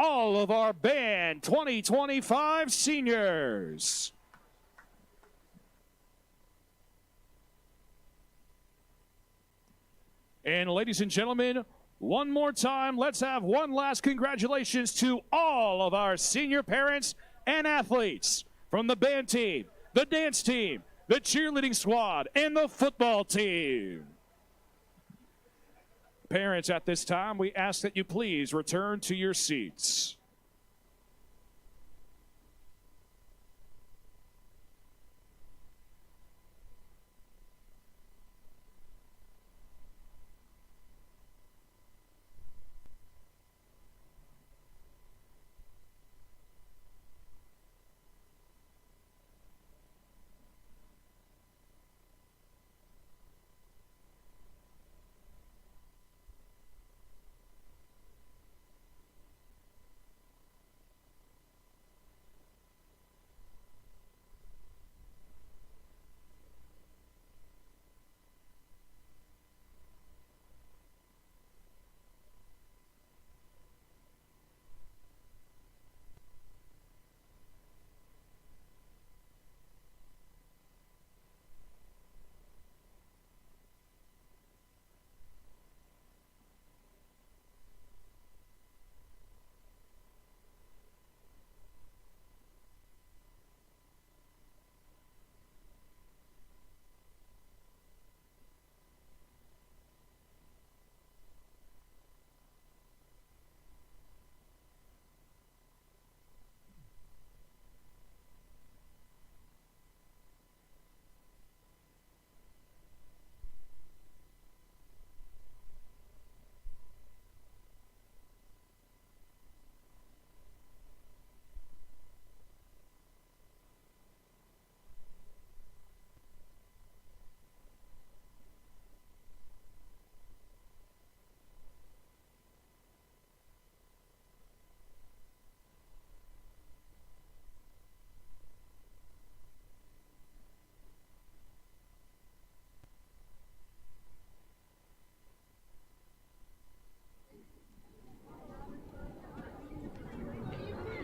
all of our Band 2025 seniors. And ladies and gentlemen, one more time, let's have one last congratulations to all of our senior parents and athletes from the band team, the dance team, the cheerleading squad, and the football team. Parents, at this time, we ask that you please return to your seats.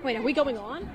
Wait, are we going on?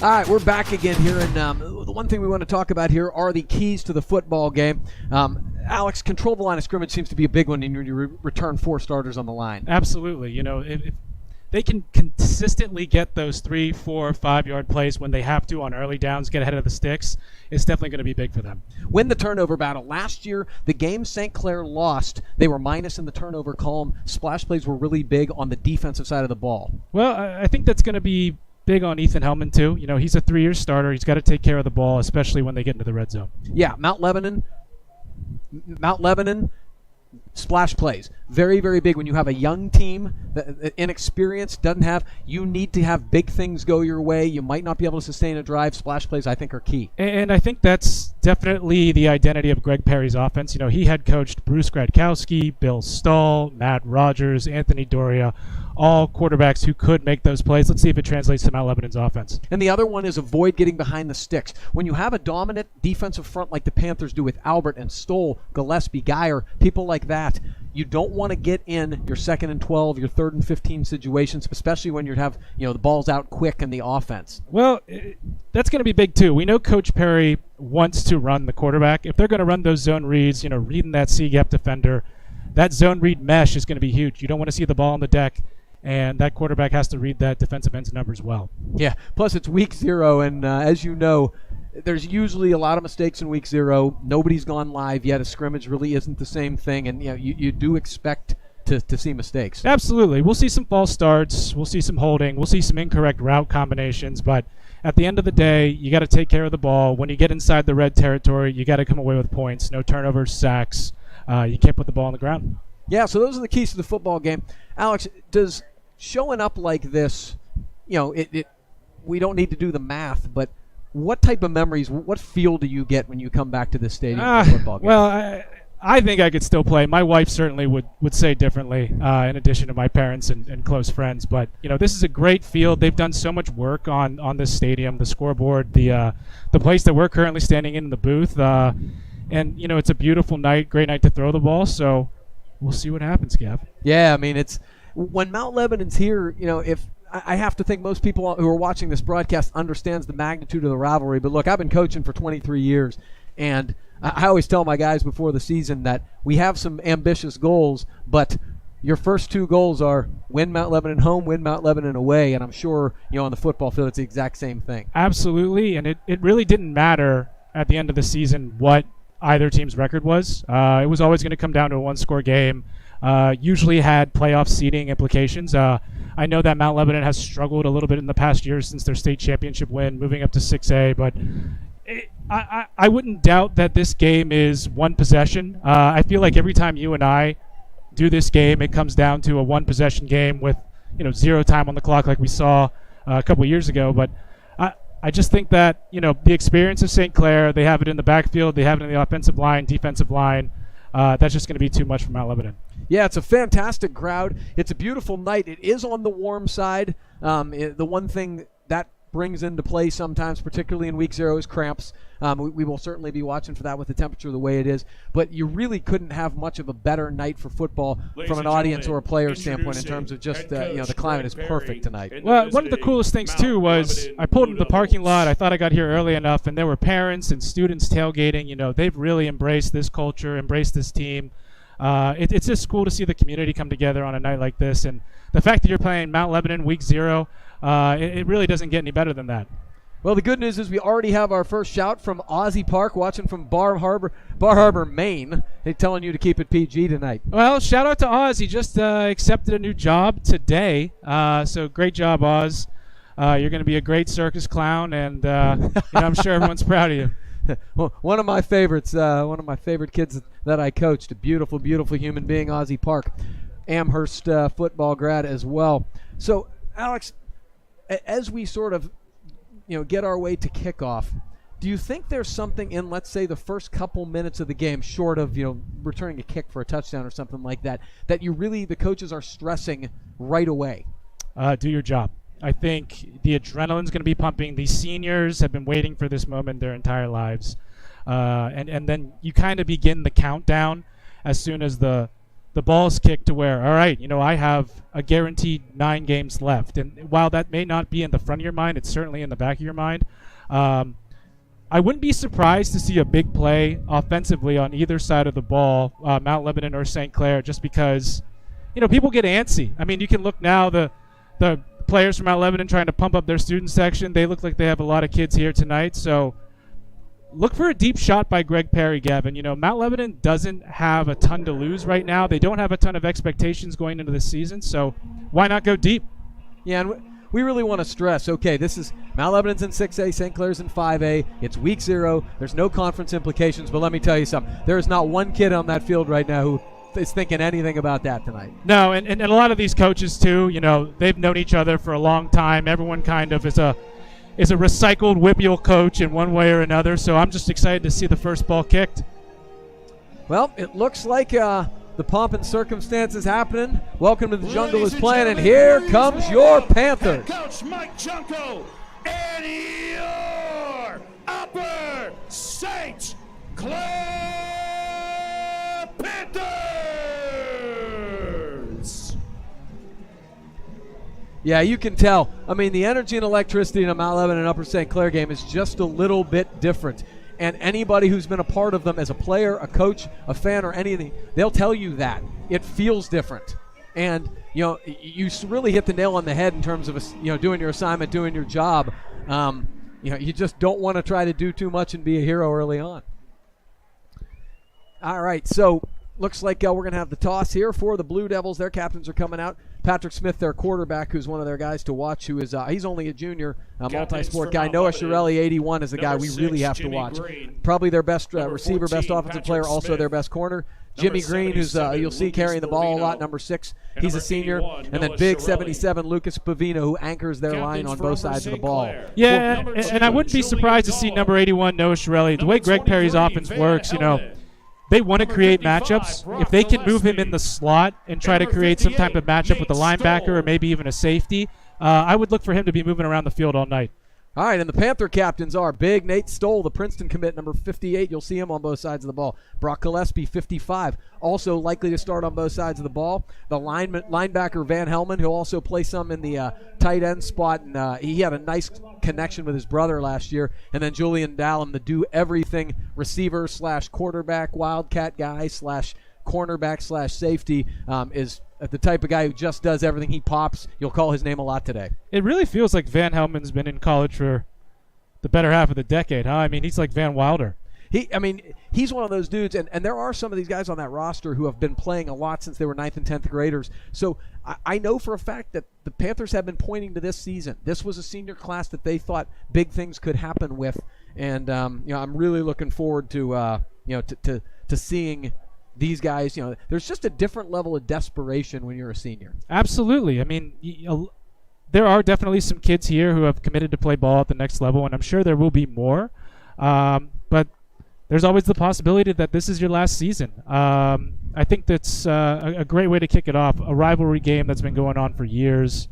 All right, we're back again here, and the one thing we want to talk about here are the keys to the football game. Alex, control the line of scrimmage seems to be a big one when you return 4 starters on the line. Absolutely. You know, if they can consistently get those 3, 4, 5-yard plays when they have to on early downs, get ahead of the sticks, it's definitely going to be big for them. Win the turnover battle. Last year, the game St. Clair lost, they were minus in the turnover column. Splash plays were really big on the defensive side of the ball. Well, I think that's going to be big on Ethan Hellman, too. You know, he's a 3-year starter. He's got to take care of the ball, especially when they get into the red zone. Yeah, Mount Lebanon Splash plays, very, very big. When you have a young team that inexperienced, doesn't have, you need to have big things go your way. You might not be able to sustain a drive. Splash plays, I think, are key. And I think that's definitely the identity of Greg Perry's offense. He had coached Bruce Gradkowski, Bill Stahl, Matt Rogers, Anthony Doria, all quarterbacks who could make those plays. Let's see if it translates to Mount Lebanon's offense. And the other one is avoid getting behind the sticks. When you have a dominant defensive front like the Panthers do with Albert and Stoll, Gillespie, Geyer, people like that, you don't want to get in your 2nd and 12, your 3rd and 15 situations, especially when you have the ball's out quick in the offense. Well, that's going to be big too. We know Coach Perry wants to run the quarterback. If they're going to run those zone reads, reading that C-gap defender, that zone read mesh is going to be huge. You don't want to see the ball on the deck, and that quarterback has to read that defensive end's numbers well. Yeah, plus it's week 0, and as you know, there's usually a lot of mistakes in week 0. Nobody's gone live yet. A scrimmage really isn't the same thing, and you do expect to see mistakes. Absolutely. We'll see some false starts. We'll see some holding. We'll see some incorrect route combinations, but at the end of the day, you got to take care of the ball. When you get inside the red territory, you got to come away with points. No turnovers, sacks. You can't put the ball on the ground. Yeah, so those are the keys to the football game. Alex, does showing up like this, we don't need to do the math, but what type of memories, what feel do you get when you come back to this stadium for a football game? Well, I think I could still play. My wife certainly would say differently, in addition to my parents and close friends. But, this is a great field. They've done so much work on this stadium, the scoreboard, the place that we're currently standing in the booth. And, it's a beautiful night, great night to throw the ball. So we'll see what happens, Gav. Yeah, I mean, it's when Mount Lebanon's here, if I have to think most people who are watching this broadcast understands the magnitude of the rivalry. But look, I've been coaching for 23 years, and I always tell my guys before the season that we have some ambitious goals, but your first 2 goals are win Mount Lebanon home, win Mount Lebanon away, and I'm sure, on the football field it's the exact same thing. Absolutely, and it really didn't matter at the end of the season what either team's record was. It was always going to come down to a 1-score game. Usually had playoff seeding implications. I know that Mount Lebanon has struggled a little bit in the past years since their state championship win, moving up to 6A, but I wouldn't doubt that this game is one possession. I feel like every time you and I do this game, it comes down to a one-possession game with 0 time on the clock like we saw a couple years ago, but I just think that, the experience of St. Clair, they have it in the backfield, they have it in the offensive line, defensive line. That's just going to be too much for Mount Lebanon. Yeah, it's a fantastic crowd. It's a beautiful night. It is on the warm side. The one thing that brings into play sometimes, particularly in week 0, is cramps. We will certainly be watching for that with the temperature the way it is. But you really couldn't have much of a better night for football from an audience or a player standpoint in terms of just, the climate is perfect tonight. Well, one of the coolest things, too, was I pulled into the parking lot. I thought I got here early enough, and there were parents and students tailgating. They've really embraced this culture, embraced this team. It's just cool to see the community come together on a night like this. And the fact that you're playing Mount Lebanon week 0, it really doesn't get any better than that. Well, the good news is we already have our first shout from Ozzie Park, watching from Bar Harbor, Maine. They're telling you to keep it PG tonight. Well, shout out to Oz. He just accepted a new job today. So great job, Oz. You're going to be a great circus clown, and I'm sure everyone's proud of you. Well, one of my favorites, one of my favorite kids that I coached, a beautiful, beautiful human being, Ozzie Park, Amherst football grad as well. So, Alex, as we sort of get our way to kickoff, do you think there's something in, let's say, the first couple minutes of the game, short of returning a kick for a touchdown or something like that, that the coaches are stressing right away? Do your job. I think the adrenaline's going to be pumping. These seniors have been waiting for this moment their entire lives. And then you kind of begin the countdown as soon as the ball's kicked to where, all right, I have a guaranteed 9 games left. And while that may not be in the front of your mind, it's certainly in the back of your mind. I wouldn't be surprised to see a big play offensively on either side of the ball, Mount Lebanon or St. Clair, just because, people get antsy. I mean, you can look now, the players from Mount Lebanon trying to pump up their student section. They look like they have a lot of kids here tonight. So look for a deep shot by Greg Perry, Gavin. Mount Lebanon doesn't have a ton to lose right now. They don't have a ton of expectations going into this season. So why not go deep? Yeah, and we really want to stress, okay, this is Mount Lebanon's in 6A, St. Clair's in 5A. It's week 0. There's no conference implications. But let me tell you something. There is not one kid on that field right now who is thinking anything about that tonight. No, and a lot of these coaches too, they've known each other for a long time. Everyone kind of is a recycled WPIAL coach in one way or another. So I'm just excited to see the first ball kicked. Well, it looks like the pomp and circumstances happening. Welcome to the Jungle is playing, and here comes your Panthers. Coach Mike Junko and your Upper St. Clair Panthers. Yeah, you can tell. I mean, the energy and electricity in a Mount Lebanon and Upper St. Clair game is just a little bit different. And anybody who's been a part of them as a player, a coach, a fan, or anything, they'll tell you that. It feels different. And, you really hit the nail on the head in terms of, doing your assignment, doing your job. You just don't want to try to do too much and be a hero early on. All right, so looks like we're going to have the toss here for the Blue Devils. Their captains are coming out. Patrick Smith, their quarterback, who's one of their guys to watch, who is he's only a junior, multi-sport guy. Noah Shirelli, 81, is a guy we really have to watch. Probably their best receiver, best offensive player, also their best corner. Jimmy Green, who's you'll see carrying the ball a lot, number 6. He's a senior. And then big 77, Lucas Pavino, who anchors their line on both sides of the ball. Yeah, and I wouldn't be surprised to see number 81, Noah Shirelli. The way Greg Perry's offense works, they want to create matchups. If they can move him in the slot and try to create some type of matchup with a linebacker or maybe even a safety, I would look for him to be moving around the field all night. All right, and the Panther captains are big Nate Stoll, the Princeton commit, number 58. You'll see him on both sides of the ball. Brock Gillespie, 55, also likely to start on both sides of the ball. The linebacker Van Helman, who'll also play some in the tight end spot, and he had a nice connection with his brother last year. And then Julian Dallum, the do-everything receiver / quarterback, wildcat guy / cornerback / safety, is the type of guy who just does everything. He pops. You'll call his name a lot today. It really feels like Van Helman's been in college for the better half of the decade, huh? I mean, he's like Van Wilder. He's one of those dudes, and there are some of these guys on that roster who have been playing a lot since they were 9th and 10th graders. So I know for a fact that the Panthers have been pointing to this season. This was a senior class that they thought big things could happen with, and I'm really looking forward to seeing these guys. There's just a different level of desperation when you're a senior. Absolutely. I mean, there are definitely some kids here who have committed to play ball at the next level, and I'm sure there will be more. But there's always the possibility that this is your last season. I think that's a great way to kick it off, a rivalry game that's been going on for years,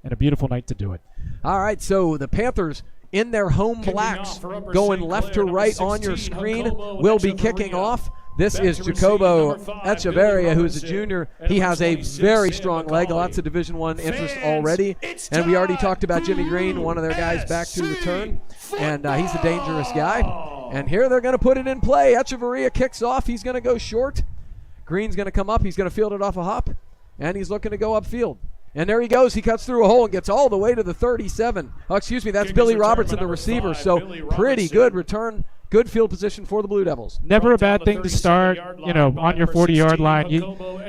and a beautiful night to do it. All right, so the Panthers in their home blacks, going left to right on your screen, will be kicking off. This is Jacobo Echeverria, who is a junior. He has a very strong leg, lots of Division I interest already. And we already talked about Jimmy Green, one of their guys back to return. And he's a dangerous guy. And here they're going to put it in play. Echeverria kicks off. He's going to go short. Green's going to come up. He's going to field it off a hop. And he's looking to go upfield. And there he goes. He cuts through a hole and gets all the way to the 37. Oh, excuse me, that's Billy Robertson, the receiver. So pretty good return. Good field position for the Blue Devils. Never a bad thing to start, on your 40-yard line.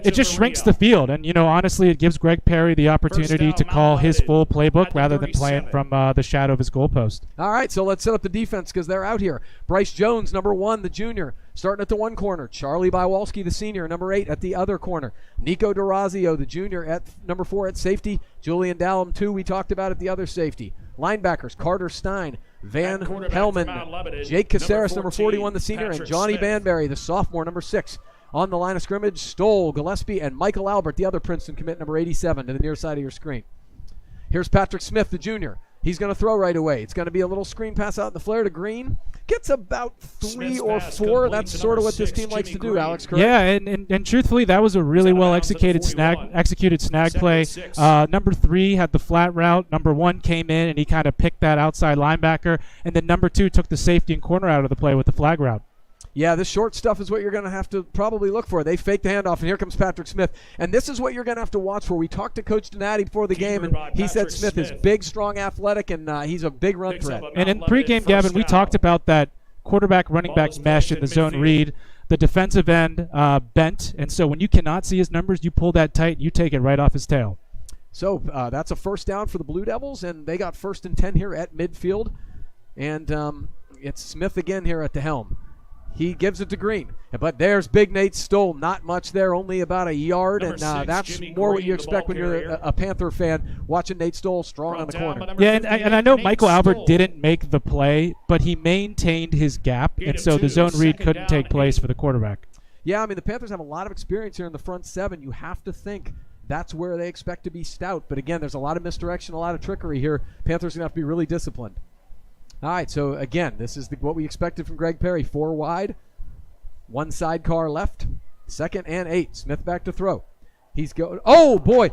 It just shrinks the field. And, honestly, it gives Greg Perry the opportunity to call his full playbook rather than playing from the shadow of his goalpost. All right, so let's set up the defense because they're out here. Bryce Jones, number 1, the junior, starting at the one corner. Charlie Bywalski, the senior, number 8 at the other corner. Nico DeRazio, the junior, at number 4 at safety. Julian Dallum, 2, we talked about at the other safety. Linebackers, Carter Stein, Van Helman, Jake Caceres, number 41, the senior, and Johnny Banbury, the sophomore, number 6. On the line of scrimmage, Stoll, Gillespie, and Michael Albert, the other Princeton commit, number 87, to the near side of your screen. Here's Patrick Smith, the junior. He's going to throw right away. It's going to be a little screen pass out in the flare to Green. Gets about 3 or 4. That's sort of what this team likes to do, Alex, correct? Yeah, and truthfully, that was a really well-executed snag play. Number 3 had the flat route. Number 1 came in, and he kind of picked that outside linebacker. And then number 2 took the safety and corner out of the play with the flag route. Yeah, this short stuff is what you're going to have to probably look for. They fake the handoff, and here comes Patrick Smith. And this is what you're going to have to watch for. We talked to Coach Donati before the game, and he said Smith is big, strong, athletic, and he's a big run threat. And in pregame, Gavin, we talked about that quarterback-running back mesh in the zone read. The defensive end bent, and so when you cannot see his numbers, you pull that tight, you take it right off his tail. So that's a first down for the Blue Devils, and they got 1st and 10 here at midfield. And it's Smith again here at the helm. he gives it to Green. But there's Big Nate Stoll. Not much there, only about a yard. Number And 6, that's Jimmy more what Green, you the expect ball when you're carrier. a Panther fan, watching Nate Stoll strong on the Brought down corner. by number Yeah, 58, and I know Nate Michael Albert Stoll. didn't make the play, but he maintained his gap, Gain and of so the 2, zone read second couldn't down, take place 8. for the quarterback. Yeah, I mean, the Panthers have a lot of experience here in the front 7. You have to think that's where they expect to be stout. But again, there's a lot of misdirection, a lot of trickery here. Panthers are going to have to be really disciplined. All right, so again, this is what we expected from Greg Perry. 4 wide, 1 sidecar left, 2nd and 8. Smith back to throw. He's going. Oh boy!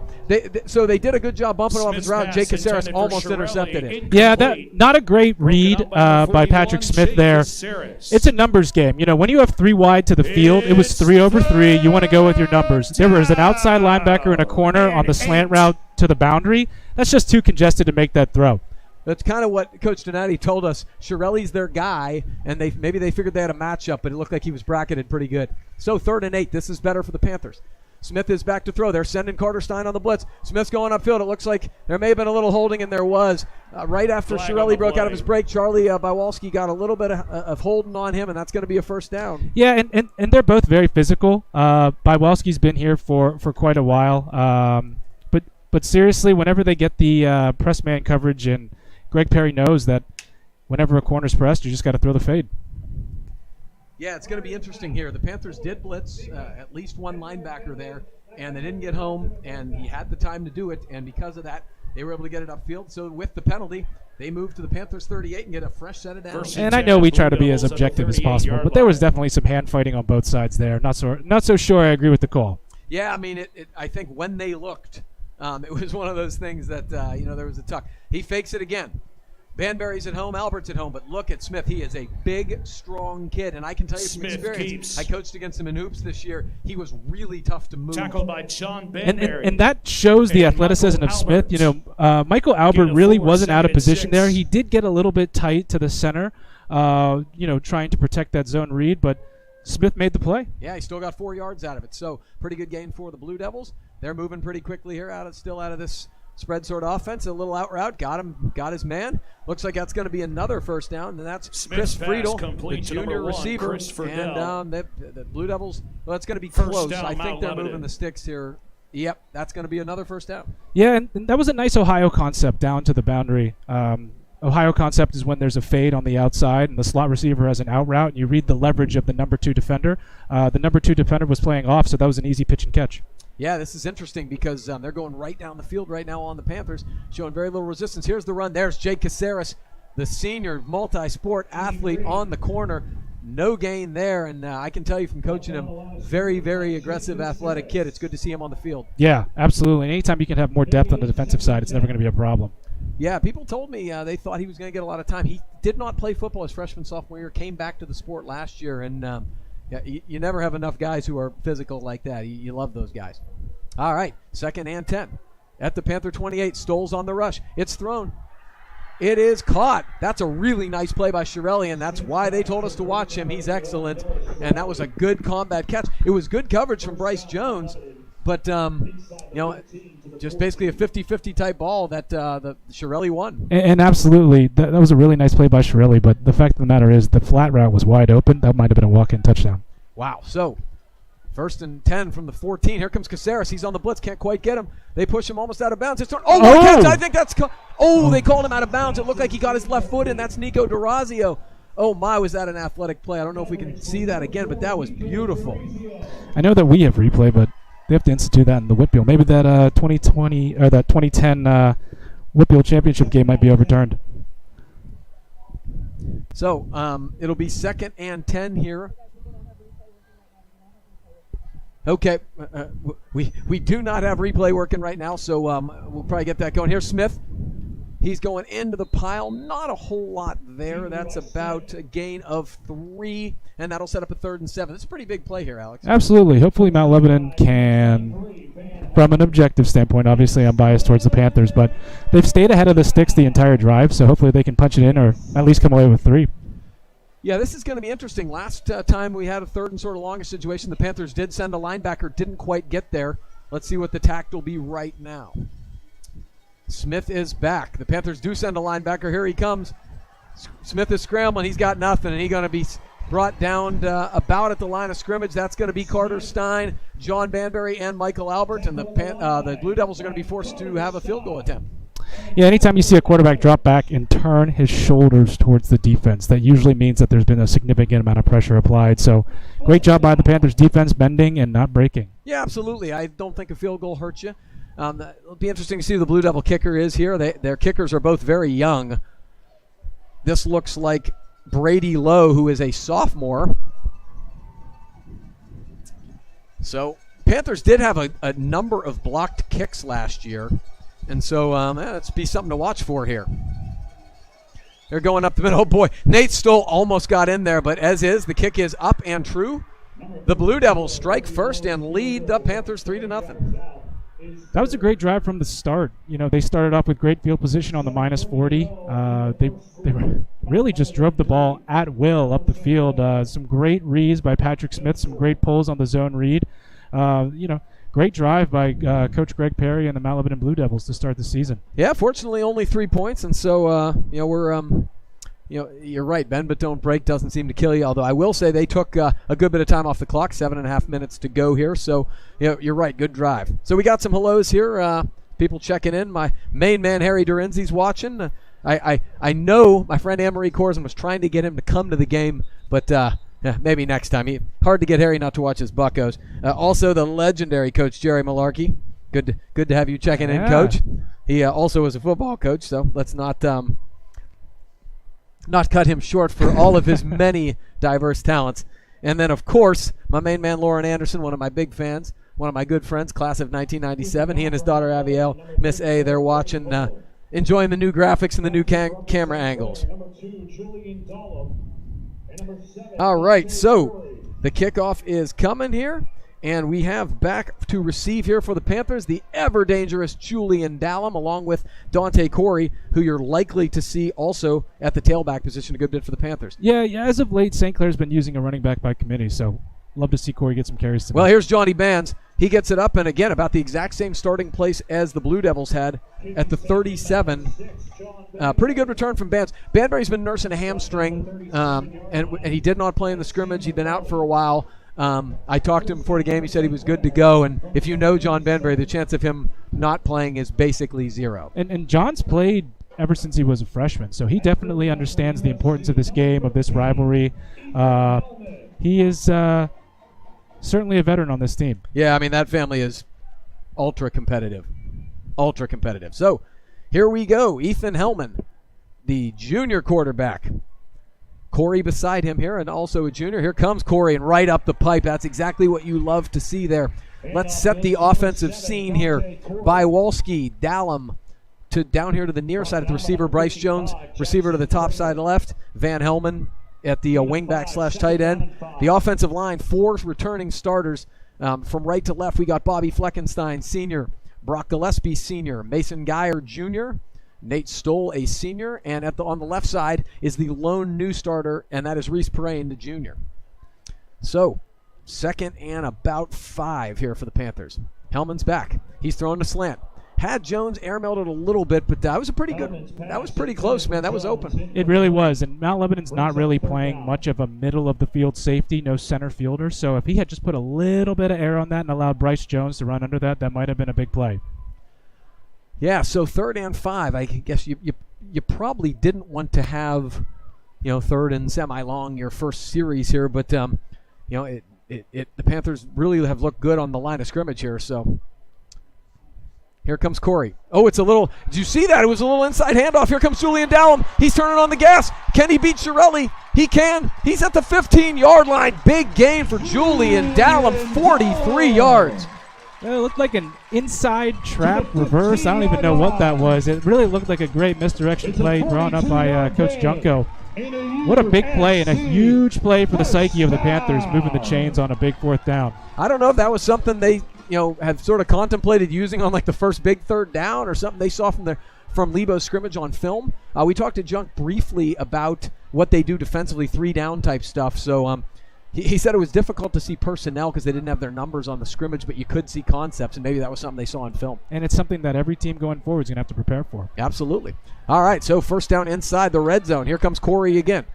So they did a good job bumping him off his Smith's route. pass Jake Caceres intended for almost Shirelli, intercepted it. Yeah, that incomplete. not a great read Broken out by 41, Patrick Smith Jake there. Caceres. It's a numbers game. You know, when you have 3 wide to the field, it was It's 3 over 3. You want to go with your numbers. There was an outside linebacker in a corner on the slant 8. route to the boundary. That's just too congested to make that throw. That's kind of what Coach Donati told us. Shirelli's their guy, and maybe they figured they had a matchup, but it looked like he was bracketed pretty good. So 3rd and 8. This is better for the Panthers. Smith is back to throw. They're sending Carter Stein on the blitz. Smith's going upfield. It looks like there may have been a little holding, and there was. Right after Flag on Shirelli the broke out of play. his break, Charlie Bywalski got a little bit of holding on him, and that's going to be a first down. Yeah, and they're both very physical. Bywalski's been here for quite a while. But seriously, whenever they get the press man coverage, and Greg Perry knows that whenever a corner's pressed, you just got to throw the fade. Yeah, it's going to be interesting here. The Panthers did blitz at least 1 linebacker there, and they didn't get home, and he had the time to do it, and because of that, they were able to get it upfield. So with the penalty, they move to the Panthers 38 and get a fresh set of downs. First And I know we try to be as objective as possible, but there was definitely some hand fighting on both sides there. Not so sure I agree with the call. Yeah, I mean, I think when they looked, it was one of those things that, there was a tuck. He fakes it again. Banbury's at home, Albert's at home, but look at Smith. He is a big, strong kid, and I can tell you from Smith experience, keeps. I coached against him in hoops this year. He was really tough to move. Tackled by John And Banbury. that shows the And athleticism of Michael Smith. You Albert. know, Michael Albert Gain of really 4, wasn't out of 2nd and position there. 6. He did get a little bit tight to the center, trying to protect that zone read, but Smith made the play. Yeah, he still got 4 yards out of it. So pretty good gain for the Blue Devils. They're moving pretty quickly here, still out of this spread sort of offense. A little out route, got his man. Looks like that's going to be another first down, and that's Smith's Chris pass Friedel, the complete to junior number 1, receiver. Chris Friedel. And the Blue Devils, well, that's going to be First close. down, I think Mount they're Lebanon. moving the sticks here. Yep, that's going to be another first down. Yeah, and that was a nice Ohio concept down to the boundary. Ohio concept is when there's a fade on the outside and the slot receiver has an out route, and you read the leverage of the number 2 defender. The number 2 defender was playing off, so that was an easy pitch and catch. Yeah, this is interesting because they're going right down the field right now on the Panthers, showing very little resistance. Here's the run. There's Jake Caceres, the senior multi-sport athlete on the corner. No gain there, and I can tell you from coaching him, very, very aggressive, athletic kid. It's good to see him on the field. Yeah, absolutely. And anytime you can have more depth on the defensive side, it's never going to be a problem. Yeah, people told me they thought he was going to get a lot of time. He did not play football his freshman, sophomore year, came back to the sport last year, and you never have enough guys who are physical like that. You love those guys. All right, 2nd and 10. At the Panther 28, Stoll's on the rush. It's thrown. It is caught. That's a really nice play by Shirelli, and that's why they told us to watch him. He's excellent, and that was a good combat catch. It was good coverage from Bryce Jones, but just basically a 50-50 type ball that the Shirelli won. And absolutely, that was a really nice play by Shirelli, but the fact of the matter is the flat route was wide open. That might have been a walk-in touchdown. Wow. So 1st and 10 from the 14. Here comes Caceres. He's on the blitz. Can't quite get him. They push him almost out of bounds. It's turn. Oh, Oh! catch. I think that's. They called him out of bounds. It looked like he got his left foot in. That's Nico DeRazio. Oh, my, was that an athletic play. I don't know if we can see that again, but that was beautiful. I know that we have replay, but they have to institute that in the Whitfield. Maybe that 2020 or that 2010 Whitfield championship game might be overturned. So it'll be 2nd and 10 here. Okay, we do not have replay working right now, so we'll probably get that going. Here's Smith. He's going into the pile. Not a whole lot there. That's about a gain of 3, and that'll set up a 3rd and 7. It's a pretty big play here, Alex. Absolutely. Hopefully Mount Lebanon can, from an objective standpoint, obviously I'm biased towards the Panthers, but they've stayed ahead of the sticks the entire drive, so hopefully they can punch it in or at least come away with 3. Yeah, this is going to be interesting. Last time we had a 3rd and sort of longish situation, the Panthers did send a linebacker, didn't quite get there. Let's see what the tact will be right now. Smith is back. The Panthers do send a linebacker. Here he comes. Smith is scrambling. He's got nothing, and he's going to be brought down about at the line of scrimmage. That's going to be Carter Stein, John Banbury, and Michael Albert, and the Blue Devils are going to be forced to have a field goal attempt. Yeah, anytime you see a quarterback drop back and turn his shoulders towards the defense, that usually means that there's been a significant amount of pressure applied. So great job by the Panthers defense, bending and not breaking. Yeah, absolutely. I don't think a field goal hurts you. It'll be interesting to see who the Blue Devil kicker is here. Their kickers are both very young. This looks like Brady Lowe, who is a sophomore. So Panthers did have a number of blocked kicks last year. And so that's be something to watch for here. They're going up the middle. Oh, boy. Nate Stoll almost got in there, but as is, the kick is up and true. The Blue Devils strike first and lead the Panthers 3-0. That was a great drive from the start. They started off with great field position on the -40. They really just drove the ball at will up the field. Some great reads by Patrick Smith, some great pulls on the zone read. Great drive by Coach Greg Perry and the Mount Lebanon Blue Devils to start the season. Yeah, fortunately only 3 points, and so we're you're right. Bend but don't break doesn't seem to kill you. Although I will say they took a good bit of time off the clock, 7.5 minutes to go here. So you're right. Good drive. So we got some hellos here. People checking in. My main man Harry Durenzi's watching. I know my friend Anne-Marie Corson was trying to get him to come to the game, but. Yeah, maybe next time. Hard to get Harry not to watch his Buccos. Also, the legendary Coach Jerry Malarkey. Good to have you checking in, Coach. He also is a football coach, so let's not cut him short for all of his many diverse talents. And then, of course, my main man Lauren Anderson, one of my big fans, one of my good friends, class of 1997. He and his daughter Avielle, Miss A, they're watching, enjoying the new graphics and the new camera angles. All right, so the kickoff is coming here, and we have back to receive here for the Panthers the ever-dangerous Julian Dallum, along with Dante Corey, who you're likely to see also at the tailback position a good bit for the Panthers. Yeah, as of late, St. Clair's been using a running back by committee, so love to see Corey get some carries tonight. Well, here's Johnny Bands. He gets it up, and again, about the exact same starting place as the Blue Devils had at the 37. Pretty good return from Bands. Banbury's been nursing a hamstring, and he did not play in the scrimmage. He'd been out for a while. I talked to him before the game. He said he was good to go, and if you know John Banbury, the chance of him not playing is basically zero. And John's played ever since he was a freshman, so he definitely understands the importance of this game, of this rivalry. He is certainly a veteran on this team. Yeah, I mean, that family is ultra competitive. Ultra competitive. So here we go. Ethan Hellman, the junior quarterback. Corey beside him here, and also a junior. Here comes Corey, and right up the pipe. That's exactly what you love to see there. Let's set the offensive scene here. Bywalski, Dallum, down here to the near side of the receiver. Bryce Jones, receiver to the top side left. Van Hellman at the wingback/tight end. The offensive line, 4 returning starters. From right to left, we got Bobby Fleckenstein, senior. Brock Gillespie, senior. Mason Geyer, junior. Nate Stoll, a senior. And on the left side is the lone new starter, and that is Reese Perrine, the junior. So, second and about 5 here for the Panthers. Hellman's back. He's throwing a slant. Had Jones airmailed it a little bit, but that was pretty close, man. That was open. It really was, and Mount Lebanon's not really playing much of a middle-of-the-field safety, no center fielder, so if he had just put a little bit of air on that and allowed Bryce Jones to run under that, that might have been a big play. Yeah, so 3rd and 5. I guess you probably didn't want to have, 3rd and semi-long your first series here, but, the Panthers really have looked good on the line of scrimmage here, so... Here comes Corey. Oh, it's a little, did you see that? It was a little inside handoff. Here comes Julian Dallum. He's turning on the gas. Can he beat Shirelli? He can. He's at the 15-yard line. Big gain for Julian Dallum, 43 yards. It looked like an inside trap reverse. I don't even know what that was. It really looked like a great misdirection play drawn up by Coach Junko. What a big play and a huge play for the psyche of the Panthers, moving the chains on a big 4th down. I don't know if that was something they have sort of contemplated using on like the first big 3rd down or something they saw from Lebo's scrimmage on film. We talked to Junk briefly about what they do defensively, 3-down type stuff. So he said it was difficult to see personnel because they didn't have their numbers on the scrimmage, but you could see concepts, and maybe that was something they saw on film. And it's something that every team going forward is going to have to prepare for. Absolutely. All right, so 1st down inside the red zone. Here comes Corey again.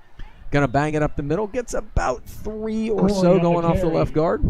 Going to bang it up the middle. Gets about 3 or so going off the left guard.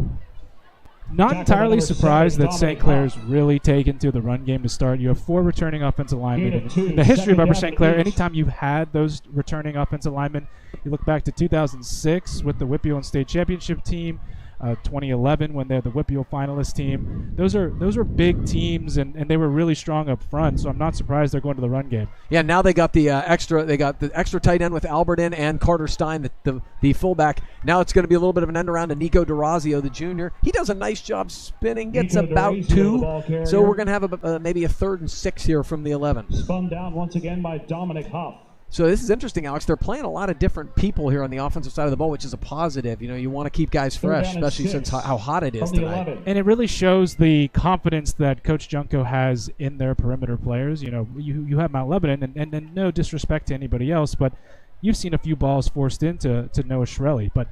Not entirely surprised that St. Clair's really taken to the run game to start. You have 4 returning offensive linemen. In the history of Upper St. Clair, anytime you've had those returning offensive linemen, you look back to 2006 with the Whippeal State Championship team, 2011 when they're the Whippeal finalist team. Those are big teams, and they were really strong up front, so I'm not surprised they're going to the run game. Yeah, now they got the extra tight end with Albert in and Carter Stein, the fullback. Now it's going to be a little bit of an end around to Nico DeRazio, the junior. He does a nice job spinning, gets about 2. So we're going to have maybe a 3rd and 6 here from the 11. Spun down once again by Dominic Huff. So this is interesting, Alex. They're playing a lot of different people here on the offensive side of the ball, which is a positive. You know, you want to keep guys fresh, especially since how hot it is tonight. And it really shows the confidence that Coach Junko has in their perimeter players. You know, you have Mount Lebanon, and no disrespect to anybody else, but you've seen a few balls forced into Noah Shirelli, but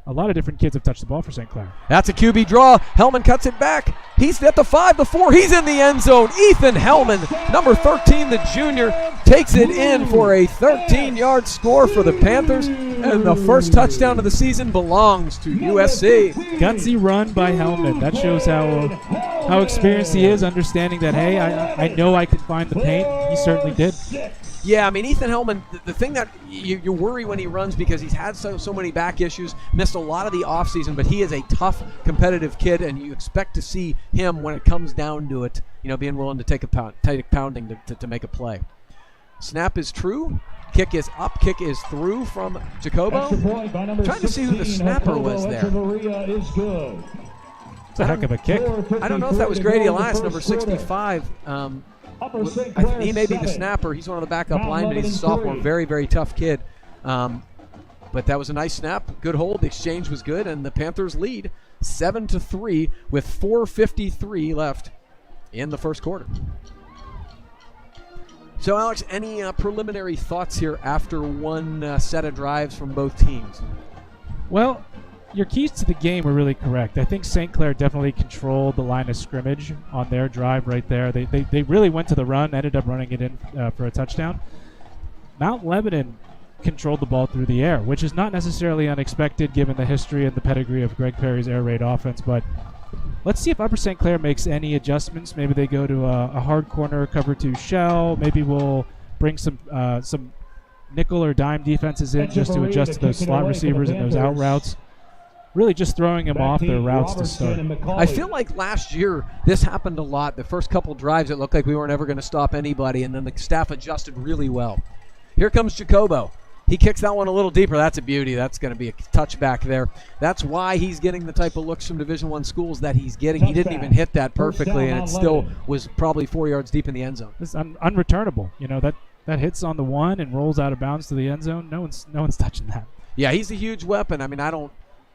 a lot of different kids have touched the ball for St. Clair. That's a QB draw. Hellman cuts it back. He's at the 5, the 4. He's in the end zone. Ethan Hellman, number 13, the junior, takes it in for a 13-yard score for the Panthers. And the first touchdown of the season belongs to USC. Gutsy run by Hellman. That shows how experienced he is, understanding that, hey, I know I can find the paint. He certainly did. Yeah, I mean, Ethan Hellman, the thing that you worry when he runs because he's had so many back issues, missed a lot of the offseason, but he is a tough, competitive kid, and you expect to see him when it comes down to it, you know, being willing to take a pounding to make a play. Snap is true. Kick is up. Kick is through from Jacobo. Trying to see who the snapper was there. It's a heck of a kick. I don't know if that was Grady Elias, number 65. He may be the snapper. He's one of the backup linemen. He's a sophomore. Very, very tough kid. But that was a nice snap. Good hold. The exchange was good. And the Panthers lead 7-3 with 4:53 left in the first quarter. So, Alex, any preliminary thoughts here after one set of drives from both teams? Well, your keys to the game were really correct. I think St. Clair definitely controlled the line of scrimmage on their drive right there. They really went to the run, ended up running it in for a touchdown. Mount Lebanon controlled the ball through the air, which is not necessarily unexpected given the history and the pedigree of Greg Perry's air raid offense. But let's see if Upper St. Clair makes any adjustments. Maybe they go to a hard corner cover 2 shell. Maybe we'll bring some nickel or dime defenses in just to adjust to those slot receivers and those out routes. Really just throwing them off their routes to start. I feel like last year this happened a lot. The first couple drives it looked like we weren't ever going to stop anybody, and then the staff adjusted really well. Here comes Jacobo. He kicks that one a little deeper. That's a beauty. That's going to be a touchback there. That's why he's getting the type of looks from Division I schools that he's getting. He didn't even hit that perfectly, and it still was probably 4 yards deep in the end zone. It's unreturnable. You know, that hits on the 1 and rolls out of bounds to the end zone. No one's touching that. Yeah, he's a huge weapon. I mean,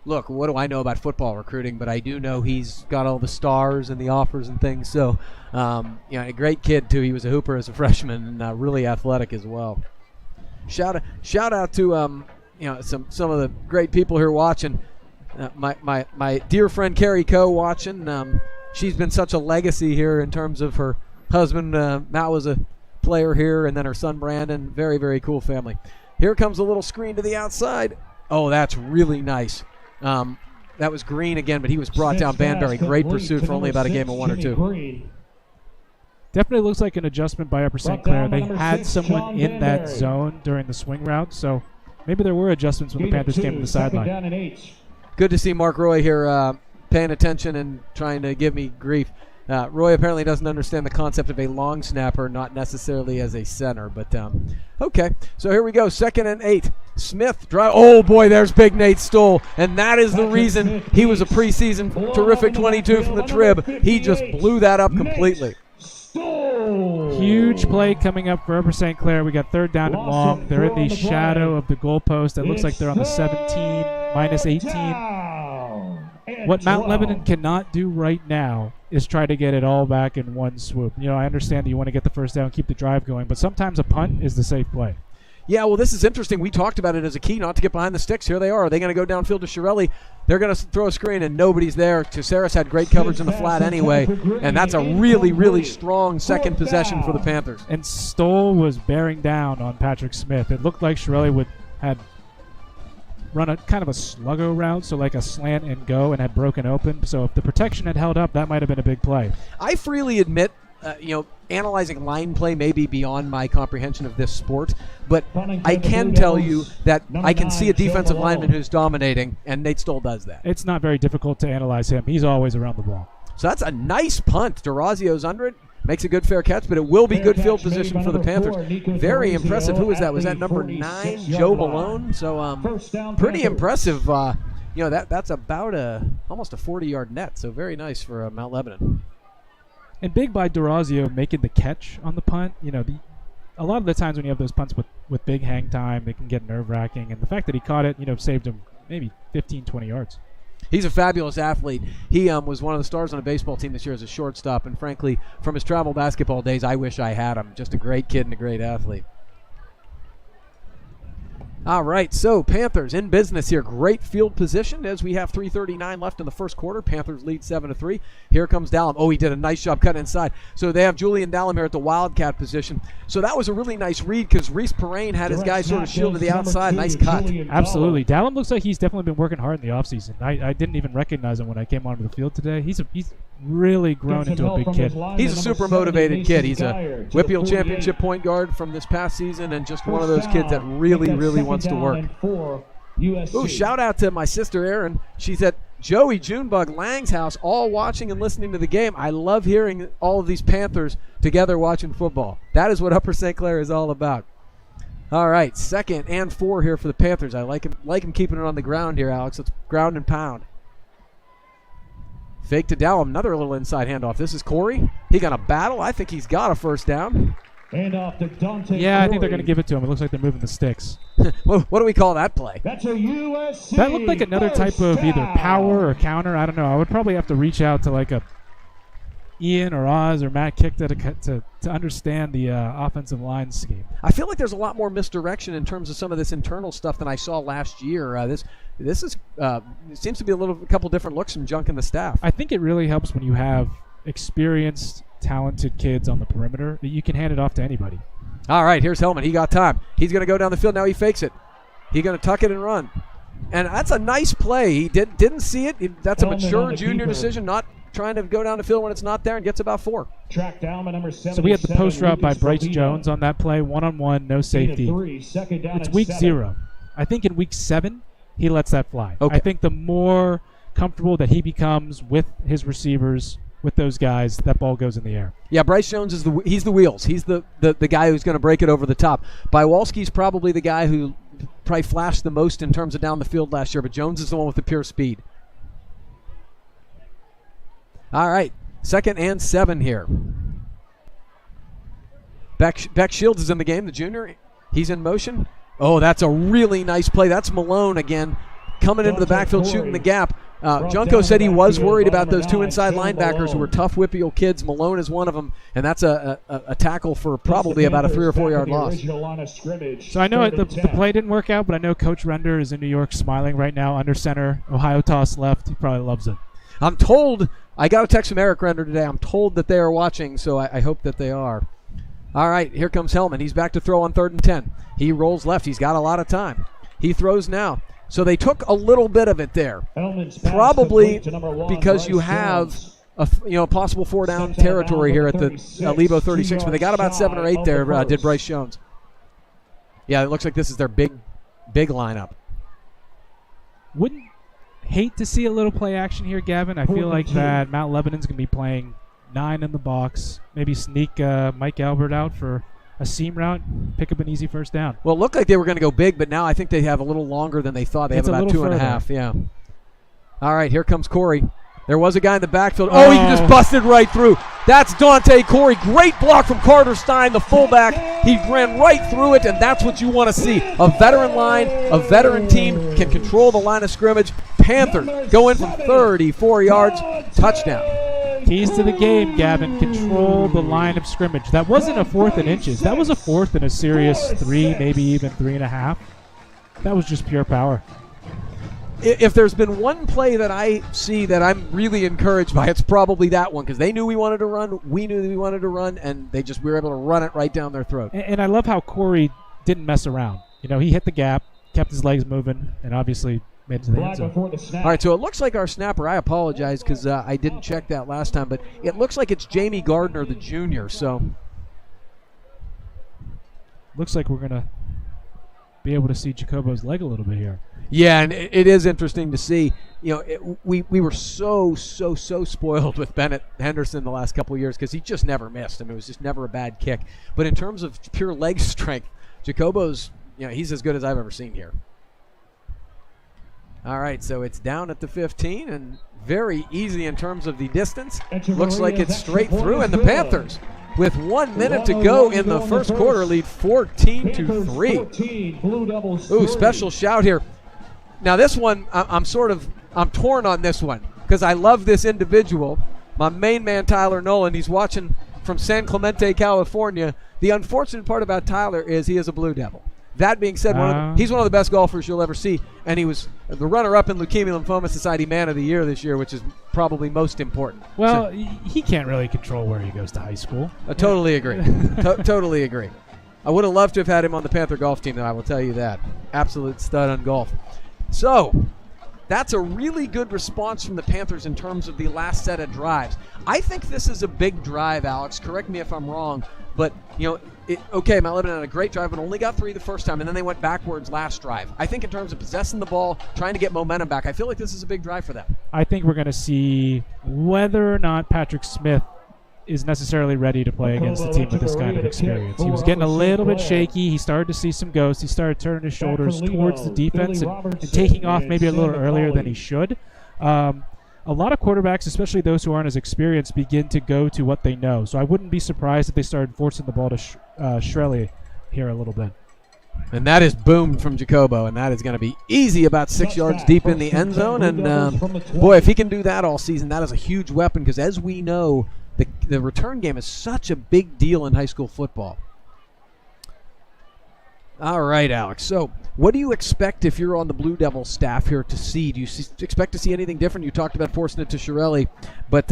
look, what do I know about football recruiting, but I do know he's got all the stars and the offers and things. So, a great kid, too. He was a hooper as a freshman and really athletic as well. Shout out to some of the great people here watching. My dear friend Carrie Coe watching. She's been such a legacy here in terms of her husband. Matt was a player here, and then her son Brandon. Very, very cool family. Here comes a little screen to the outside. Oh, that's really nice. That was Green again, but he was brought down. Banbury, great pursuit for only about a game of 1 or 2. Definitely looks like an adjustment by Upper St. Clair. They had someone in that zone during the swing route, so maybe there were adjustments when the Panthers came to the sideline. Good to see Mark Roy here paying attention and trying to give me grief. Roy apparently doesn't understand the concept of a long snapper, not necessarily as a center, but okay. So here we go, 2nd and 8. Smith drive. Oh boy, there's Big Nate Stoll, and that is the reason he was a preseason terrific 22 from the Trib. He just blew that up completely. Huge play coming up for Upper St. Clair. We got 3rd down and long. They're in the shadow of the goalpost. It looks like they're on the 17, minus 18. What Mount Lebanon cannot do right now is try to get it all back in one swoop. You know, I understand that you want to get the first down, keep the drive going, but sometimes a punt is the safe play. Yeah, well, this is interesting. We talked about it as a key not to get behind the sticks. Here they are. Are they going to go downfield to Shirelli? They're going to throw a screen, and nobody's there. Caceres had great coverage in the flat anyway, and that's a really, really strong second possession for the Panthers. And Stoll was bearing down on Patrick Smith. It looked like Shirelli had run a kind of a sluggo route, so like a slant and go, and had broken open. So if the protection had held up, that might have been a big play. I freely admit, analyzing line play may be beyond my comprehension of this sport, but I can tell you that I can see a defensive lineman who's dominating, and Nate Stoll does that. It's not very difficult to analyze him. He's always around the ball. So that's a nice punt. DeRazio's under it. Makes a good fair catch, but it will be good field position for the Panthers. Very impressive. Who was that? Was that number 9, Joe Malone? So pretty impressive. That's about almost a 40-yard net. So very nice for Mount Lebanon. And big by DeRazio making the catch on the punt. A lot of the times when you have those punts with big hang time, they can get nerve-wracking. And the fact that he caught it, saved him maybe 15, 20 yards. He's a fabulous athlete. He was one of the stars on a baseball team this year as a shortstop, and frankly, from his travel basketball days, I wish I had him. Just a great kid and a great athlete. All right, so Panthers in business here. Great field position as we have 3:39 left in the first quarter. Panthers lead 7-3. Here comes Dallum. Oh, he did a nice job cutting inside. So they have Julian Dallum here at the Wildcat position. So that was a really nice read because Reese Perrine had his guy sort of shielded to the outside. Nice cut. Absolutely. Dallum looks like he's definitely been working hard in the offseason. I didn't even recognize him when I came onto the field today. He's really grown into a big kid. He's a super motivated kid. He's a Whitfield Championship point guard from this past season and just one of those kids that really, really wants to work. Ooh, shout out to my sister Erin. She's at Joey Junebug Lang's house, all watching and listening to the game. I love hearing all of these Panthers together watching football. That is what Upper St. Clair is all about. All right, 2nd and 4 here for the Panthers. I like him keeping it on the ground here, Alex. Let's ground and pound. Fake to Dallum, another little inside handoff. This is Corey. He got a battle. I think he's got a first down. Handoff to Dante. Yeah, I think they're going to give it to him. It looks like they're moving the sticks. What do we call that play? That's a USC. That looked like another type of either power or counter. I don't know. I would probably have to reach out to like a Ian or Oz or Matt Kick to understand the offensive line scheme. I feel like there's a lot more misdirection in terms of some of this internal stuff than I saw last year. This is it seems to be a couple different looks from Junk and the staff. I think it really helps when you have experienced, talented kids on the perimeter that you can hand it off to anybody. All right, here's Hellman. He got time. He's going to go down the field. Now he fakes it. He's going to tuck it and run. And that's a nice play. He didn't see it. That's a mature junior decision, not trying to go down the field when it's not there, and gets about 4. Track down by number 7. So we had the post route by Bryce Jones on that play, one-on-one, no safety. It's week 0. I think in week 7, he lets that fly. Okay. I think the more comfortable that he becomes with his receivers, with those guys, that ball goes in the air. Yeah, Bryce Jones he's the wheels. He's the guy who's going to break it over the top. Bywalski's probably the guy who probably flashed the most in terms of down the field last year, but Jones is the one with the pure speed. All right, 2nd and 7 here. Beck Shields is in the game, the junior. He's in motion. Oh, that's a really nice play. That's Malone again, coming into the backfield, shooting the gap. Junko said he was worried about those 2 inside linebackers who were tough Whitfield kids. Malone is one of them, and that's a tackle for probably about a 3 or 4 yard loss. So I know the play didn't work out, but I know Coach Render is in New York smiling right now under center. Ohio toss left. He probably loves it. I'm told, I got a text from Eric Render today. I'm told that they are watching, so I hope that they are. All right, here comes Hellman. He's back to throw on 3rd and 10. He rolls left. He's got a lot of time. He throws now. So they took a little bit of it there, probably because you have a possible 4-down territory here at the Lebo 36, but they got about 7 or 8 there. Did Bryce Jones? Yeah, it looks like this is their big lineup. Wouldn't hate to see a little play action here, Gavin. I feel like that Mount Lebanon's going to be playing 9 in the box. Maybe sneak Mike Albert out for a seam route, pick up an easy first down. Well, it looked like they were going to go big, but now I think they have a little longer than they thought. They have about 2.5. Yeah. All right, here comes Corey. There was a guy in the backfield. Oh, he just busted right through. That's Dante Corey. Great block from Carter Stein, the fullback. He ran right through it, and that's what you want to see. A veteran line, a veteran team can control the line of scrimmage. Panthers go in from 34 yards, touchdown. Keys to the game, Gavin. Control the line of scrimmage. That wasn't a 4th and inches. That was a 4th and a serious 3, maybe even 3.5. That was just pure power. If there's been one play that I see that I'm really encouraged by, it's probably that one, because they knew we wanted to run, we knew we wanted to run, and we were able to run it right down their throat. And I love how Corey didn't mess around. He hit the gap. kept his legs moving, and obviously made it to the end Flag zone. before the snap. All right, so it looks like our snapper, I apologize because I didn't check that last time, but it looks like it's Jamie Gardner, the junior. So Looks like we're going to be able to see Jacobo's leg a little bit here. yeah, and it is interesting to see. You know, we were so spoiled with Bennett Henderson the last couple of years because he just never missed. I mean, it was just never a bad kick. But in terms of pure leg strength, Jacobo's, you know, he's as good as I've ever seen here. All right, so it's down at the 15 and very easy in terms of the distance. Looks like it's straight through, and the Panthers, with 1 minute to go in the first quarter, lead 14-3. Ooh, special shout here. Now this one, I'm torn on this one because I love this individual. My main man, Tyler Nolan, he's watching from San Clemente, California. The unfortunate part about Tyler is he is a Blue Devil. That being said, he's one of the best golfers you'll ever see, and he was the runner-up in Leukemia Lymphoma Society Man of the Year this year, which is probably most important. Well, he can't really control where he goes to high school. I totally agree. Totally agree. I would have loved to have had him on the Panther golf team, though, I will tell you that. Absolute stud on golf. So, that's a really good response from the Panthers in terms of the last set of drives. I think this is a big drive, Alex. Correct me if I'm wrong, but, you know, Mount Lebanon had a great drive, but only got 3 the first time, and then they went backwards last drive. I think in terms of possessing the ball, trying to get momentum back, I feel like this is a big drive for them. I think we're going to see whether or not Patrick Smith is necessarily ready to play against a team with this kind of experience. He was getting a little bit shaky. He started to see some ghosts. He started turning his shoulders towards the defense and taking off maybe a little earlier than he should. A lot of quarterbacks, especially those who aren't as experienced, begin to go to what they know. So I wouldn't be surprised if they started forcing the ball to Shrelly here a little bit. And that is boomed from Jacobo, and that is going to be easy about 6 yards deep in the end zone. And, boy, if he can do that all season, that is a huge weapon because, as we know, the return game is such a big deal in high school football. All right, Alex. So what do you expect if you're on the Blue Devil staff here to see? Do you expect to see anything different? You talked about forcing it to Shirelli, but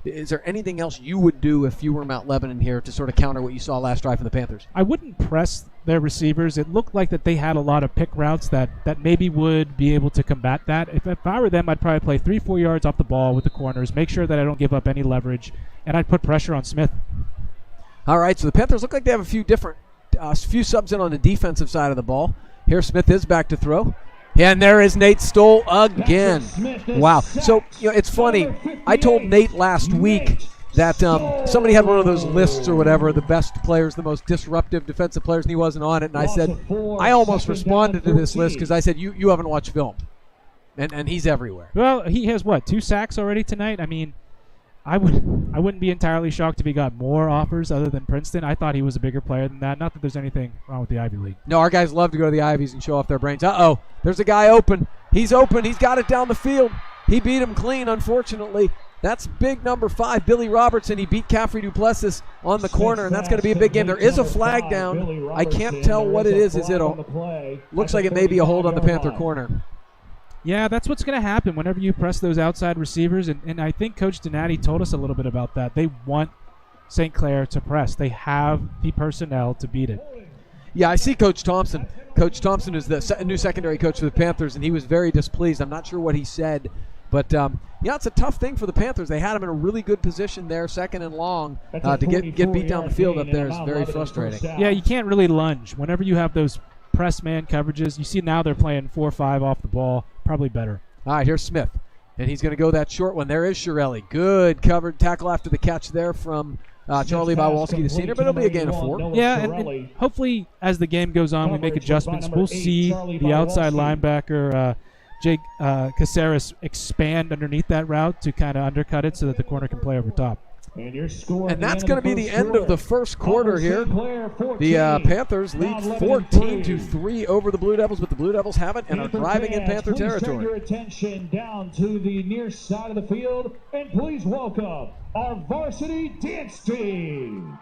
is there anything else you would do if you were Mount Lebanon here to sort of counter what you saw last drive from the Panthers? I wouldn't press their receivers. It looked like that they had a lot of pick routes that maybe would be able to combat that. If I were them, I'd probably play 3-4 yards off the ball with the corners, make sure that I don't give up any leverage, and I'd put pressure on Smith. All right, so the Panthers look like they have a few different few subs in on the defensive side of the ball. Here Smith is back to throw. And there is Nate Stoll again. Wow. So, you know, it's funny. I told Nate last week that somebody had one of those lists or whatever, the best players, the most disruptive defensive players, and he wasn't on it. And I said, I almost responded to this list because I said, you haven't watched film. And he's everywhere. Well, he has, 2 sacks already tonight? I mean, I wouldn't be entirely shocked if he got more offers other than Princeton. I thought he was a bigger player than that. Not that there's anything wrong with the Ivy League. No, our guys love to go to the Ivies and show off their brains. Uh-oh, there's a guy open. He's open. He's got it down the field. He beat him clean, unfortunately. That's big number 5, Billy Robertson. He beat Caffrey Duplessis on the corner, and that's going to be a big game. There is a flag down. I can't tell what it is. Looks like it may be a hold on the Panther corner. Yeah, that's what's going to happen whenever you press those outside receivers, and I think Coach Donati told us a little bit about that. They want St. Clair to press. They have the personnel to beat it. Yeah, I see Coach Thompson. Coach Thompson is the new secondary coach for the Panthers, and he was very displeased. I'm not sure what he said, but it's a tough thing for the Panthers. They had him in a really good position there, second and long, to get beat down the field up there is very frustrating. Yeah, you can't really lunge. Whenever you have those press man coverages, you see now they're playing 4-5 off the ball. Probably better. All right, here's Smith, and he's going to go that short one. There is Shirelli. Good covered tackle after the catch there from Charlie Bywalski, the senior, but it'll be a gain of 4. Yeah, and hopefully as the game goes on, we make adjustments. We'll see the outside linebacker, Jake Caceres, expand underneath that route to kind of undercut it so that the corner can play over top. And that's going to be the end of the first quarter here. The Panthers lead 14-3 over the Blue Devils, but the Blue Devils have it and are driving in Panther territory. Turn your attention down to the near side of the field, and please welcome our varsity dance team.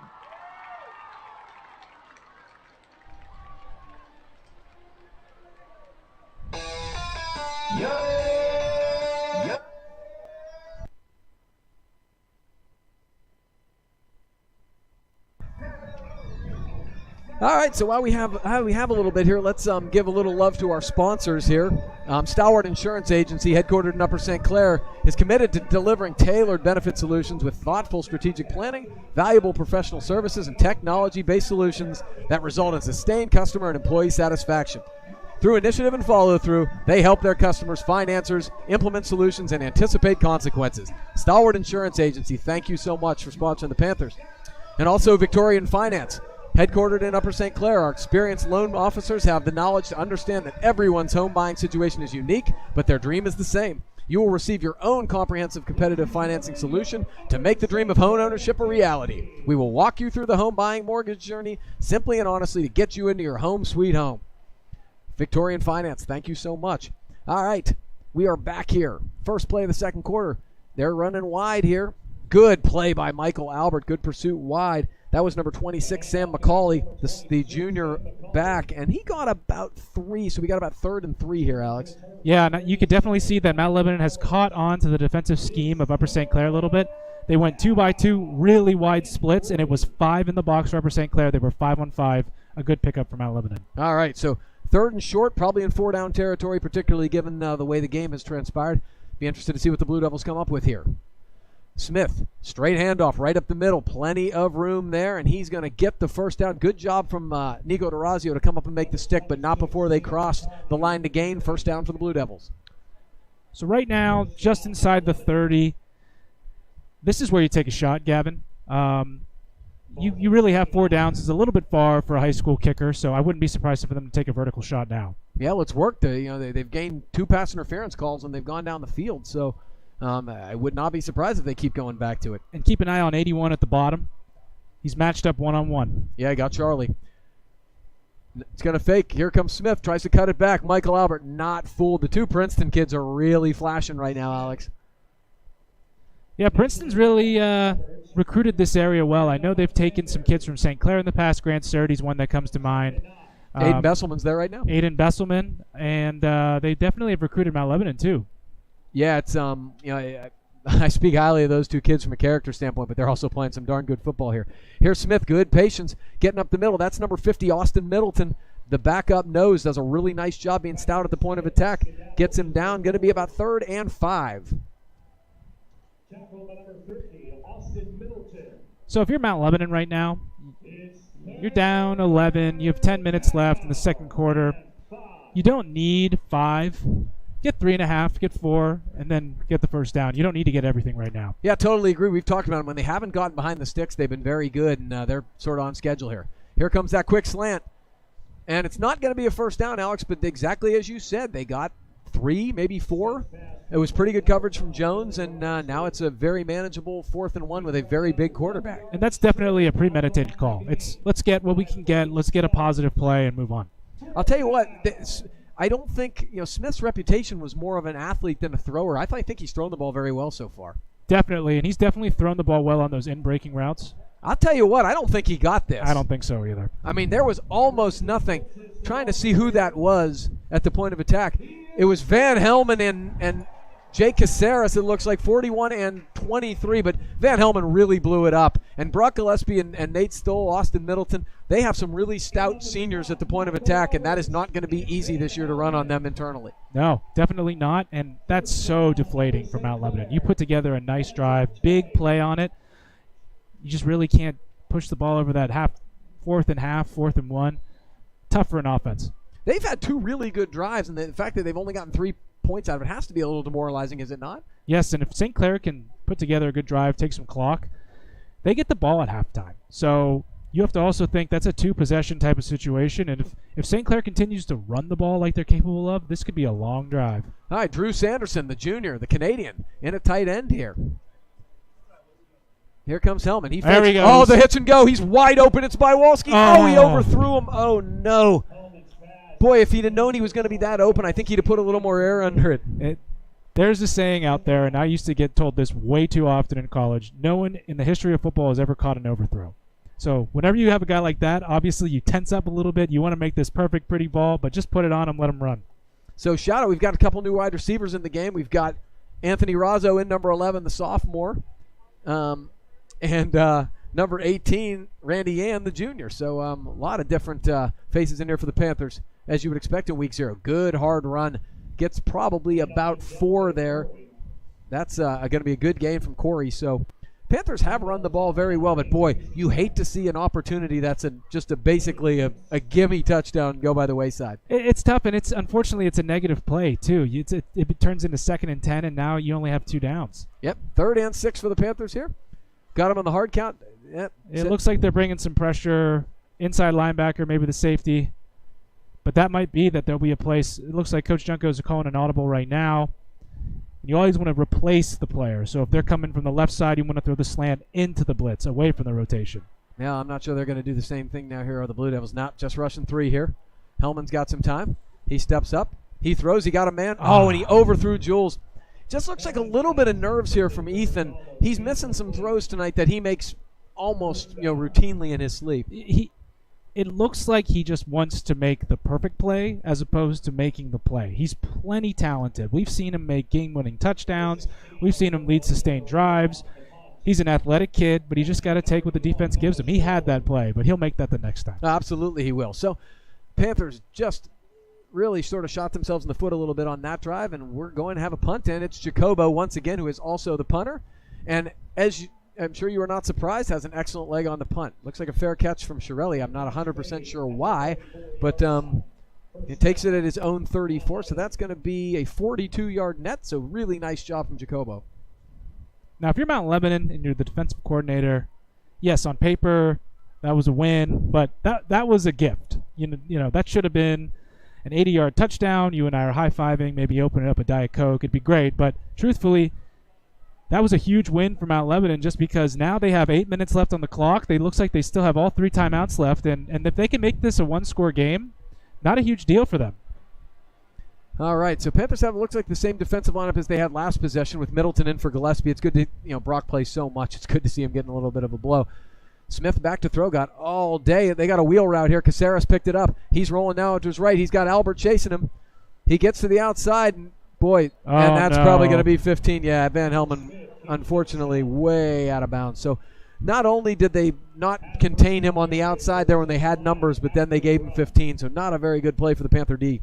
All All right, so while we have a little bit here, let's give a little love to our sponsors here. Stalwart Insurance Agency, headquartered in Upper St. Clair, is committed to delivering tailored benefit solutions with thoughtful strategic planning, valuable professional services, and technology-based solutions that result in sustained customer and employee satisfaction. Through initiative and follow-through, they help their customers find answers, implement solutions, and anticipate consequences. Stalwart Insurance Agency, thank you so much for sponsoring the Panthers. And also Victorian Finance. Headquartered in Upper St. Clair, our experienced loan officers have the knowledge to understand that everyone's home buying situation is unique, but their dream is the same. You will receive your own comprehensive competitive financing solution to make the dream of home ownership a reality. We will walk you through the home buying mortgage journey simply and honestly to get you into your home sweet home. Victorian Finance, thank you so much. All right, we are back here. First play of the second quarter. They're running wide here. Good play by Michael Albert. Good pursuit wide. That was number 26, Sam McCauley, the junior back, and he got about 3, so we got about 3rd and 3 here, Alex. Yeah, you could definitely see that Mount Lebanon has caught on to the defensive scheme of Upper St. Clair a little bit. They went 2-by-2, really wide splits, and it was 5 in the box for Upper St. Clair. They were 5-on-5, a good pickup for Mount Lebanon. All right, so 3rd and short, probably in 4-down territory, particularly given the way the game has transpired. Be interested to see what the Blue Devils come up with here. Smith, straight handoff right up the middle. Plenty of room there, and he's going to get the first down. Good job from Nico DeRazio to come up and make the stick, but not before they crossed the line to gain. First down for the Blue Devils. So right now, just inside the 30, this is where you take a shot, Gavin. You really have 4 downs. It's a little bit far for a high school kicker, so I wouldn't be surprised for them to take a vertical shot now. Yeah, let's work. They've gained 2 pass interference calls, and they've gone down the field, so I would not be surprised if they keep going back to it. And keep an eye on 81 at the bottom. He's matched up one-on-one. Yeah, I got Charlie. It's going to fake. Here comes Smith. Tries to cut it back. Michael Albert not fooled. The 2 Princeton kids are really flashing right now, Alex. Yeah, Princeton's really recruited this area well. I know they've taken some kids from St. Clair in the past. Grant Surtees, one that comes to mind. Aiden Besselman's there right now. Aiden Besselman, and they definitely have recruited Mount Lebanon too. Yeah, it's I speak highly of those 2 kids from a character standpoint, but they're also playing some darn good football here. Here's Smith, good patience, getting up the middle. That's number 50, Austin Middleton. The backup nose does a really nice job being stout at the point of attack. Gets him down, going to be about 3rd and 5. So if you're Mount Lebanon right now, you're down 11. You have 10 minutes left in the second quarter. You don't need 5. Get 3.5, get 4, and then get the first down. You don't need to get everything right now. Yeah, totally agree. We've talked about them. When they haven't gotten behind the sticks, they've been very good, and they're sort of on schedule here. Here comes that quick slant. And it's not going to be a first down, Alex, but exactly as you said, they got 3, maybe 4. It was pretty good coverage from Jones, and now it's a very manageable 4th and 1 with a very big quarterback. And that's definitely a premeditated call. It's let's get what we can get, let's get a positive play and move on. I'll tell you what, I don't think, Smith's reputation was more of an athlete than a thrower. I think he's thrown the ball very well so far. Definitely, and he's definitely thrown the ball well on those in-breaking routes. I'll tell you what, I don't think he got this. I don't think so either. I mean, there was almost nothing. Trying to see who that was at the point of attack. It was Van Helman and Jake Caceres, it looks like, 41 and 23, but Van Helman really blew it up. And Brock Gillespie and Nate Stoll, Austin Middleton, they have some really stout seniors at the point of attack, and that is not going to be easy this year to run on them internally. No, definitely not, and that's so deflating for Mount Lebanon. You put together a nice drive, big play on it. You just really can't push the ball over that 4th and 1. Tough for an offense. They've had 2 really good drives, and the fact that they've only gotten 3 points out of it has to be a little demoralizing, is it not? Yes, and if St. Clair can put together a good drive, take some clock, they get the ball at halftime. So you have to also think that's a 2-possession type of situation, and if St. Clair continues to run the ball like they're capable of, this could be a long drive. All right, Drew Sanderson, the junior, the Canadian, in a tight end here. Here comes Hellman. There he goes. Oh, the hitch and go. He's wide open. It's Bywalski. Oh, he overthrew him. Oh, no. Boy, if he'd have known he was going to be that open, I think he'd have put a little more air under it. There's a saying out there, and I used to get told this way too often in college. No one in the history of football has ever caught an overthrow. So whenever you have a guy like that, obviously you tense up a little bit. You want to make this perfect, pretty ball, but just put it on him, let him run. So, shout out, we've got a couple new wide receivers in the game. We've got Anthony Razzo in number 11, the sophomore. And number 18, Randy Ann, the junior. So a lot of different faces in there for the Panthers, as you would expect in week 0. Good, hard run. Gets probably about 4 there. That's going to be a good game from Corey. So Panthers have run the ball very well, but boy, you hate to see an opportunity that's basically a gimme touchdown go by the wayside. It's tough, and unfortunately it's a negative play too. It turns into 2nd and 10, and now you only have 2 downs. Yep, 3rd and 6 for the Panthers here. Got him on the hard count. Yep. It looks like they're bringing some pressure, inside linebacker, maybe the safety, but that might be that there'll be a place. It looks like Coach Junko's calling an audible right now. You always want to replace the player. So if they're coming from the left side, you want to throw the slant into the blitz, away from the rotation. Yeah, I'm not sure they're going to do the same thing now here. Are the Blue Devils not just rushing 3 here? Hellman's got some time. He steps up. He throws. He got a man. Oh, and he overthrew Jules. Just looks like a little bit of nerves here from Ethan. He's missing some throws tonight that he makes almost routinely in his sleep. It looks like he just wants to make the perfect play as opposed to making the play. He's plenty talented. We've seen him make game-winning touchdowns. We've seen him lead sustained drives. He's an athletic kid, but he just got to take what the defense gives him. He had that play, but he'll make that the next time. Absolutely he will. So Panthers just really sort of shot themselves in the foot a little bit on that drive, and we're going to have a punt, and it's Jacobo once again, who is also the punter. And I'm sure you are not surprised, has an excellent leg on the punt. Looks like a fair catch from Shirelli. I'm not 100% sure why, but he takes it at his own 34, so that's going to be a 42-yard net, so really nice job from Jacobo. Now, if you're Mount Lebanon and you're the defensive coordinator, yes, on paper, that was a win, but that was a gift. You know that should have been an 80-yard touchdown. You and I are high-fiving, maybe opening up a Diet Coke. It'd be great, but truthfully, that was a huge win for Mount Lebanon just because now they have 8 minutes left on the clock. It looks like they still have all 3 timeouts left, and if they can make this a 1-score game, not a huge deal for them. All right, so Panthers looks like the same defensive lineup as they had last possession with Middleton in for Gillespie. It's good to, Brock plays so much. It's good to see him getting a little bit of a blow. Smith back to throw, got all day. They got a wheel route here. Caceres picked it up. He's rolling now to his right. He's got Albert chasing him. He gets to the outside, and and that's probably going to be 15. Yeah, Van Helman, unfortunately, way out of bounds. So not only did they not contain him on the outside there when they had numbers, but then they gave him 15. So not a very good play for the Panther D.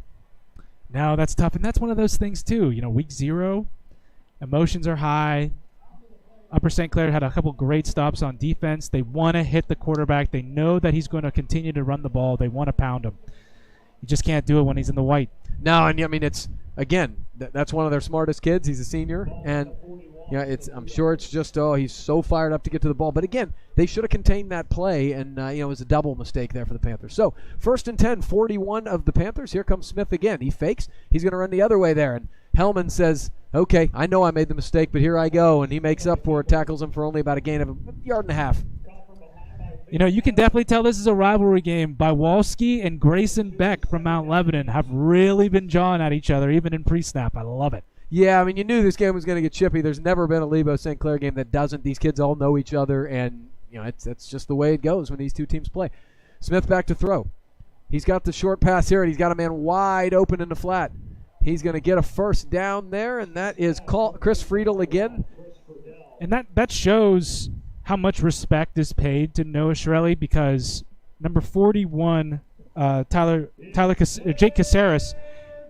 No, that's tough, and that's one of those things too. Week 0, emotions are high. Upper St. Clair had a couple great stops on defense. They want to hit the quarterback. They know that he's going to continue to run the ball. They want to pound him. You just can't do it when he's in the white. No, and it's again that's one of their smartest kids. He's a senior, and I'm sure it's just he's so fired up to get to the ball. But again, they should have contained that play, and it was a double mistake there for the Panthers. So 1st and 10, 41 of the Panthers. Here comes Smith again. He fakes. He's going to run the other way there, and Hellman says, "Okay, I know I made the mistake, but here I go," and he makes up for it. Tackles him for only about a gain of 1.5 yards. You can definitely tell this is a rivalry game. Bywalski and Grayson Beck from Mount Lebanon have really been jawing at each other, even in pre-snap. I love it. Yeah, you knew this game was going to get chippy. There's never been a Lebo St. Clair game that doesn't. These kids all know each other, and it's just the way it goes when these two teams play. Smith back to throw. He's got the short pass here, and he's got a man wide open in the flat. He's going to get a first down there, and that is Chris Friedel again. And that shows how much respect is paid to Noah Shirelli, because number 41, Jake Caceres,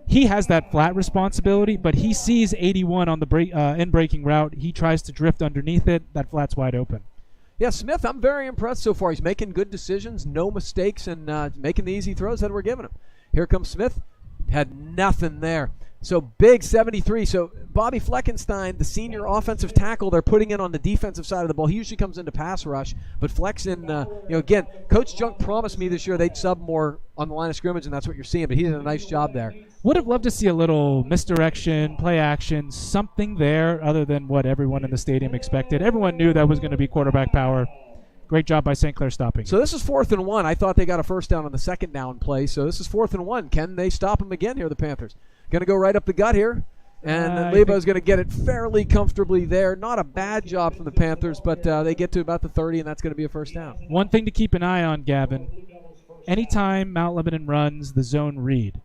he has that flat responsibility, but he sees 81 on the in-breaking route. He tries to drift underneath it. That flat's wide open. Yeah, Smith, I'm very impressed so far. He's making good decisions, no mistakes, and making the easy throws that we're giving him. Here comes Smith. Had nothing there. So big 73. So Bobby Fleckenstein, the senior offensive tackle, they're putting in on the defensive side of the ball. He usually comes into pass rush, but Flex in, again, Coach Junk promised me this year they'd sub more on the line of scrimmage, and that's what you're seeing, but he did a nice job there. Would have loved to see a little misdirection, play action, something there other than what everyone in the stadium expected. Everyone knew that was going to be quarterback power. Great job by St. Clair stopping. So this is 4th and 1. I thought they got a first down on the second down play, so this is 4th and 1. Can they stop him again here, the Panthers? Going to go right up the gut here, and Lebo's going to get it fairly comfortably there. Not a bad job from the Panthers, but they get to about the 30, and that's going to be a first down. One thing to keep an eye on, Gavin, anytime Mount Lebanon runs the zone read,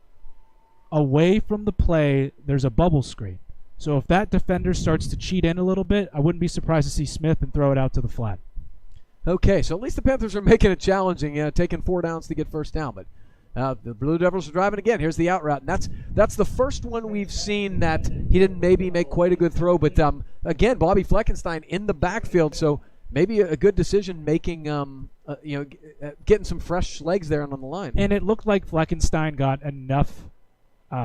away from the play, there's a bubble screen. So if that defender starts to cheat in a little bit, I wouldn't be surprised to see Smith and throw it out to the flat. Okay, so at least the Panthers are making it challenging, taking 4 downs to get first down. But the Blue Devils are driving again. Here's the out route, and that's the first one we've seen that he didn't maybe make quite a good throw. But again, Bobby Fleckenstein in the backfield, so maybe a good decision making, getting some fresh legs there on the line. And it looked like Fleckenstein got enough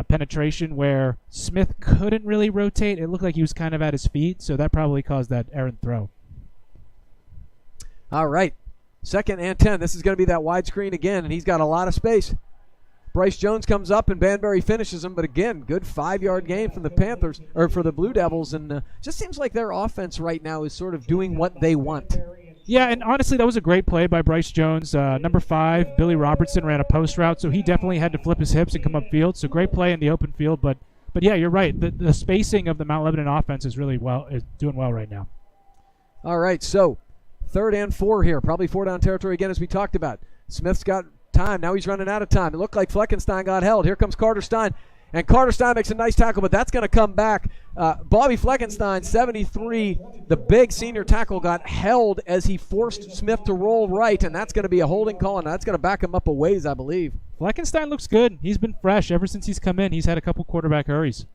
penetration where Smith couldn't really rotate. It looked like he was kind of at his feet, so that probably caused that errant throw. All right, 2nd and 10. This is going to be that wide screen again, and he's got a lot of space. Bryce Jones comes up, and Banbury finishes him. But again, good 5-yard gain from the Panthers, or for the Blue Devils, and just seems like their offense right now is sort of doing what they want. Yeah, and honestly, that was a great play by Bryce Jones. Number 5, Billy Robertson, ran a post route, so he definitely had to flip his hips and come upfield. So great play in the open field. But yeah, you're right. The spacing of the Mount Lebanon offense is doing well right now. All right, so 3rd and 4 here. Probably 4-down territory again, as we talked about. Smith's got time. Now he's running out of time. It looked like Fleckenstein got held. Here comes Carter Stein. And Carter Stein makes a nice tackle, but that's going to come back. Bobby Fleckenstein, 73, the big senior tackle, got held as he forced Smith to roll right, and that's going to be a holding call, and that's going to back him up a ways, I believe. Fleckenstein looks good. He's been fresh ever since he's come in. He's had a couple quarterback hurries.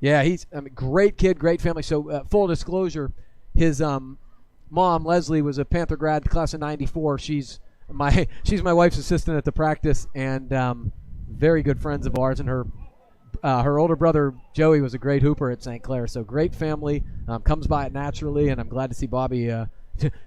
Yeah, he's a great kid, great family. So full disclosure, his mom, Leslie, was a Panther grad, class of 94. She's my wife's assistant at the practice, and very good friends of ours, and her older brother Joey was a great hooper at St. Clair. So great family, comes by it naturally, and I'm glad to see Bobby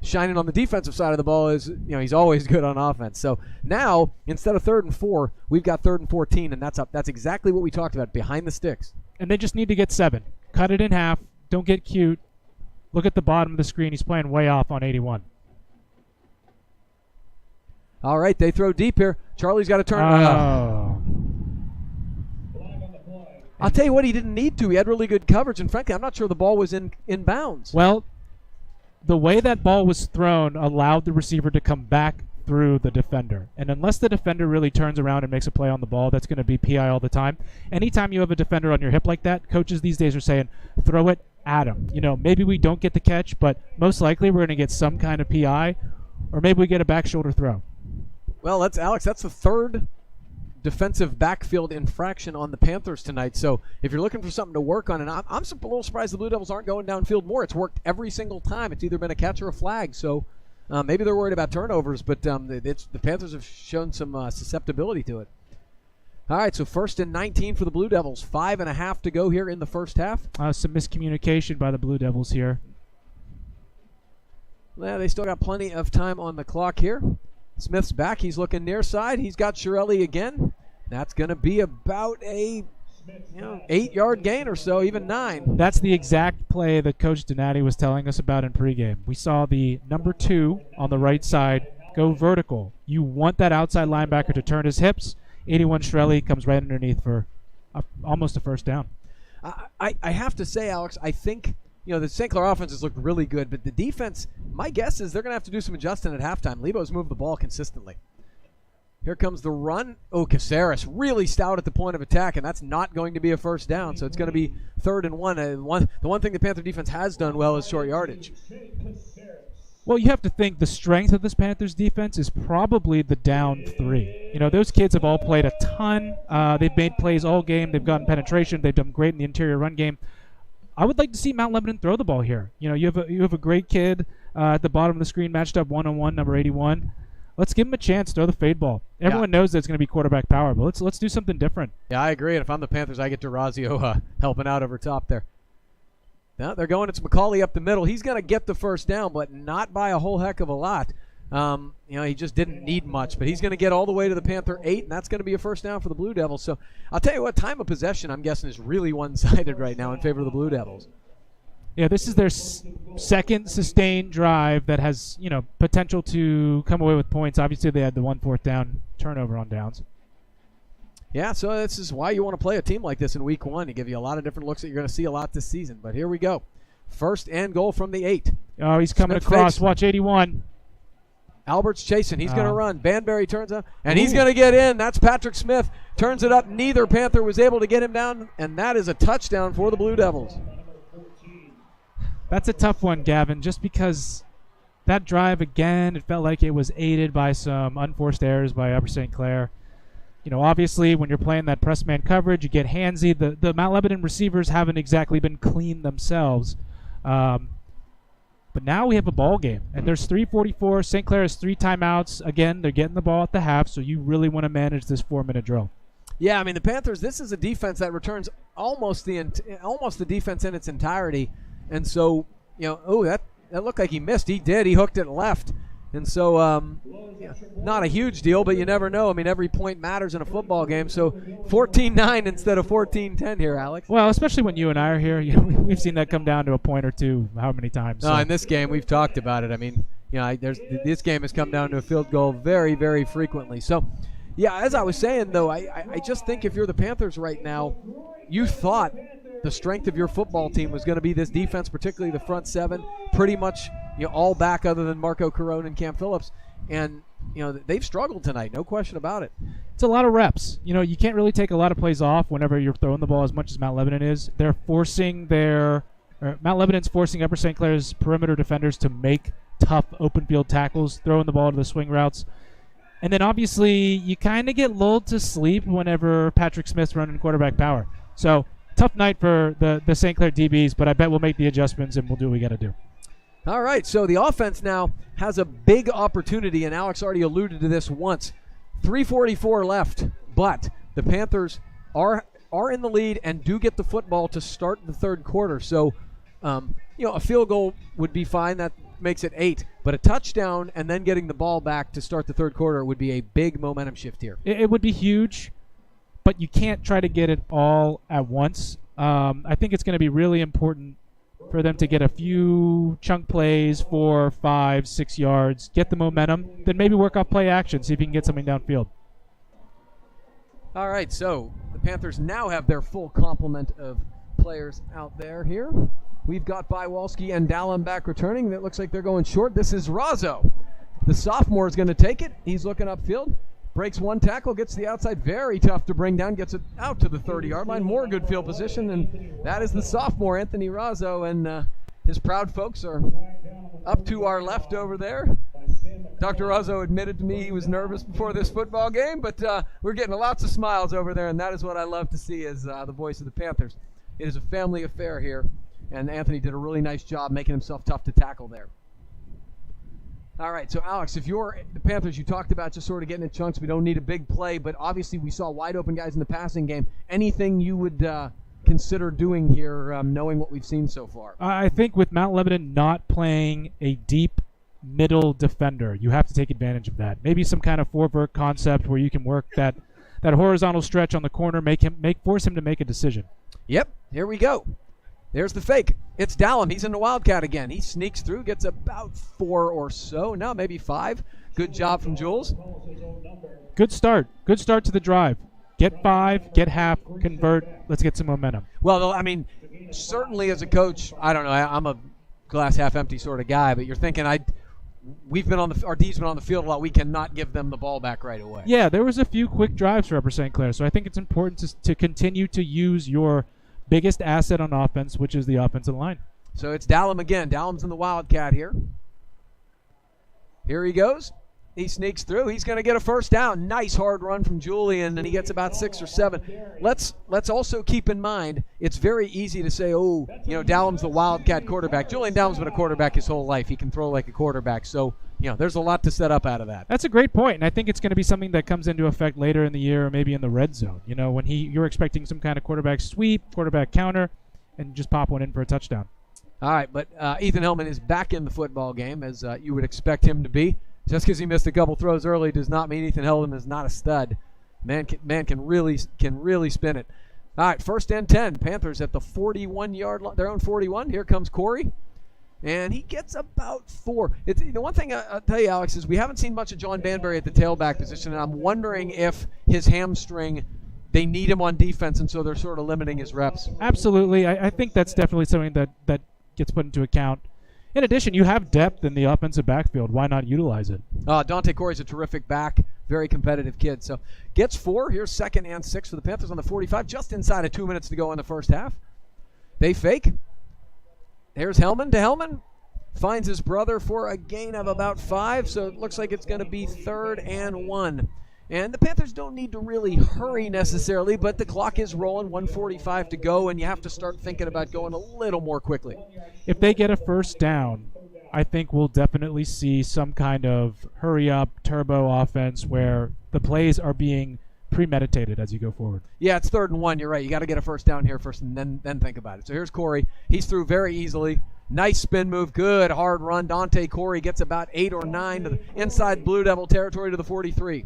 shining on the defensive side of the ball. He's always good on offense. So now instead of 3rd and 4, we've got 3rd and 14, and that's exactly what we talked about, behind the sticks. And they just need to get 7. Cut it in half. Don't get cute. Look at the bottom of the screen. He's playing way off on 81. All right, they throw deep here. Charlie's got to turn. I'll tell you what, he didn't need to. He had really good coverage, and frankly, I'm not sure the ball was in bounds. Well, the way that ball was thrown allowed the receiver to come back through the defender. And unless the defender really turns around and makes a play on the ball, that's going to be PI all the time. Anytime you have a defender on your hip like that, coaches these days are saying, throw it at him. Maybe we don't get the catch, but most likely we're going to get some kind of PI, or maybe we get a back shoulder throw. Well, that's the 3rd defensive backfield infraction on the Panthers tonight. So if you're looking for something to work on, and I'm a little surprised the Blue Devils aren't going downfield more. It's worked every single time. It's either been a catch or a flag. So maybe they're worried about turnovers, but the Panthers have shown some susceptibility to it. All right, so 1st and 19 for the Blue Devils. 5.5 to go here in the first half. Some miscommunication by the Blue Devils here. Well, they still got plenty of time on the clock here. Smith's back. He's looking near side. He's got Shirelli again. That's going to be about a 8-yard gain or so, even 9. That's the exact play that Coach Donati was telling us about in pregame. We saw the number 2 on the right side go vertical. You want that outside linebacker to turn his hips. 81 Shirelli comes right underneath for almost a first down. I have to say, Alex, I think the St. Clair offense has looked really good, but the defense, my guess is they're going to have to do some adjusting at halftime. Lebo's moved the ball consistently. Here comes the run. Oh, Caceres really stout at the point of attack, and that's not going to be a first down, so it's going to be 3rd and 1. The one thing the Panther defense has done well is short yardage. Well, you have to think the strength of this Panthers defense is probably the down 3. Those kids have all played a ton. They've made plays all game. They've gotten penetration. They've done great in the interior run game. I would like to see Mount Lebanon throw the ball here. You have a great kid at the bottom of the screen, matched up 1-on-1, number 81. Let's give him a chance. Throw the fade ball. Everyone knows that it's going to be quarterback power, but let's do something different. Yeah, I agree. And if I'm the Panthers, I get Durazio helping out over top there. Now they're going. It's McCauley up the middle. He's going to get the first down, but not by a whole heck of a lot. He just didn't need much, but he's going to get all the way to the Panther 8, and that's going to be a first down for the Blue Devils. So I'll tell you what, time of possession, I'm guessing, is really one-sided right now in favor of the Blue Devils. Yeah, this is their second sustained drive that has, potential to come away with points. Obviously, they had the 1 4th down turnover on downs. Yeah, so this is why you want to play a team like this in week 1 to give you a lot of different looks that you're going to see a lot this season. But here we go. 1st and goal from the 8. Oh, he's coming across. Watch 81. Albert's chasing. He's going to run. Banbury turns up, and he's going to get in. That's Patrick Smith. Turns it up. Neither Panther was able to get him down, and that is a touchdown for the Blue Devils. That's a tough one, Gavin, just because that drive again, it felt like it was aided by some unforced errors by Upper St. Clair. Obviously, when you're playing that press man coverage, you get handsy. The Mount Lebanon receivers haven't exactly been clean themselves. But now we have a ball game, and there's 3:44. St. Clair has 3 timeouts. Again, they're getting the ball at the half, so you really want to manage this 4-minute drill. Yeah, I mean, the Panthers, this is a defense that returns almost the defense in its entirety. And so, that looked like he missed. He did. He hooked it left. And so, not a huge deal, but you never know. I mean, every point matters in a football game. So 14-9 instead of 14-10 here, Alex. Well, especially when you and I are here, we've seen that come down to a point or two how many times. No, in this game, we've talked about it. I mean, this game has come down to a field goal very, very frequently. So, yeah, as I was saying, though, I just think if you're the Panthers right now, you thought the strength of your football team was going to be this defense, particularly the front 7, pretty much all back other than Marco Carone and Cam Phillips. And, they've struggled tonight, no question about it. It's a lot of reps. You can't really take a lot of plays off whenever you're throwing the ball as much as Mount Lebanon is. Mount Lebanon's forcing Upper St. Clair's perimeter defenders to make tough open field tackles, throwing the ball to the swing routes. And then obviously you kind of get lulled to sleep whenever Patrick Smith's running quarterback power. So tough night for the St. Clair DBs, but I bet we'll make the adjustments and we'll do what we got to do. All right, so the offense now has a big opportunity, and Alex already alluded to this once. 3:44 left, but the Panthers are in the lead and do get the football to start the third quarter. So, a field goal would be fine. That makes it 8. But a touchdown and then getting the ball back to start the third quarter would be a big momentum shift here. It would be huge, but you can't try to get it all at once. I think it's going to be really important for them to get a few chunk plays, 4, 5, 6 yards, get the momentum, then maybe work off play action, see if you can get something downfield. All right, so the Panthers now have their full complement of players out there here. We've got Bywalski and Dallin back returning. It looks like they're going short. This is Razzo. The sophomore is going to take it. He's looking upfield. Breaks one tackle, gets to the outside. Very tough to bring down. Gets it out to the 30-yard line. More good field position, and that is the sophomore, Anthony Razzo. And his proud folks are up to our left over there. Dr. Razzo admitted to me he was nervous before this football game, but we're getting lots of smiles over there, and that is what I love to see as the voice of the Panthers. It is a family affair here, and Anthony did a really nice job making himself tough to tackle there. All right, so Alex, if you're the Panthers, you talked about just sort of getting in chunks. We don't need a big play, but obviously we saw wide open guys in the passing game. Anything you would consider doing here, knowing what we've seen so far? I think with Mount Lebanon not playing a deep middle defender, you have to take advantage of that. Maybe some kind of four-vert concept where you can work that horizontal stretch on the corner, force him to make a decision. Yep, here we go. There's the fake. It's Dallin. He's in the Wildcat again. He sneaks through, gets about 4 or so. No, maybe 5. Good job from Jules. Good start. Good start to the drive. Get 5, get half, convert. Let's get some momentum. Well, I mean, certainly as a coach, I don't know. I'm a glass half empty sort of guy, but you're thinking our D's been on the field a lot. We cannot give them the ball back right away. Yeah, there was a few quick drives for Upper St. Clair, so I think it's important to continue to use your biggest asset on offense, which is the offensive line. So it's Dallin again. Dallin's in the Wildcat here. Here he goes. He sneaks through. He's going to get a first down. Nice hard run from Julian, and he gets about 6 or 7. Let's also keep in mind, it's very easy to say, Dallin's the Wildcat quarterback. Julian Dallin's been a quarterback his whole life. He can throw like a quarterback. So, there's a lot to set up out of that. That's a great point, and I think it's going to be something that comes into effect later in the year or maybe in the red zone. When you're expecting some kind of quarterback sweep, quarterback counter, and just pop one in for a touchdown. All right, but Ethan Hellman is back in the football game, as you would expect him to be. Just because he missed a couple throws early does not mean Ethan Hellman is not a stud. Man can really spin it. All right, 1st and 10. Panthers at the 41-yard line, their own 41. Here comes Corey. And he gets about 4. The one thing I'll tell you, Alex, is we haven't seen much of John Banbury at the tailback position, and I'm wondering if his hamstring, they need him on defense, and so they're sort of limiting his reps. Absolutely. I think that's definitely something that gets put into account. In addition, you have depth in the offensive backfield. Why not utilize it? Dante Corey's a terrific back, very competitive kid. So gets 4. Here's 2nd and 6 for the Panthers on the 45, just inside of 2 minutes to go in the first half. They fake. There's Hellman to Hellman. finds his brother for a gain of about 5, so it looks like it's going to be 3rd and 1. And the Panthers don't need to really hurry necessarily, but the clock is rolling, 1:45 to go, and you have to start thinking about going a little more quickly. If they get a first down, I think we'll definitely see some kind of hurry-up turbo offense where the plays are being premeditated as you go forward. Yeah, it's 3rd and 1. You're right. You got to get a first down here first and then think about it. So here's Corey. He's through very easily. Nice spin move. Good hard run. Dante Corey gets about 8 or 9 to the inside Blue Devil territory to the 43.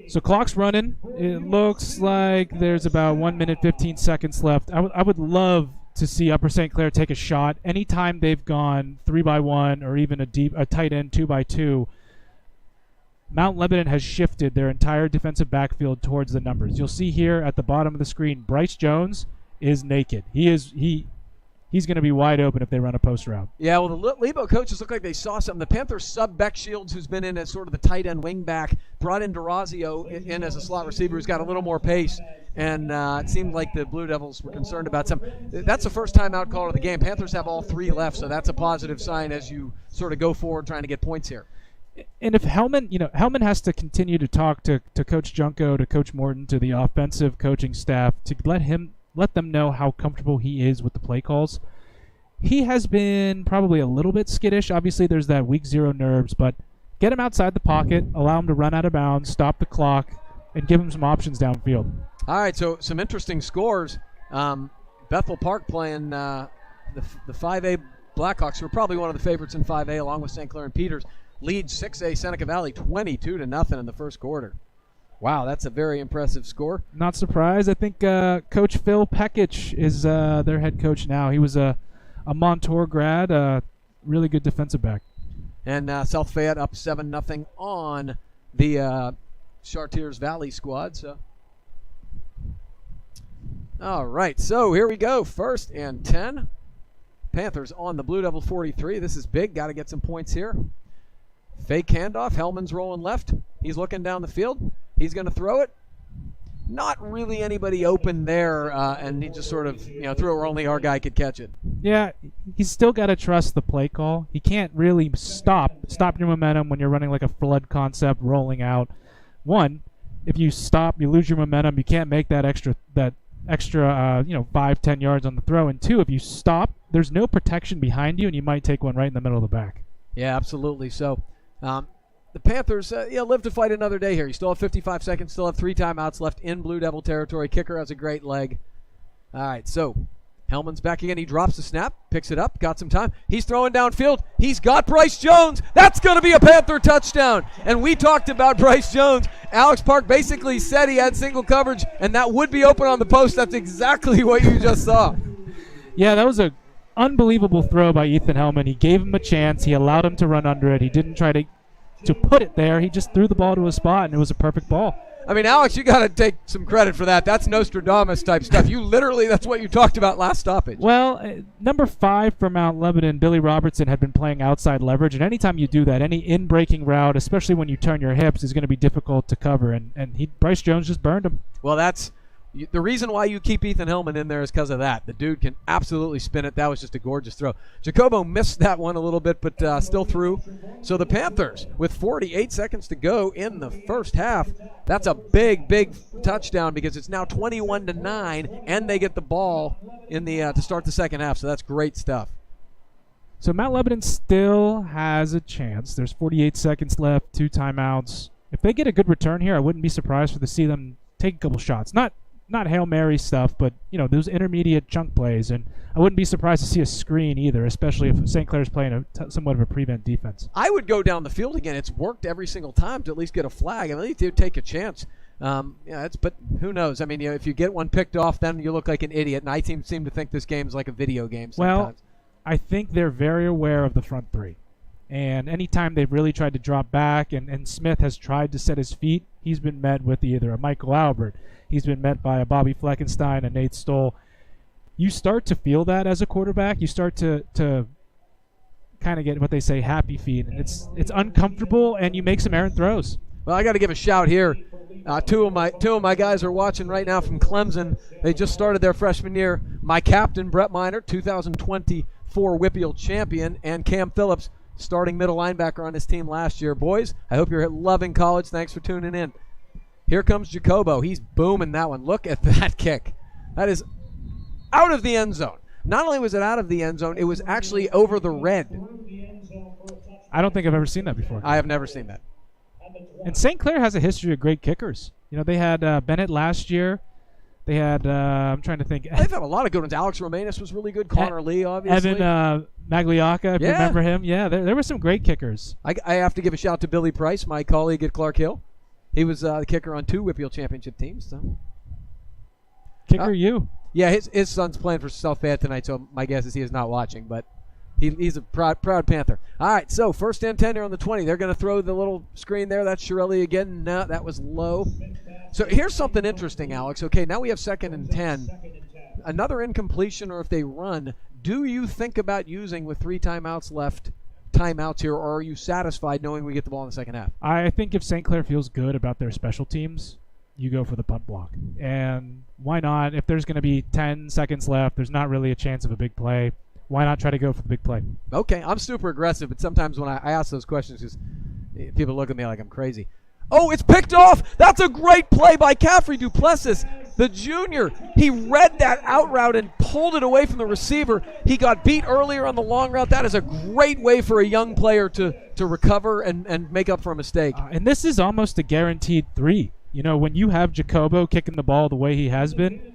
So clock's running. It looks like there's about 1 minute 15 seconds left. I would love to see Upper St. Clair take a shot. Anytime they've gone 3-by-1 or even a tight end 2-by-2, Mount Lebanon has shifted their entire defensive backfield towards the numbers. You'll see here at the bottom of the screen, Bryce Jones is naked. He's going to be wide open if they run a post route. Yeah, well, the Lebo coaches look like they saw something. The Panthers sub Beck Shields, who's been in as sort of the tight end wing back, brought in DeRazio in as a slot receiver who's got a little more pace. And it seemed like the Blue Devils were concerned about some. That's the first time out call of the game. Panthers have all 3 left, so that's a positive sign as you sort of go forward trying to get points here. And if Hellman has to continue to talk to Coach Junko, to Coach Morton, to the offensive coaching staff to let them know how comfortable he is with the play calls. He has been probably a little bit skittish. Obviously, there's that week 0 nerves, but get him outside the pocket, allow him to run out of bounds, stop the clock, and give him some options downfield. All right, so some interesting scores. Bethel Park playing the 5A Blackhawks, who are probably one of the favorites in 5A, along with St. Clair and Peters, leads 6A Seneca Valley 22-0 in the first quarter. Wow, that's a very impressive score. Not surprised. I think Coach Phil Pekich is their head coach now. He was a Montour grad, really good defensive back. And South Fayette up 7-0 on the Chartiers Valley squad. So, all right, so here we go. 1st and 10. Panthers on the Blue Devil 43. This is big. Got to get some points here. Fake handoff. Hellman's rolling left. He's looking down the field. He's going to throw it. Not really anybody open there, and he just sort of threw it where only our guy could catch it. Yeah, he's still got to trust the play call. He can't really stop your momentum when you're running like a flood concept rolling out. One, if you stop, you lose your momentum. You can't make that extra 5-10 yards on the throw. And 2, if you stop, there's no protection behind you, and you might take one right in the middle of the back. Yeah, absolutely. So the Panthers live to fight another day here. You still have 55 seconds, still have 3 timeouts left in Blue Devil territory. Kicker has a great leg. All right, so Hellman's back again. He drops the snap, picks it up, got some time. He's throwing downfield. He's got Bryce Jones. That's going to be a Panther touchdown. And we talked about Bryce Jones. Alex Park basically said he had single coverage, and that would be open on the post. That's exactly what you just saw. Yeah, that was a unbelievable throw by Ethan Hellman. He gave him a chance. He allowed him to run under it. He didn't try to put it there. He just threw the ball to a spot, and it was a perfect ball. I mean, Alex, you got to take some credit for that. That's Nostradamus type stuff. That's what you talked about last stoppage. Well, number 5 for Mount Lebanon, Billy Robertson, had been playing outside leverage, and anytime you do that, any in-breaking route, especially when you turn your hips, is going to be difficult to cover, and Bryce Jones just burned him. Well, that's the reason why you keep Ethan Hellman in there is because of that. The dude can absolutely spin it. That was just a gorgeous throw. Jacobo missed that one a little bit, but still threw. So the Panthers, with 48 seconds to go in the first half, that's a big, big touchdown because it's now 21-9, and they get the ball in the to start the second half. So that's great stuff. So Mount Lebanon still has a chance. There's 48 seconds left, 2 timeouts. If they get a good return here, I wouldn't be surprised to see them take a couple shots. Not Hail Mary stuff, but those intermediate chunk plays, and I wouldn't be surprised to see a screen either, especially if St. Clair's playing somewhat of a prevent defense. I would go down the field again. It's worked every single time to at least get a flag. I mean, at least you take a chance. But who knows? I mean, if you get one picked off, then you look like an idiot. And I seem to think this game's like a video game sometimes. Well, I think they're very aware of the front 3. And anytime they've really tried to drop back and Smith has tried to set his feet, he's been met with either a Michael Albert. He's been met by a Bobby Fleckenstein, a Nate Stoll. You start to feel that as a quarterback. You start to kind of get what they say happy feet. And it's uncomfortable, and you make some errant throws. Well, I got to give a shout here. Two of my guys are watching right now from Clemson. They just started their freshman year. My captain, Brett Miner, 2020 4 Whippeal champion, and Cam Phillips, starting middle linebacker on his team last year. Boys, I hope you're loving college. Thanks for tuning in. Here comes Jacobo. He's booming that one. Look at that kick. That is out of the end zone. Not only was it out of the end zone, it was actually over the red. I don't think I've ever seen that before. I have never seen that. And St. Clair has a history of great kickers. You know, they had Bennett last year. They had, I'm trying to think. They've had a lot of good ones. Alex Romanus was really good. Connor Lee, obviously. Evan Magliocca, if you remember him. Yeah, there were some great kickers. I have to give a shout out to Billy Price, my colleague at Clark Hill. He was the kicker on 2 Whippeal championship teams. So. Kicker you. Yeah, his son's playing for South Fayette tonight, so my guess is he is not watching, but he's a proud Panther. All right, so first and 10 here on the 20. They're going to throw the little screen there. That's Shirelli again. No, that was low. So here's something interesting, Alex. Okay, now we have second and 10. Another incompletion, or if they run, do you think about using with 3 timeouts left timeouts here, or are you satisfied knowing we get the ball in the second half? I think if St. Clair feels good about their special teams, you go for the punt block. And why not? If there's going to be 10 seconds left, there's not really a chance of a big play. Why not try to go for the big play? Okay, I'm super aggressive, but sometimes when I ask those questions, because people look at me like I'm crazy. Oh, it's picked off! That's a great play by Caffrey Duplessis, the junior. He read that out route and pulled it away from the receiver. He got beat earlier on the long route. That is a great way for a young player to recover and make up for a mistake. And this is almost a guaranteed 3. You know, when you have Jacobo kicking the ball the way he has been,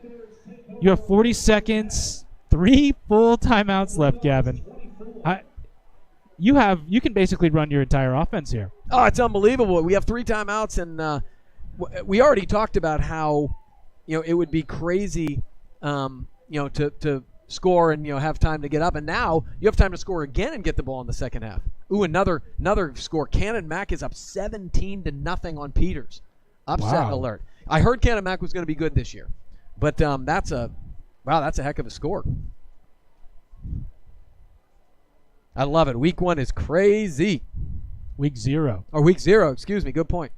you have 40 seconds, 3 full timeouts left, Gavin. You can basically run your entire offense here. Oh, it's unbelievable. We have 3 timeouts, and we already talked about how, it would be crazy, to score and have time to get up, and now you have time to score again and get the ball in the second half. Ooh, another score. Cannon Mac is up 17-0 on Peters. Upset alert. I heard Cannon Mac was going to be good this year, but that's a heck of a score. I love it. Week 1 is crazy. Week 0. Or week 0, excuse me. Good point.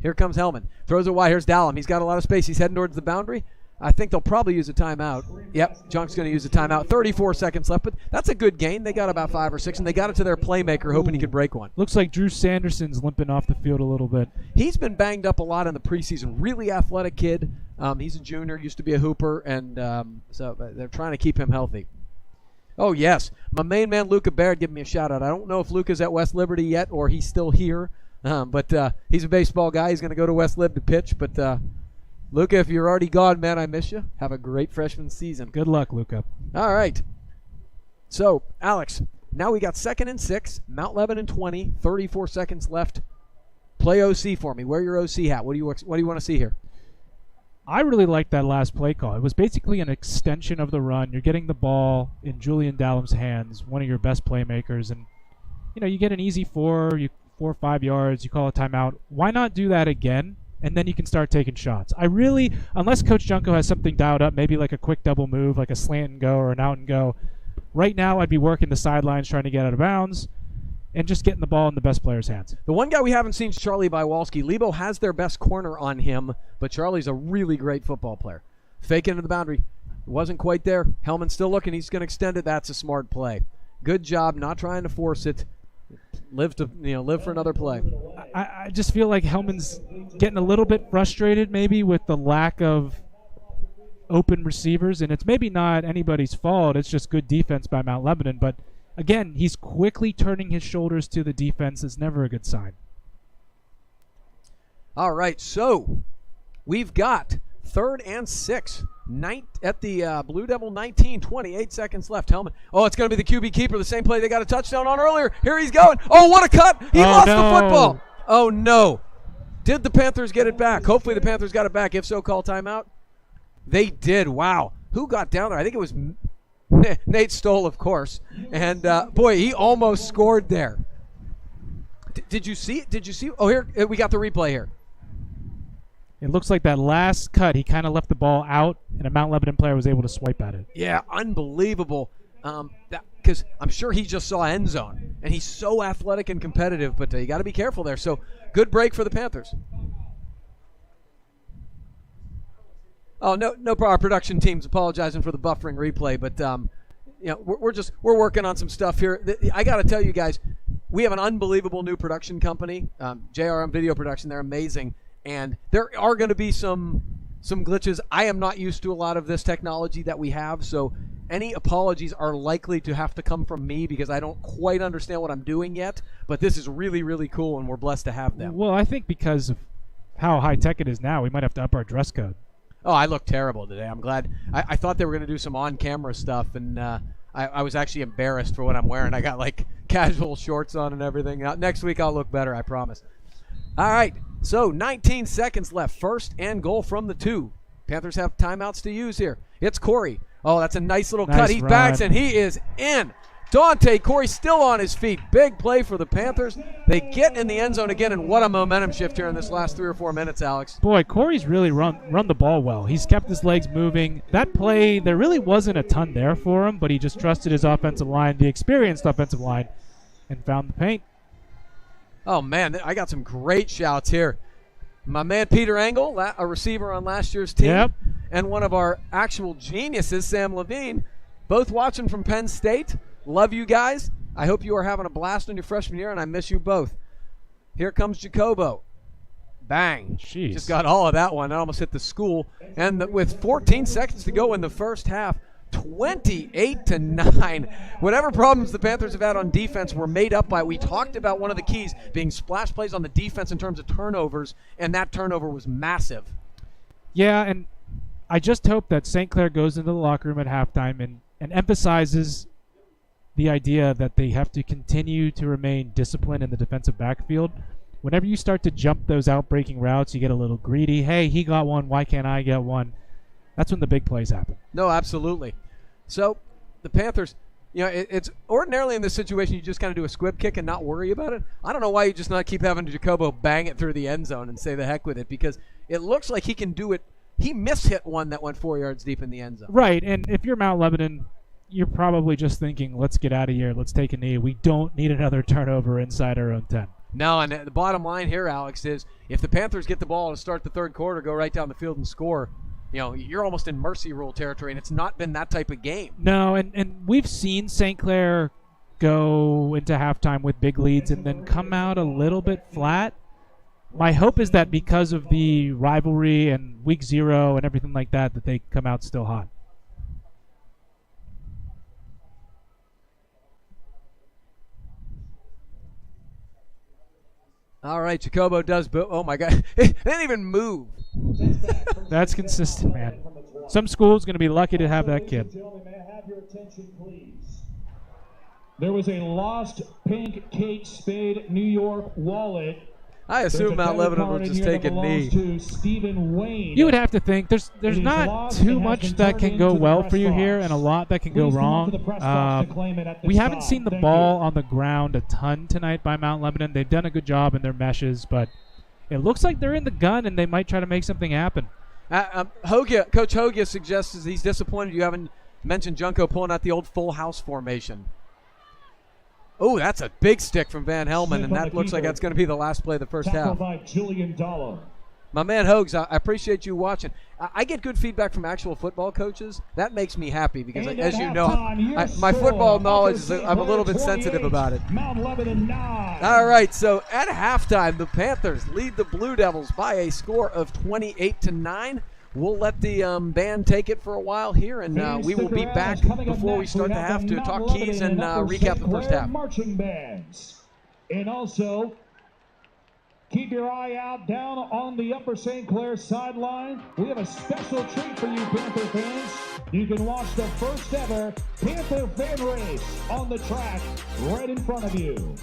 Here comes Hellman. Throws it wide. Here's Dallum. He's got a lot of space. He's heading towards the boundary. I think they'll probably use a timeout. Yep, Junk's going to use a timeout. 34 seconds left, but that's a good gain. They got about 5 or 6, and they got it to their playmaker, hoping he could break one. Looks like Drew Sanderson's limping off the field a little bit. He's been banged up a lot in the preseason. Really athletic kid. He's a junior, used to be a hooper, and so they're trying to keep him healthy. Oh, yes. My main man, Luca Baird, give me a shout-out. I don't know if Luca's at West Liberty yet or he's still here, but he's a baseball guy. He's going to go to West Lib to pitch, but Luca, if you're already gone, man, I miss you. Have a great freshman season. Good luck, Luca. All right. So, Alex, now we got second and 6, Mount Lebanon 20, 34 seconds left. Play OC for me. Wear your OC hat. What do you want to see here? I really liked that last play call. It was basically an extension of the run. You're getting the ball in Julian Dallum's hands, one of your best playmakers, and you get an easy 4 or 5 yards. You call a timeout. Why not do that again? And then you can start taking shots. Unless Coach Junko has something dialed up, maybe like a quick double move, like a slant and go or an out and go. Right now, I'd be working the sidelines trying to get out of bounds and just getting the ball in the best player's hands. The one guy we haven't seen is Charlie Bywalski. Lebo has their best corner on him, but Charlie's a really great football player. Fake into the boundary. It wasn't quite there. Hellman's still looking. He's going to extend it. That's a smart play. Good job not trying to force it. Live for another play. I just feel like Hellman's getting a little bit frustrated maybe with the lack of open receivers, and it's maybe not anybody's fault. It's just good defense by Mount Lebanon. But, again, he's quickly turning his shoulders to the defense. It's never a good sign. All right, so we've got 3rd and 6. At the Blue Devil 19, 28 seconds left. Hellman. Oh, it's going to be the QB keeper, the same play they got a touchdown on earlier. Here he's going. Oh, what a cut. He lost the football. Oh, no. Did the Panthers get it back? Hopefully the Panthers got it back. If so, call timeout. They did. Wow. Who got down there? I think it was Nate Stoll, of course. And, boy, he almost scored there. Did you see it? Oh, here, we got the replay here. It looks like that last cut, he kind of left the ball out, and a Mount Lebanon player was able to swipe at it. Yeah, unbelievable. Because I'm sure he just saw end zone, and he's so athletic and competitive, but you got to be careful there. So, good break for the Panthers. Oh, no, our production team's apologizing for the buffering replay, but we're working on some stuff here. I got to tell you guys, we have an unbelievable new production company, JRM Video Production. They're amazing, and there are going to be some glitches. I am not used to a lot of this technology that we have, so any apologies are likely to have to come from me because I don't quite understand what I'm doing yet. But this is really, really cool, and we're blessed to have them. Well, I think because of how high tech it is now, we might have to up our dress code. Oh, I look terrible today. I'm glad. I thought they were going to do some on-camera stuff, and I was actually embarrassed for what I'm wearing. I got like casual shorts on and everything. Next week I'll look better, I promise. All right, so 19 seconds left. 1st and goal from the 2. Panthers have timeouts to use here. It's Corey. Oh, that's a nice little cut. He backs, and he is in. Dante Corey still on his feet. Big play for the Panthers. They get in the end zone again, and what a momentum shift here in this last 3 or 4 minutes, Alex. Boy, Corey's really run the ball well. He's kept his legs moving. That play, there really wasn't a ton there for him, but he just trusted his offensive line, the experienced offensive line, and found the paint. Oh, man, I got some great shouts here. My man Peter Engel, a receiver on last year's team, yep, and one of our actual geniuses, Sam Levine, both watching from Penn State. Love you guys. I hope you are having a blast on your freshman year, and I miss you both. Here comes Jacobo. Bang. Jeez. Just got all of that one. That almost hit the school. And with 14 seconds to go in the first half, 28-9. Whatever problems the Panthers have had on defense were made up by, we talked about one of the keys being splash plays on the defense in terms of turnovers, and that turnover was massive. Yeah, and I just hope that St. Clair goes into the locker room at halftime and emphasizes the idea that they have to continue to remain disciplined in the defensive backfield. Whenever you start to jump those outbreaking routes, you get a little greedy. Hey, he got one. Why can't I get one? That's when the big plays happen. No, absolutely. So the Panthers, it's ordinarily in this situation you just kind of do a squib kick and not worry about it. I don't know why you just not keep having Jacobo bang it through the end zone and say the heck with it, because it looks like he can do it. He mishit one that went 4 yards deep in the end zone. Right, and if you're Mount Lebanon, you're probably just thinking, let's get out of here. Let's take a knee. We don't need another turnover inside our own 10. No, and the bottom line here, Alex, is if the Panthers get the ball to start the third quarter, go right down the field and score, you're almost in mercy rule territory, and it's not been that type of game. No, and we've seen St. Clair go into halftime with big leads and then come out a little bit flat. My hope is that because of the rivalry and week 0 and everything like that, that they come out still hot. All right, Jacobo does, oh my God, they didn't even move. That's consistent, man. Some school's going to be lucky to have that kid. May I have your attention, please? There was a lost pink Kate Spade New York wallet. I assume Mount Lebanon will just take a knee. To Stephen Wayne. You would have to think there's not too much that can go well for you here and a lot that can go wrong. We haven't seen the ball on the ground a ton tonight by Mount Lebanon. They've done a good job in their meshes, but it looks like they're in the gun and they might try to make something happen. Coach Hogia suggests he's disappointed you haven't mentioned Junko pulling out the old full house formation. Oh, that's a big stick from Van Helmen, and that looks like that's going to be the last play of the first half. By Julian Dollar. My man Hogs, I appreciate you watching. I get good feedback from actual football coaches. That makes me happy because, as you know, my football knowledge is I'm a little bit sensitive about it. Mount Lebanon 9. All right, so at halftime, the Panthers lead the Blue Devils by a score of 28-9. We'll let the band take it for a while here, and we will be back before we start the half to talk keys and recap the first half. Marching bands. And also, keep your eye out down on the Upper St. Clair sideline. We have a special treat for you, Panther fans. You can watch the first ever Panther fan race on the track right in front of you.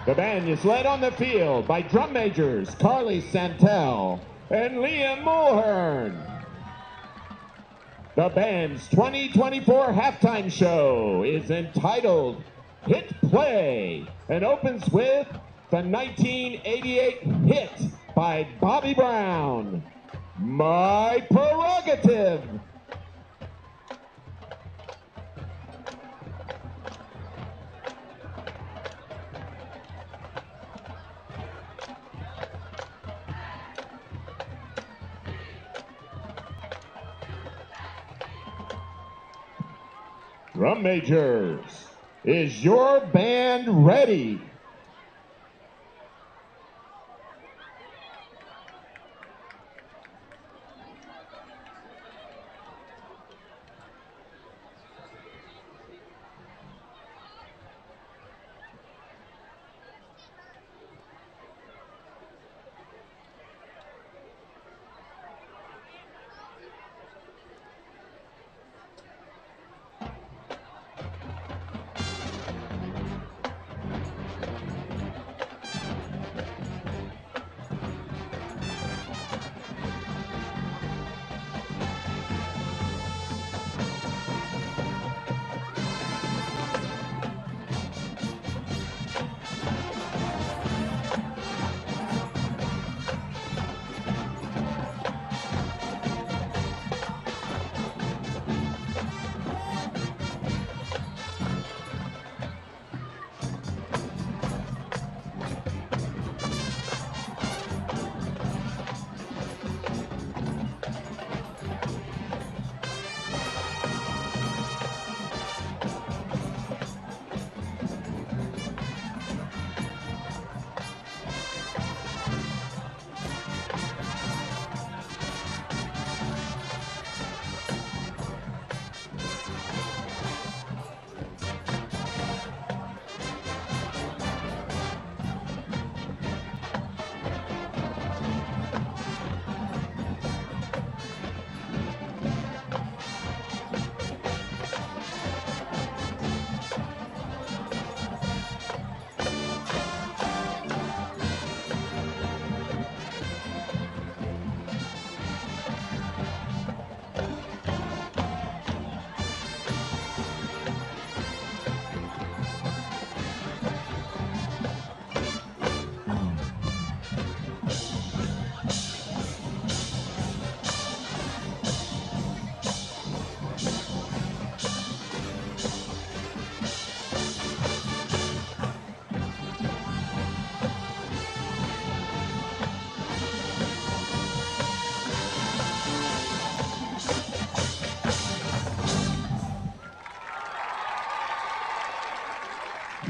The band is led on the field by drum majors Carly Santel and Liam Mulhern. The band's 2024 halftime show is entitled Hit Play and opens with the 1988 hit by Bobby Brown, My Prerogative. Drum majors, is your band ready?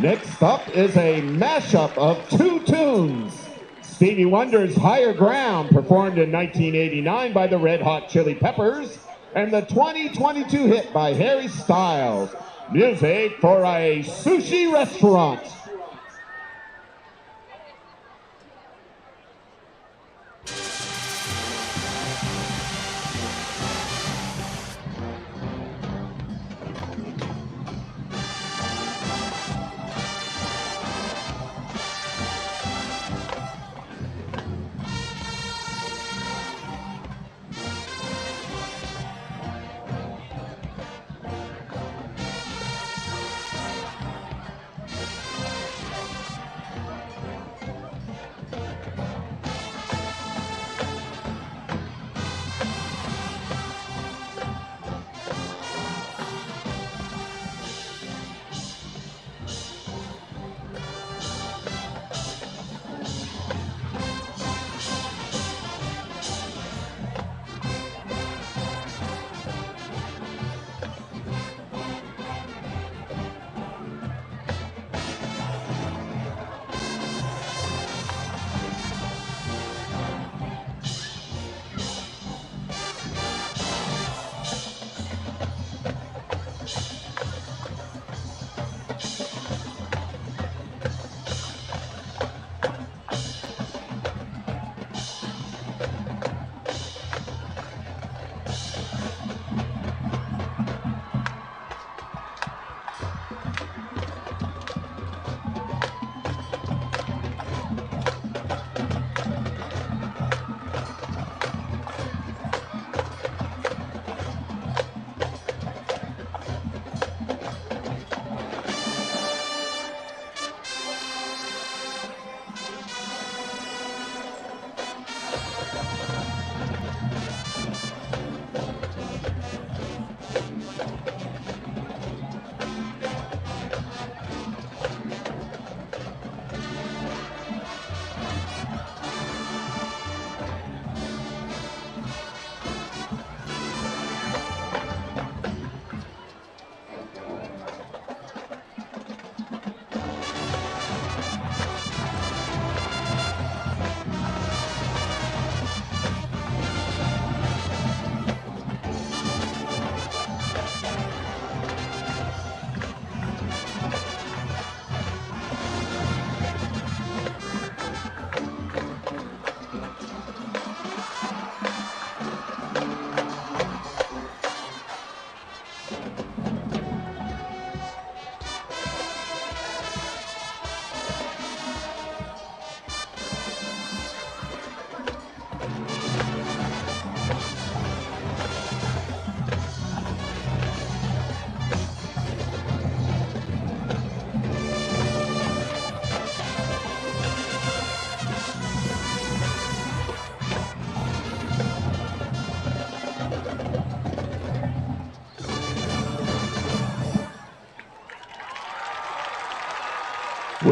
Next up is a mashup of two tunes. Stevie Wonder's Higher Ground, performed in 1989 by the Red Hot Chili Peppers, and the 2022 hit by Harry Styles, Music for a Sushi Restaurant.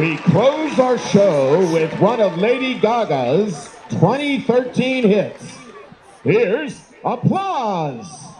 We close our show with one of Lady Gaga's 2013 hits. Here's Applause.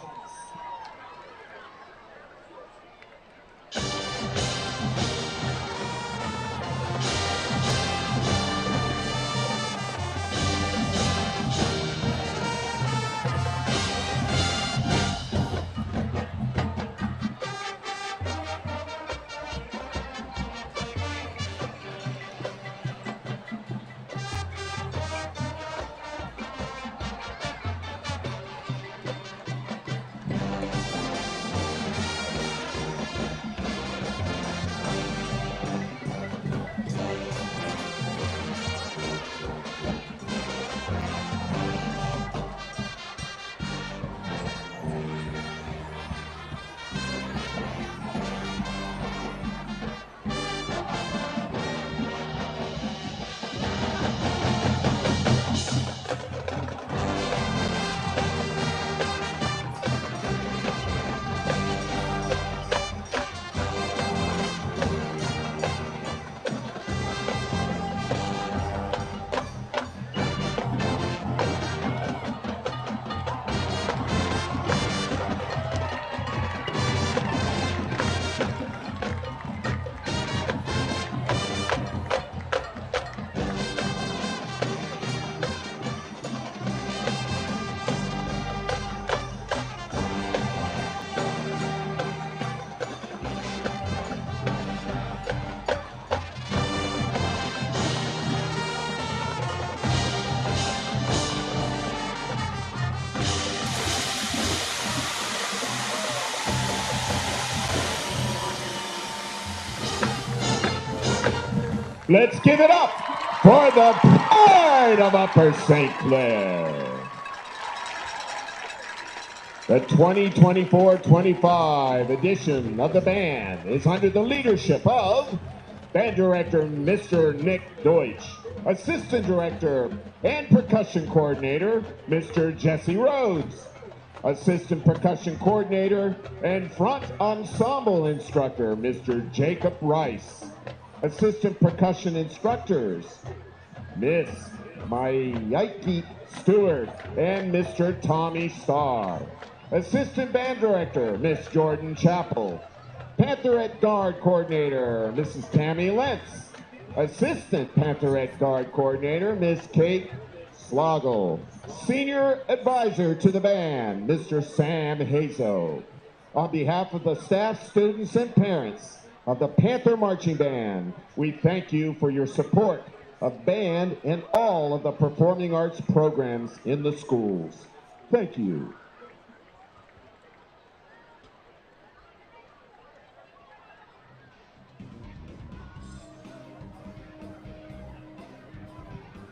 Let's give it up for the Pride of Upper St. Clair. The 2024-25 edition of the band is under the leadership of Band Director Mr. Nick Deutsch, Assistant Director and Percussion Coordinator Mr. Jesse Rhodes, Assistant Percussion Coordinator and Front Ensemble Instructor Mr. Jacob Rice, Assistant Percussion Instructors, Miss Mayike Stewart and Mr. Tommy Starr. Assistant Band Director, Miss Jordan Chappell. Pantherette Guard Coordinator, Mrs. Tammy Lentz. Assistant Pantherette Guard Coordinator, Miss Kate Sloggle. Senior Advisor to the band, Mr. Sam Hazo. On behalf of the staff, students, and parents of the Panther Marching Band, we thank you for your support of band and all of the performing arts programs in the schools. Thank you.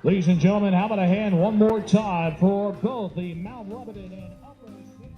Ladies and gentlemen, how about a hand one more time for both the Mount Lebanon and Upper St.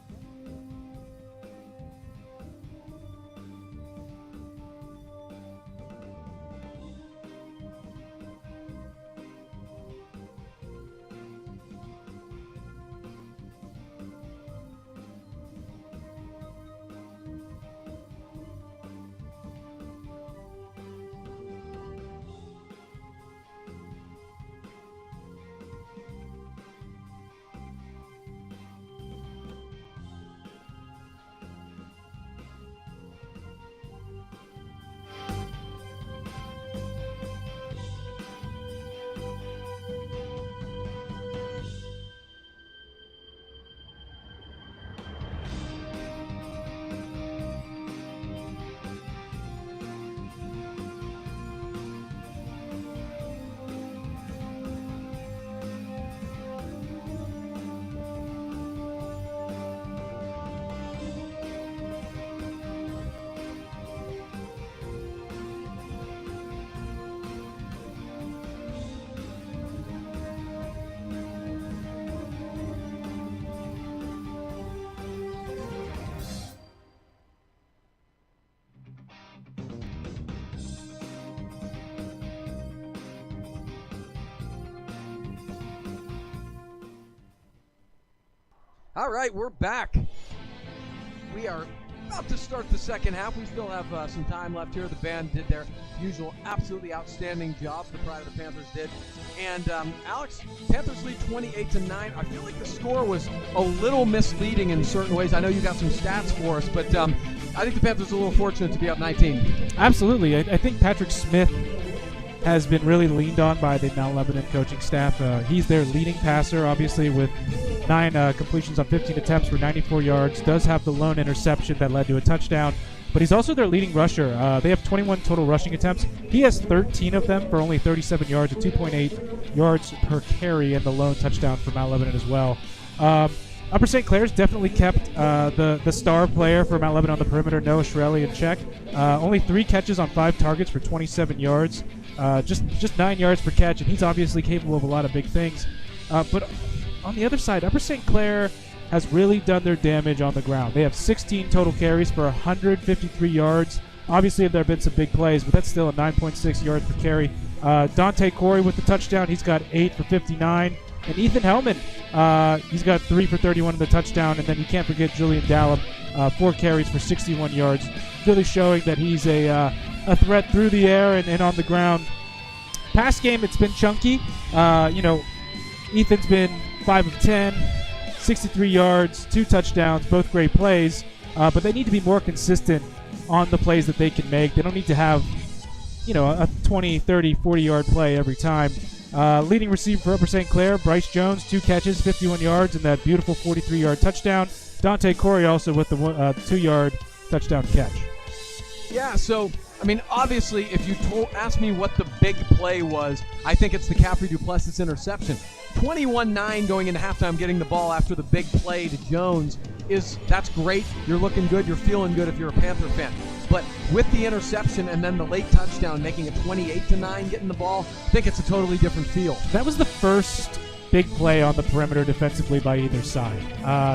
All right, we're back. We are about to start the second half. We still have some time left here. The band did their usual absolutely outstanding job. The Pride of the Panthers did. And Alex, Panthers lead 28-9. I feel like the score was a little misleading in certain ways. I know you got some stats for us, but I think the Panthers are a little fortunate to be up 19. Absolutely. I think Patrick Smith has been really leaned on by the Mount Lebanon coaching staff. He's their leading passer, obviously, with 9 completions on 15 attempts for 94 yards. Does have the lone interception that led to a touchdown, but he's also their leading rusher. They have 21 total rushing attempts. He has 13 of them for only 37 yards, at 2.8 yards per carry, and the lone touchdown for Mount Lebanon as well. Upper St. Clair's definitely kept the star player for Mount Lebanon on the perimeter, Noah Shirelli, in check. Only 3 catches on 5 targets for 27 yards. Just 9 yards per catch, and he's obviously capable of a lot of big things. But on the other side, Upper St. Clair has really done their damage on the ground. They have 16 total carries for 153 yards. Obviously, there have been some big plays, but that's still a 9.6 yards per carry. Dante Corey with the touchdown. He's got 8 for 59. And Ethan Hellman, he's got 3 for 31 in the touchdown. And then you can't forget Julian Dallum, 4 carries for 61 yards. Really showing that he's a threat through the air and on the ground. Pass game, it's been chunky. Ethan's been 5 of 10, 63 yards, 2 touchdowns, both great plays. But they need to be more consistent on the plays that they can make. They don't need to have, a 20, 30, 40-yard play every time. Leading receiver for Upper St. Clair, Bryce Jones, 2 catches, 51 yards, and that beautiful 43-yard touchdown. Dante Corey also with the 2-yard touchdown catch. Yeah, so, obviously, if you ask me what the big play was, I think it's the Caffrey Duplessis interception. 21-9 going into halftime, getting the ball after the big play to Jones, that's great. You're looking good. You're feeling good if you're a Panther fan. But with the interception and then the late touchdown, making it 28-9, getting the ball, I think it's a totally different feel. That was the first big play on the perimeter defensively by either side.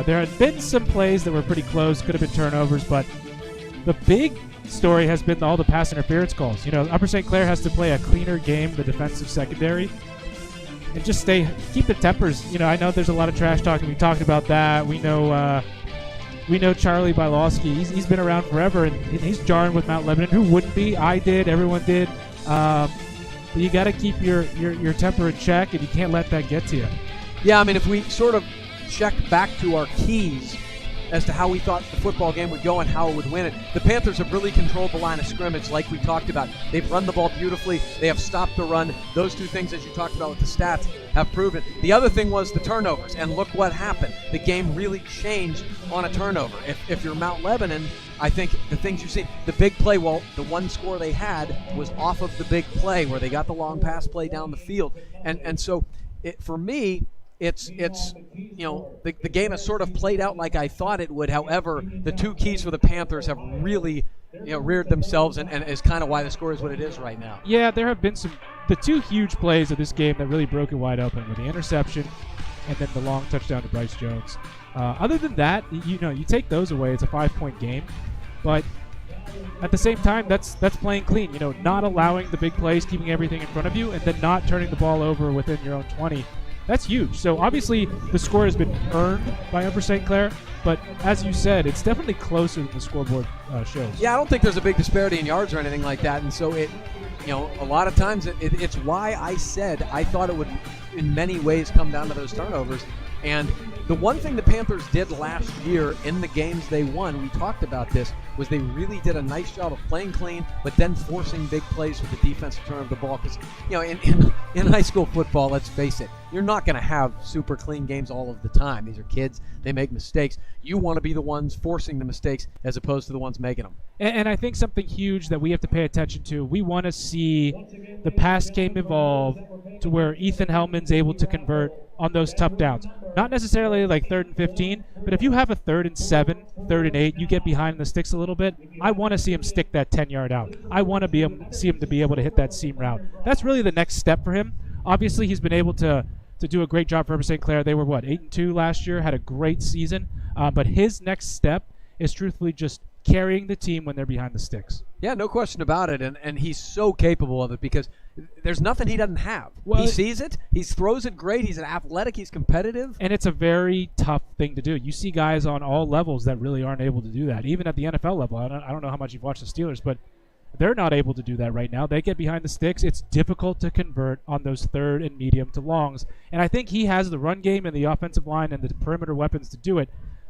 There had been some plays that were pretty close, could have been turnovers, but the big story has been all the pass interference calls. Upper St. Clair has to play a cleaner game, the defensive secondary, and just keep the tempers. I know there's a lot of trash talking. We talked about that. We know Charlie Bylowski. He's been around forever, and he's jarring with Mount Lebanon. Who wouldn't be? I did. Everyone did. But you got to keep your temper in check, and you can't let that get to you. Yeah, if we sort of check back to our keys as to how we thought the football game would go and how it would win it, the Panthers have really controlled the line of scrimmage like we talked about. They've run the ball beautifully. They have stopped the run. Those 2 things, as you talked about with the stats, have proven. The other thing was the turnovers, and look what happened. The game really changed on a turnover. If you're Mount Lebanon, I think the things you see, the big play, well, the one score they had was off of the big play where they got the long pass play down the field. And so, for me, it's the game has sort of played out like I thought it would. However, the 2 keys for the Panthers have really reared themselves and is kind of why the score is what it is right now. Yeah, there have been the 2 huge plays of this game that really broke it wide open with the interception and then the long touchdown to Bryce Jones. Other than that, you take those away, it's a 5-point game. But at the same time, that's playing clean. Not allowing the big plays, keeping everything in front of you, and then not turning the ball over within your own 20. That's huge. So obviously the score has been earned by Upper St. Clair, but as you said, it's definitely closer than the scoreboard shows. Yeah, I don't think there's a big disparity in yards or anything like that, and so a lot of times it's why I said I thought it would in many ways come down to those turnovers. And the one thing the Panthers did last year in the games they won, we talked about this, was they really did a nice job of playing clean, but then forcing big plays with the defensive turn of the ball. Because, in high school football, let's face it, you're not going to have super clean games all of the time. These are kids. They make mistakes. You want to be the ones forcing the mistakes as opposed to the ones making them. And I think something huge that we have to pay attention to, we want to see the pass game evolve to where Ethan Hellman's able to convert on those tough downs. Not necessarily like 3rd and 15, but if you have a 3rd and 7, 3rd and 8, you get behind the sticks a little bit, I want to see him stick that 10-yard out. I want to see him to be able to hit that seam route. That's really the next step for him. Obviously, he's been able to do a great job for Upper St. Clair. They were, 8-2 last year, had a great season. But his next step is truthfully just carrying the team when they're behind the sticks. Yeah, no question about it. And he's so capable of it because there's nothing he doesn't have. Well, he sees it. He throws it great. He's athletic. He's competitive. And it's a very tough thing to do. You see guys on all levels that really aren't able to do that. Even at the NFL level, I don't know how much you've watched the Steelers, but they're not able to do that right now. They get behind the sticks. It's difficult to convert on those third and medium to longs. And I think he has the run game and the offensive line and the perimeter weapons to do it.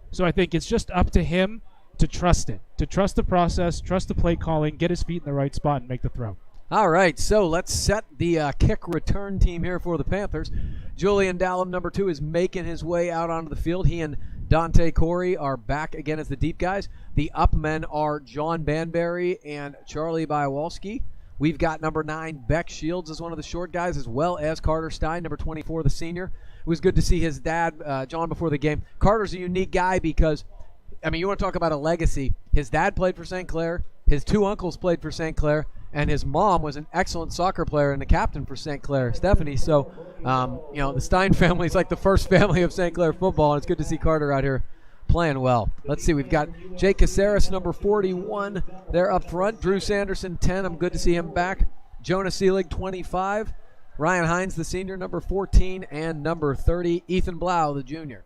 So I think it's just up to him to trust it, to trust the process, trust the play calling, get his feet in the right spot, and make the throw. All right, so let's set the kick return team here for the Panthers. Julian Dallum, number 2, is making his way out onto the field. He and Dante Corey are back again as the deep guys. The up men are John Banbury and Charlie Biawalski. We've got number 9, Beck Shields, as one of the short guys, as well as Carter Stein, number 24, the senior. It was good to see his dad, John, before the game. Carter's a unique guy because, I mean, you want to talk about a legacy. His dad played for St. Clair. His 2 uncles played for St. Clair. And his mom was an excellent soccer player and the captain for St. Clair, Stephanie. So, the Stein family is like the first family of St. Clair football, and it's good to see Carter out here playing well. Let's see. We've got Jake Caceres, number 41, there up front. Drew Sanderson, 10. I'm good to see him back. Jonah Seelig, 25. Ryan Hines, the senior, number 14. And number 30, Ethan Blau, the junior.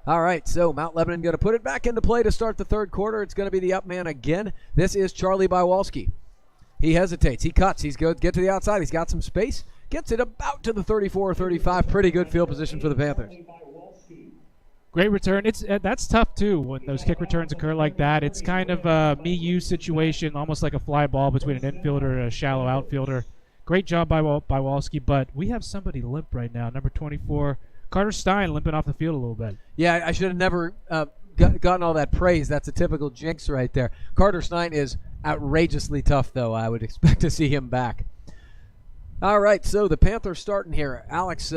All right, so Mount Lebanon going to put it back into play to start the third quarter. It's going to be the up man again. This is Charlie Biawalski. He hesitates. He cuts. He's going to get to the outside. He's got some space. Gets it about to the 34 or 35. Pretty good field position for the Panthers. Great return. That's tough, too, when those kick returns occur like that. It's kind of a me-you situation, almost like a fly ball between an infielder and a shallow outfielder. Great job by Walski, but we have somebody limp right now, number 24, Carter Stein, limping off the field a little bit. Yeah, I should have never gotten all that praise. That's a typical jinx right there. Carter Stein is outrageously tough, though. I would expect to see him back. All right, so the Panthers starting here. Alex,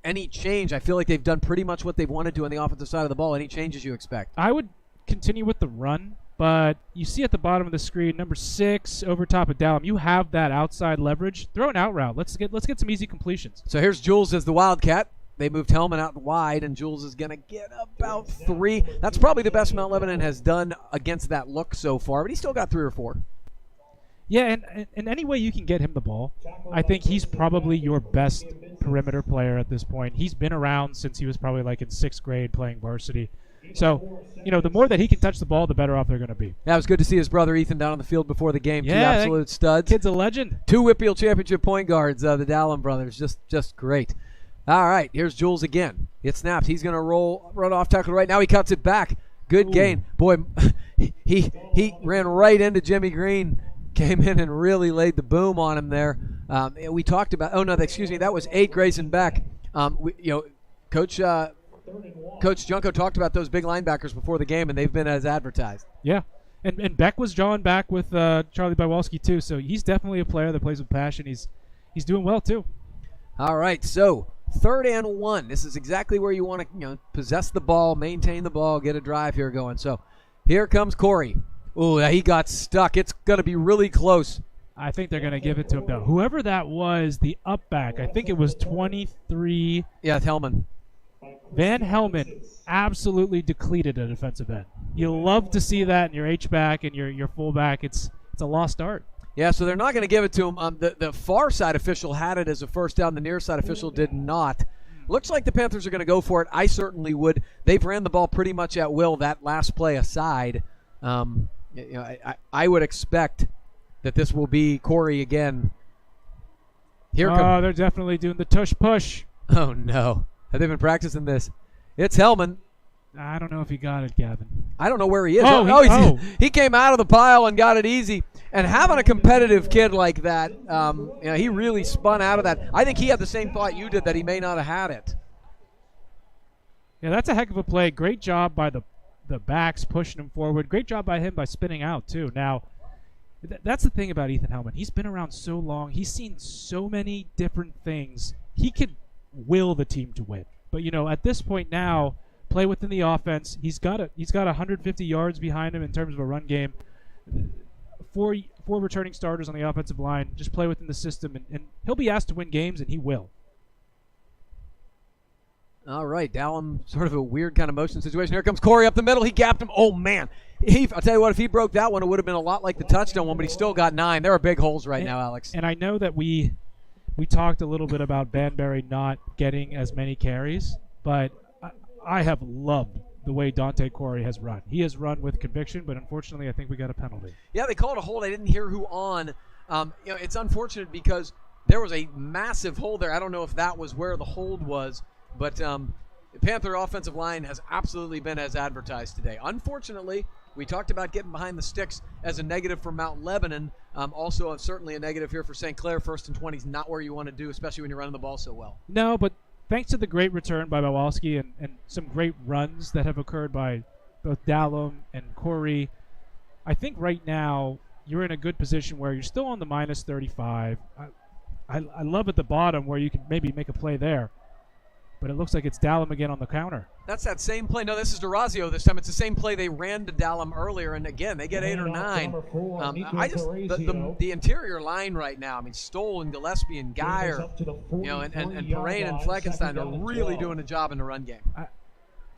any change? I feel like they've done pretty much what they've wanted to on the offensive side of the ball. Any changes you expect? I would continue with the run, but you see at the bottom of the screen, number 6 over top of Dallum. You have that outside leverage. Throw an out route. Let's get some easy completions. So here's Jules as the Wildcat. They moved Hellman out wide, and Jules is going to get about 3. That's probably the best Mount Lebanon has done against that look so far, but he still got 3 or 4. Yeah, and any way you can get him the ball, I think he's probably your best perimeter player at this point. He's been around since he was probably like in 6th grade playing varsity. So, the more that he can touch the ball, the better off they're going to be. Yeah, it was good to see his brother Ethan down on the field before the game. Yeah, 2 absolute studs. Kid's a legend. 2 Whitfield Championship point guards, the Dallum brothers. Just great. All right, here's Jules again. It snaps. He's going to run off tackle right now. He cuts it back. Good gain. Boy, he ran right into Jimmy Green. Came in and really laid the boom on him there. We talked about. Oh no, excuse me. That was 8 Grayson Beck. Coach Junko talked about those big linebackers before the game, and they've been as advertised. Yeah, and Beck was drawing back with Charlie Biawalski too. So he's definitely a player that plays with passion. He's doing well too. All right, so 3rd and 1. This is exactly where you want to possess the ball, maintain the ball, get a drive here going. So here comes Corey. Ooh, he got stuck. It's going to be really close. I think they're going to give it to him, though. Whoever that was, the up back, I think it was 23. Yeah, it's Hellman. Van Helman absolutely depleted a defensive end. You love to see that in your H-back and your fullback. It's a lost art. Yeah, so they're not going to give it to him. The far side official had it as a first down. The near side official did not. Looks like the Panthers are going to go for it. I certainly would. They've ran the ball pretty much at will, that last play aside. I would expect that this will be Corey again. They're definitely doing the tush push. Oh, no. Have they been practicing this? It's Hellman. I don't know if he got it, Gavin. I don't know where he is. He came out of the pile and got it easy. And having a competitive kid like that, he really spun out of that. I think he had the same thought you did, that he may not have had it. Yeah, that's a heck of a play. Great job by the backs pushing him forward. Great job by him by spinning out, too. Now, that's the thing about Ethan Hellman. He's been around so long. He's seen so many different things. He could will the team to win. But, at this point now, play within the offense. He's got 150 yards behind him in terms of a run game. Four returning starters on the offensive line. Just play within the system, and he'll be asked to win games, and he will. All right, Dallum, sort of a weird kind of motion situation. Here comes Corey up the middle. He gapped him. Oh, man. I'll tell you what, if he broke that one, it would have been a lot like the touchdown one, but he still got 9. There are big holes right now, Alex. And I know that we talked a little bit about Banbury not getting as many carries, but I have loved the way Dante Corey has run. He has run with conviction, but unfortunately, I think we got a penalty. Yeah, they called a hold. I didn't hear who on. It's unfortunate because there was a massive hold there. I don't know if that was where the hold was, but the Panther offensive line has absolutely been as advertised today. Unfortunately, we talked about getting behind the sticks as a negative for Mount Lebanon. Also, certainly a negative here for St. Clair. 1st and 20 is not where you want to do, especially when you're running the ball so well. No, but thanks to the great return by Bawalski and some great runs that have occurred by both Dallum and Corey, I think right now you're in a good position where you're still on the minus 35. I love at the bottom where you can maybe make a play there. But it looks like it's Dallum again on the counter. That's that same play. No, this is DeRazio this time. It's the same play they ran to Dallum earlier, and again, they get 8 or 9. The interior line right now, I mean, Stoll and Gillespie and Geyer, and Perrine and Fleckenstein are really doing a job in the run game.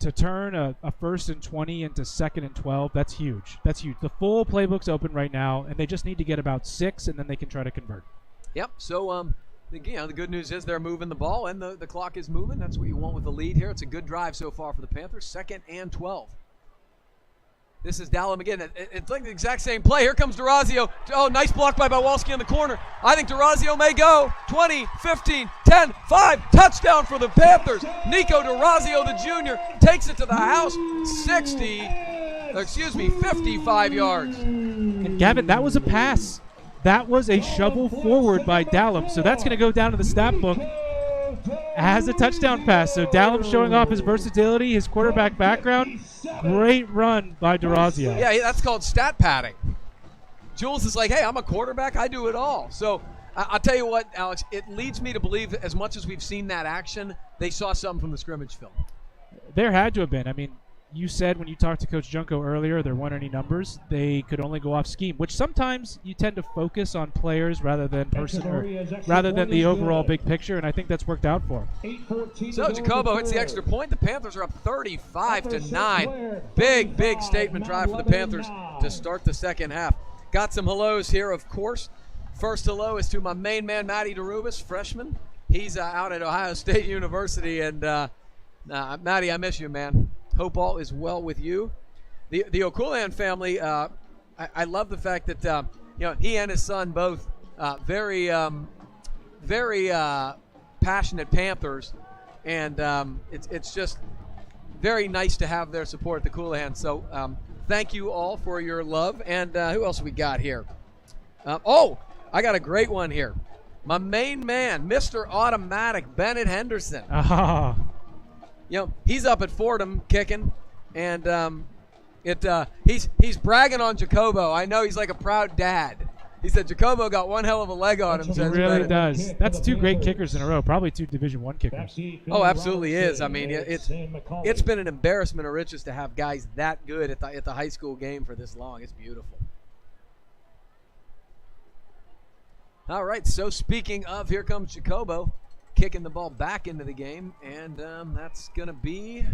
To turn a 1st and 20 into 2nd and 12, that's huge. That's huge. The full playbook's open right now, and they just need to get about 6, and then they can try to convert. Yep, so the good news is they're moving the ball, and the clock is moving. That's what you want with the lead here. It's a good drive so far for the Panthers. 2nd and 12. This is Dallum again. It's like the exact same play. Here comes DeRazio. Oh, nice block by Bawalski in the corner. I think DeRazio may go. 20, 15, 10, 5. Touchdown for the Panthers. Nico DeRazio, the junior, takes it to the house. 55 yards. And Gavin, that was a pass. That was a shovel forward by Dallum. So that's going to go down to the stat book as a touchdown pass. So Dallum showing off his versatility, his quarterback background. Great run by DeRazio. Yeah, that's called stat padding. Jules is like, hey, I'm a quarterback. I do it all. So I'll tell you what, Alex, it leads me to believe that as much as we've seen that action, they saw something from the scrimmage film. There had to have been. I mean, you said when you talked to Coach Junko earlier, there weren't any numbers. They could only go off scheme, which sometimes you tend to focus on players rather than the overall big picture, and I think that's worked out for him. So Jacobo hits the extra point. The Panthers are up 35-9. Big statement drive for the Panthers to start the second half. Got some hellos here, of course. First hello is to my main man, Matty DeRubis, freshman. He's out at Ohio State University, and Matty, I miss you, man. Hope all is well with you. The Okulan family, I love the fact that he and his son both very passionate Panthers, and it's just very nice to have their support at the Coulahan. So thank you all for your love. And who else we got here? I got a great one here. My main man, Mr. Automatic, Bennett Henderson. He's up at Fordham kicking, and he's bragging on Jacobo. I know he's like a proud dad. He said Jacobo got one hell of a leg on him. He really does. That's 2 great kickers in a row, probably 2 Division I kickers. Oh, absolutely is. I mean, it's been an embarrassment of riches to have guys that good at the high school game for this long. It's beautiful. All right, so speaking of, here comes Jacobo. Kicking the ball back into the game, and that's going to be...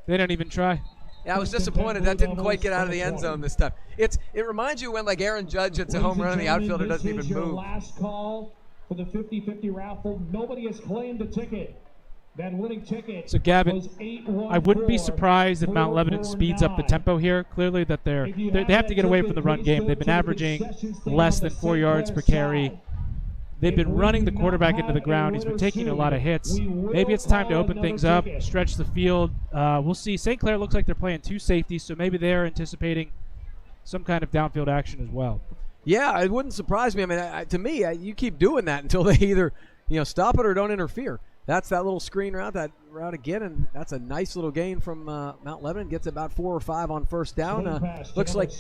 They didn't even try. Yeah, I was disappointed that didn't quite get out of the end zone this time. It reminds you when, like, Aaron Judge hits a home run and the outfielder doesn't even move. Last call for the 50-50 raffle. Nobody has claimed a ticket. That winning ticket. So, Gavin, I wouldn't be surprised if Mount Lebanon speeds up the tempo here. Clearly that they have to get away from the run game. They've been averaging less than 4 yards per carry. They've been running the quarterback into the ground. He's been taking a lot of hits. Maybe it's time to open things up, stretch the field. We'll see. St. Clair looks like they're playing 2 safeties, so maybe they're anticipating some kind of downfield action as well. Yeah, it wouldn't surprise me. I mean, to me, you keep doing that until they either stop it or don't interfere. That's that little screen route, again, and that's a nice little gain from Mount Lebanon. Gets about 4 or 5 on first down. Looks like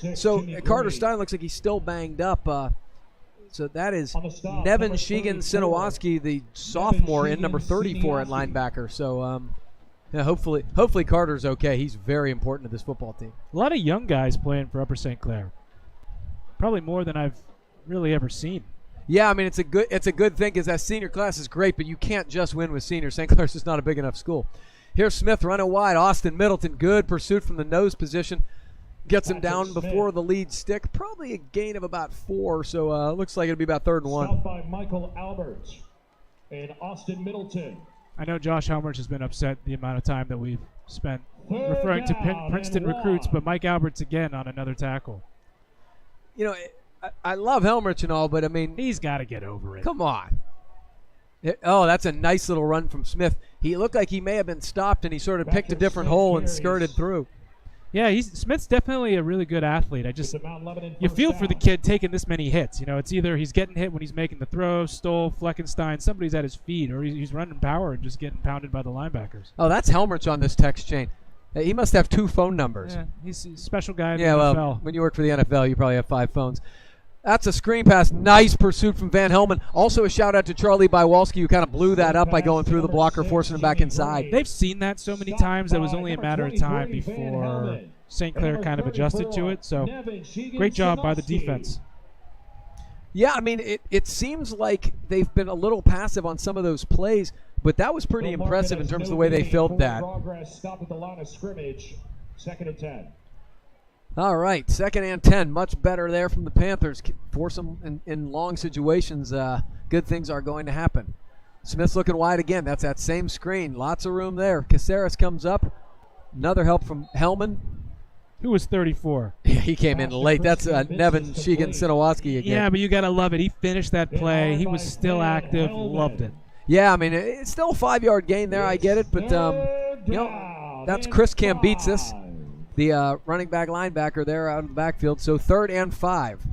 Carter Stein looks like he's still banged up. So that is Nevin Sheegan-Sinowaski, the sophomore in number 34 at linebacker. So hopefully Carter's okay. He's very important to this football team. A lot of young guys playing for Upper St. Clair. Probably more than I've really ever seen. Yeah, I mean it's a good thing because that senior class is great, but you can't just win with seniors. St. Clair's just not a big enough school. Here's Smith running wide. Austin Middleton, good pursuit from the nose position. Gets him down before the lead stick. Probably a gain of about 4, so looks like it'll be about 3rd and 1. Stopped by Michael Albert and Austin Middleton. I know Josh Helmerich has been upset the amount of time that we've spent 3rd referring to down Princeton and recruits, 1. but Mike Albert's again on another tackle. You know, I love Helmerich and all, but I mean, He's got to get over it. come on. That's a nice little run from Smith. He looked like he may have been stopped, and he sort of picked a different hole and skirted through. Yeah, Smith's definitely a really good athlete. It's a Mount Lebanon You first feel for the down. kid taking this many hits. You know, it's either he's getting hit when he's making the throw, Stoll, Fleckenstein, somebody's at his feet, or he's running power and just getting pounded by the linebackers. Oh, that's Helmerich on this text chain. He must have 2 phone numbers. Yeah, he's a special guy in Yeah, the well, NFL. when you work for the NFL, you probably have 5 phones. That's a screen pass. Nice pursuit from Van Helmen. Also a shout out to Charlie Bywalski, who kind of blew that up by going through the blocker, forcing him back inside. They've seen that so many times that it was only a matter of time before St. Clair kind of adjusted to it. So great job by the defense. Yeah, I mean, it seems like they've been a little passive on some of those plays, but that was pretty impressive in terms of the way they filled that. Stop at the line of scrimmage. 2nd and 10. All right, 2nd and 10. Much better there from the Panthers. Force them in long situations. Good things are going to happen. Smith's looking wide again. That's that same screen. Lots of room there. Caceres comes up. Another help from Hellman. Who was 34? Yeah, he came in late. That's Nevin Sheegan-Sinowaski again. Yeah, but you got to love it. He finished that play. He was still active. Loved it. Yeah, I mean, it's still a 5-yard gain there. I get it, but that's Chris Kambitsis, the running back linebacker there out of the backfield. So 3rd and 5.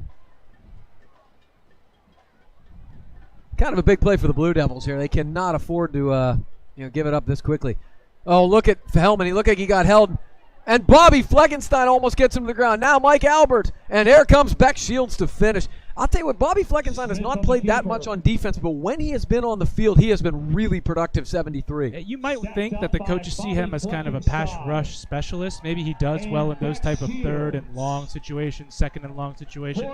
Kind of a big play for the Blue Devils here. They cannot afford to give it up this quickly. Oh, look at Hellman. He looked like he got held. And Bobby Fleckenstein almost gets him to the ground. Now Mike Albert. And here comes Beck Shields to finish. I'll tell you what, Bobby Fleckenstein has not played that much on defense, but when he has been on the field, he has been really productive, 73. You might think that the coaches see him as kind of a pass rush specialist. Maybe he does well in those type of 3rd and long situations, 2nd and long situations.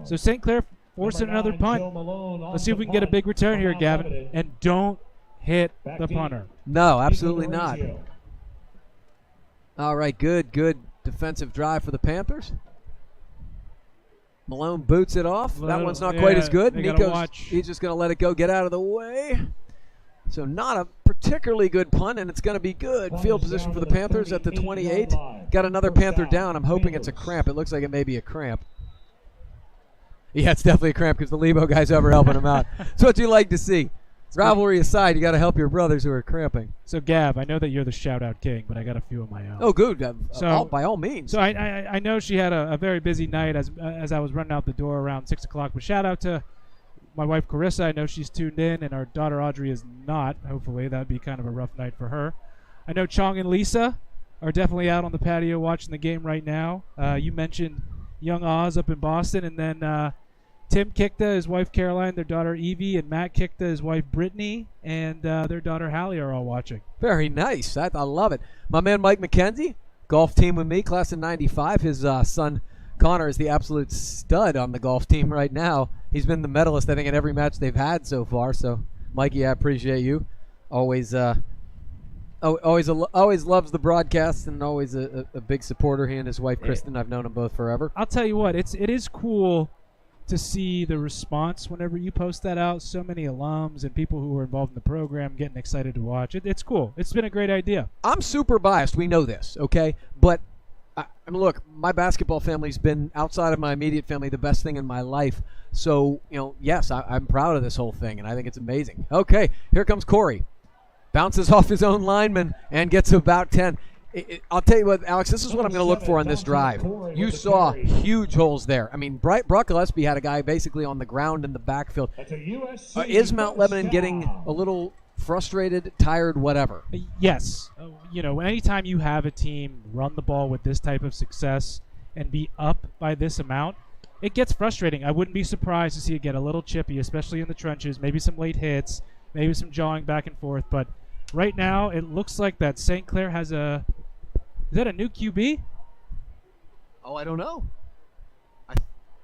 So St. Clair forcing another punt. Let's see if we can get a big return here, Gavin. And don't hit the punter. No, absolutely not. All right, good defensive drive for the Panthers. Malone boots it off. That one's not quite as good. He's just going to let it go, get out of the way. So not a particularly good punt, and it's going to be good. Field position for the Panthers at the 28. Got another Panther down. I'm hoping it's a cramp. It looks like it may be a cramp. Yeah, it's definitely a cramp because the Lebo guy's over helping him out. That's what you like to see. Rivalry aside, you got to help your brothers who are cramping. So, Gav, I know that you're the shout-out king, but I got a few of my own. Oh, good. By all means. So I know she had a very busy night as I was running out the door around 6 o'clock. But shout out to my wife, Carissa. I know she's tuned in, and our daughter, Audrey, is not. Hopefully, that would be kind of a rough night for her. I know Chong and Lisa are definitely out on the patio watching the game right now. You mentioned young Oz up in Boston, and then Tim Kikta, his wife Caroline, their daughter Evie, and Matt Kikta, his wife Brittany, and their daughter Hallie are all watching. Very nice. I love it. My man Mike McKenzie, golf team with me, class of 95. His son Connor is the absolute stud on the golf team right now. He's been the medalist, I think, in every match they've had so far. So, Mikey, I appreciate you. Always loves the broadcast and always a big supporter. He and his wife Kristen, I've known them both forever. I'll tell you what, it is cool to see the response whenever you post that out. So many alums and people who are involved in the program getting excited to watch it. It's cool. It's been a great idea. I'm super biased. We know this, okay? But I mean, look, my basketball family's been, outside of my immediate family, the best thing in my life. So, yes, I'm proud of this whole thing, and I think it's amazing. Okay, here comes Corey. Bounces off his own lineman and gets about 10. I'll tell you what, Alex, this is what I'm going to look for on this drive. You saw huge holes there. I mean, Brock Gillespie had a guy basically on the ground in the backfield. Is Mount Lebanon getting a little frustrated, tired, whatever? Yes. Anytime you have a team run the ball with this type of success and be up by this amount, it gets frustrating. I wouldn't be surprised to see it get a little chippy, especially in the trenches, maybe some late hits, maybe some jawing back and forth. But right now, it looks like that St. Clair has is that a new QB? Oh, I don't know.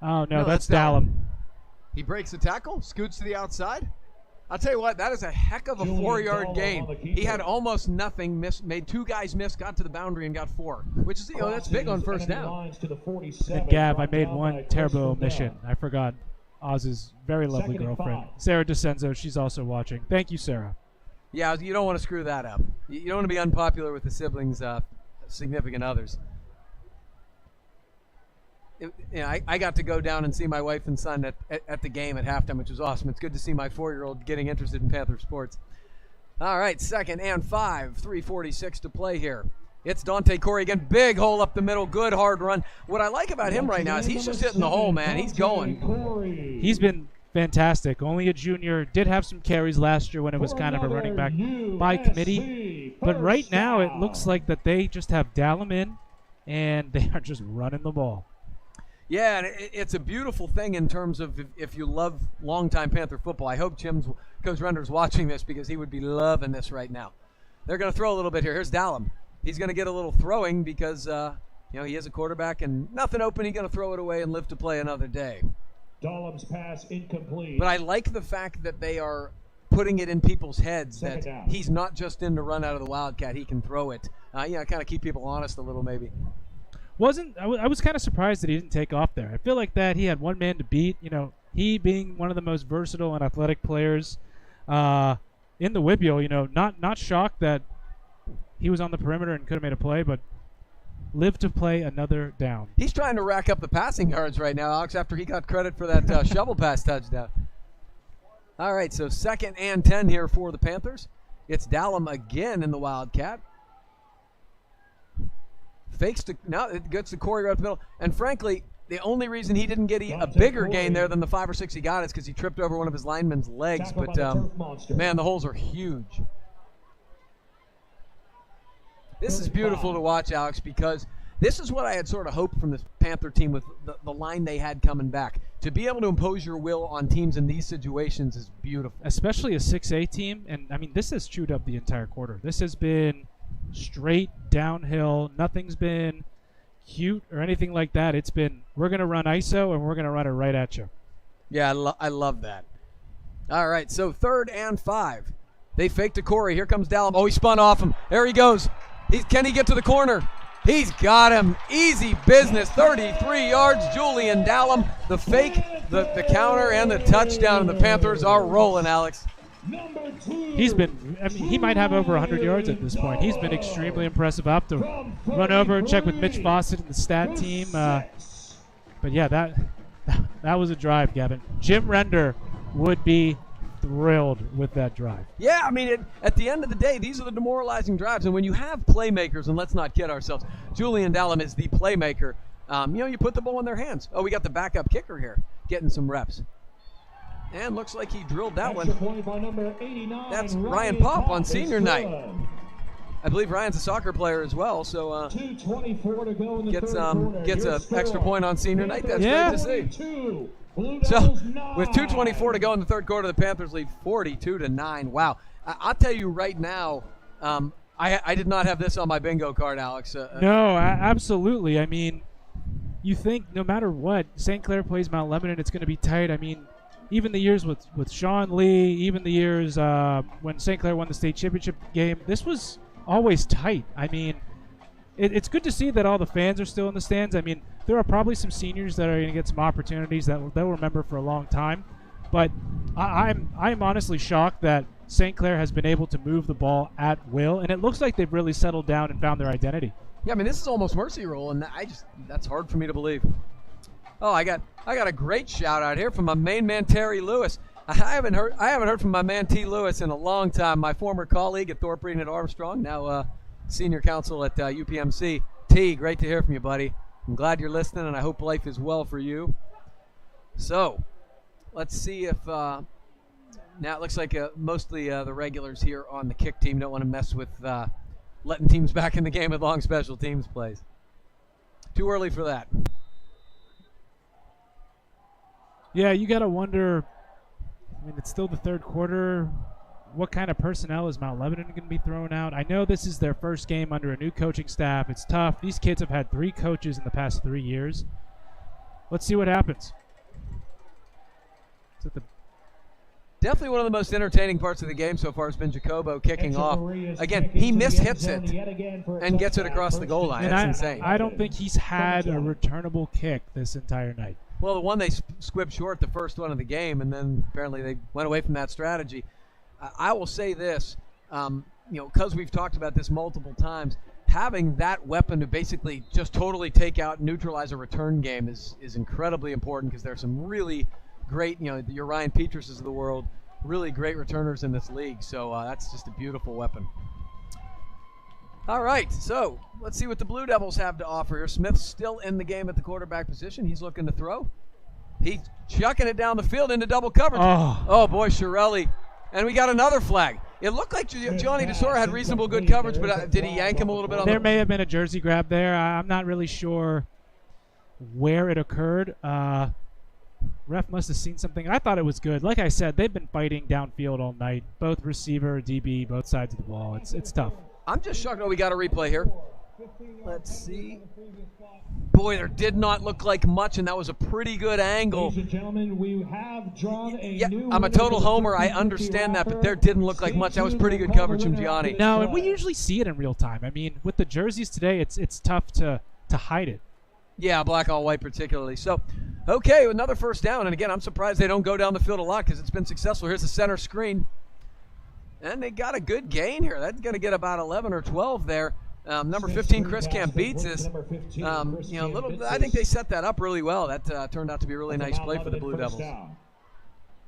Oh, no, that's Dallum. He breaks the tackle, scoots to the outside. I'll tell you what, that is a heck of a Julian 4-yard Dowell gain. on the He had keeper. almost nothing, made 2 guys miss, got to the boundary and got 4, which is, that's big on first Enemy down. lines to the 47, And Gav, I brought made down by one first terrible and omission. down. I forgot Oz's very lovely Second and girlfriend, 5. Sarah DeCenzo. She's also watching. Thank you, Sarah. Yeah, you don't want to screw that up. You don't want to be unpopular with the siblings, significant others. I got to go down and see my wife and son at the game at halftime, which was awesome. It's good to see my 4-year-old getting interested in Panther sports. All right, 2nd and 5, 3:46 to play here. It's Dante Corey again. Big hole up the middle, good hard run. What I like about him right now is he's just hitting the hole, man. He's going. He's been fantastic. Only a junior. Did have some carries last year when it was kind of a running back by committee. But right now it looks like that they just have Dallum in, and they are just running the ball. Yeah, and it's a beautiful thing in terms of if you love longtime Panther football. I hope Coach Render's watching this because he would be loving this right now. They're going to throw a little bit here. Here's Dallum. He's going to get a little throwing because he is a quarterback and nothing open. He's going to throw it away and live to play another day. Dallum's pass incomplete. But I like the fact that they are putting it in people's heads Second that down. he's not just in to run out of the Wildcat. He can throw it. Kind of keep people honest a little maybe. I was kind of surprised that he didn't take off there. I feel like that he had one man to beat. He being one of the most versatile and athletic players in the WIBIO, not shocked that he was on the perimeter and could have made a play, but lived to play another down. He's trying to rack up the passing yards right now, Alex, after he got credit for that shovel pass touchdown. All right, so 2nd and 10 here for the Panthers. It's Dallum again in the Wildcat. Now it gets to Corey right up the middle. And frankly, the only reason he didn't get a bigger gain there than the 5 or 6 he got is because he tripped over one of his linemen's legs. Tackled But, by the turf monster. man, the holes are huge. This is beautiful to watch, Alex, because this is what I had sort of hoped from this Panther team with the line they had coming back. To be able to impose your will on teams in these situations is beautiful. Especially a 6A team. And, this has chewed up the entire quarter. This has been straight downhill. Nothing's been cute or anything like that. It's been, we're going to run ISO and we're going to run it right at you. Yeah, I love that. All right, so 3rd and 5. They fake to Corey. Here comes Dallum. Oh, he spun off him. There he goes. Can he get to the corner? He's got him. Easy business. 33 yards. Julian Dallum. The fake, the counter, and the touchdown. And the Panthers are rolling, Alex. He's been, he might have over 100 yards at this point. He's been extremely impressive. I have to run over and check with Mitch Fawcett and the stat team. But yeah, that was a drive, Gavin. Jim Render would be thrilled with that drive. Yeah, at the end of the day, these are the demoralizing drives. And when you have playmakers, and let's not kid ourselves, Julian Dallum is the playmaker. You put the ball in their hands. Oh, we got the backup kicker here getting some reps. And looks like he drilled that one. Point by number 89, That's Ryan Popp on senior night. good. I believe Ryan's a soccer player as well, so 2:24 to go in the gets third quarter. gets an Here's extra Sterling. point on senior night. That's Yeah. great to see. 22. Blue So Devils 9. with 2:24 to go in the third quarter, the Panthers lead 42-9. Wow, I'll tell you right now, I did not have this on my bingo card, Alex. No, absolutely. You think no matter what, St. Clair plays Mount Lebanon, it's going to be tight. Even the years with Sean Lee, even the years when St. Clair won the state championship game, this was always tight. It's good to see that all the fans are still in the stands. There are probably some seniors that are going to get some opportunities that they'll remember for a long time. But I'm honestly shocked that St. Clair has been able to move the ball at will, and it looks like they've really settled down and found their identity. Yeah, this is almost mercy rule, and that's hard for me to believe. Oh, I got a great shout out here from my main man Terry Lewis. I haven't heard from my man T. Lewis in a long time. My former colleague at Thorpe Reed at Armstrong, now senior counsel at UPMC. T, great to hear from you, buddy. I'm glad you're listening, and I hope life is well for you. So, let's see if now it looks like mostly the regulars here on the kick team don't want to mess with letting teams back in the game with long special teams plays. Too early for that. Yeah, you got to wonder. It's still the third quarter. What kind of personnel is Mount Lebanon going to be throwing out? I know this is their first game under a new coaching staff. It's tough. These kids have had 3 coaches in the past 3 years. Let's see what happens. Definitely one of the most entertaining parts of the game so far has been Jacobo kicking off. Again, he mishits it and gets it across the goal line. And That's insane. I don't think he's had a returnable kick this entire night. Well, the one they squibbed short, the first one of the game, and then apparently they went away from that strategy. I will say this, because we've talked about this multiple times, having that weapon to basically just totally take out and neutralize a return game is incredibly important, because there's some really great, your Ryan Petruses of the world, really great returners in this league. So that's just a beautiful weapon. All right, so let's see what the Blue Devils have to offer here. Smith's still in the game at the quarterback position. He's looking to throw. He's chucking it down the field into double coverage. Oh boy, Shirelli. And we got another flag. It looked like Johnny DeSora had reasonable good coverage, but did he yank him a little bit on There may have been a jersey grab there. I'm not really sure where it occurred. Ref must have seen something. I thought it was good. Like I said, they've been fighting downfield all night. Both receiver, DB, both sides of the ball. It's tough. I'm just shocked. Oh, we got a replay here. Let's see. Boy, there did not look like much, and that was a pretty good angle. Ladies and gentlemen, we have drawn a new I'm a total homer. I understand that, but there didn't look like much. That was pretty good coverage from Gianni. No, and we usually see it in real time. I mean, with the jerseys today, it's tough to hide it. Yeah, black, all white particularly. So, okay, another first down. And again, I'm surprised they don't go down the field a lot, because it's been successful. Here's the center screen. And they got a good gain here. That's going to get about 11 or 12 there. Number 15, Chris Cambeats I think they set that up really well. That turned out to be a really nice play for the Blue Devils.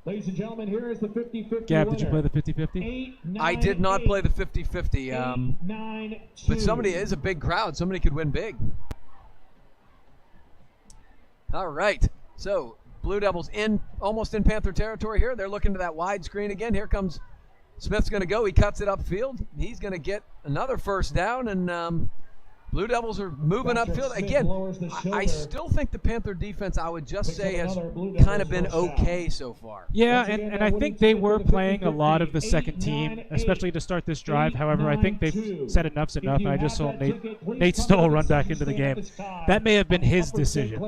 Ladies and gentlemen, here is the 50-50 Gab, did you play the 50-50? I did not play the 50-50. But somebody is a big crowd. Somebody could win big. All right. So Blue Devils almost in Panther territory here. They're looking to that wide screen again. Here comes Smith's going to go. He cuts it upfield. He's going to get another first down, and Blue Devils are moving upfield. Again, I still think the Panther defense, I would just say, has kind of been okay so far. Yeah, and I think they were playing a lot of the second team, especially to start this drive. However, I think they've said enough's enough, and I just saw Nate Stoll run back into the game. That may have been his decision.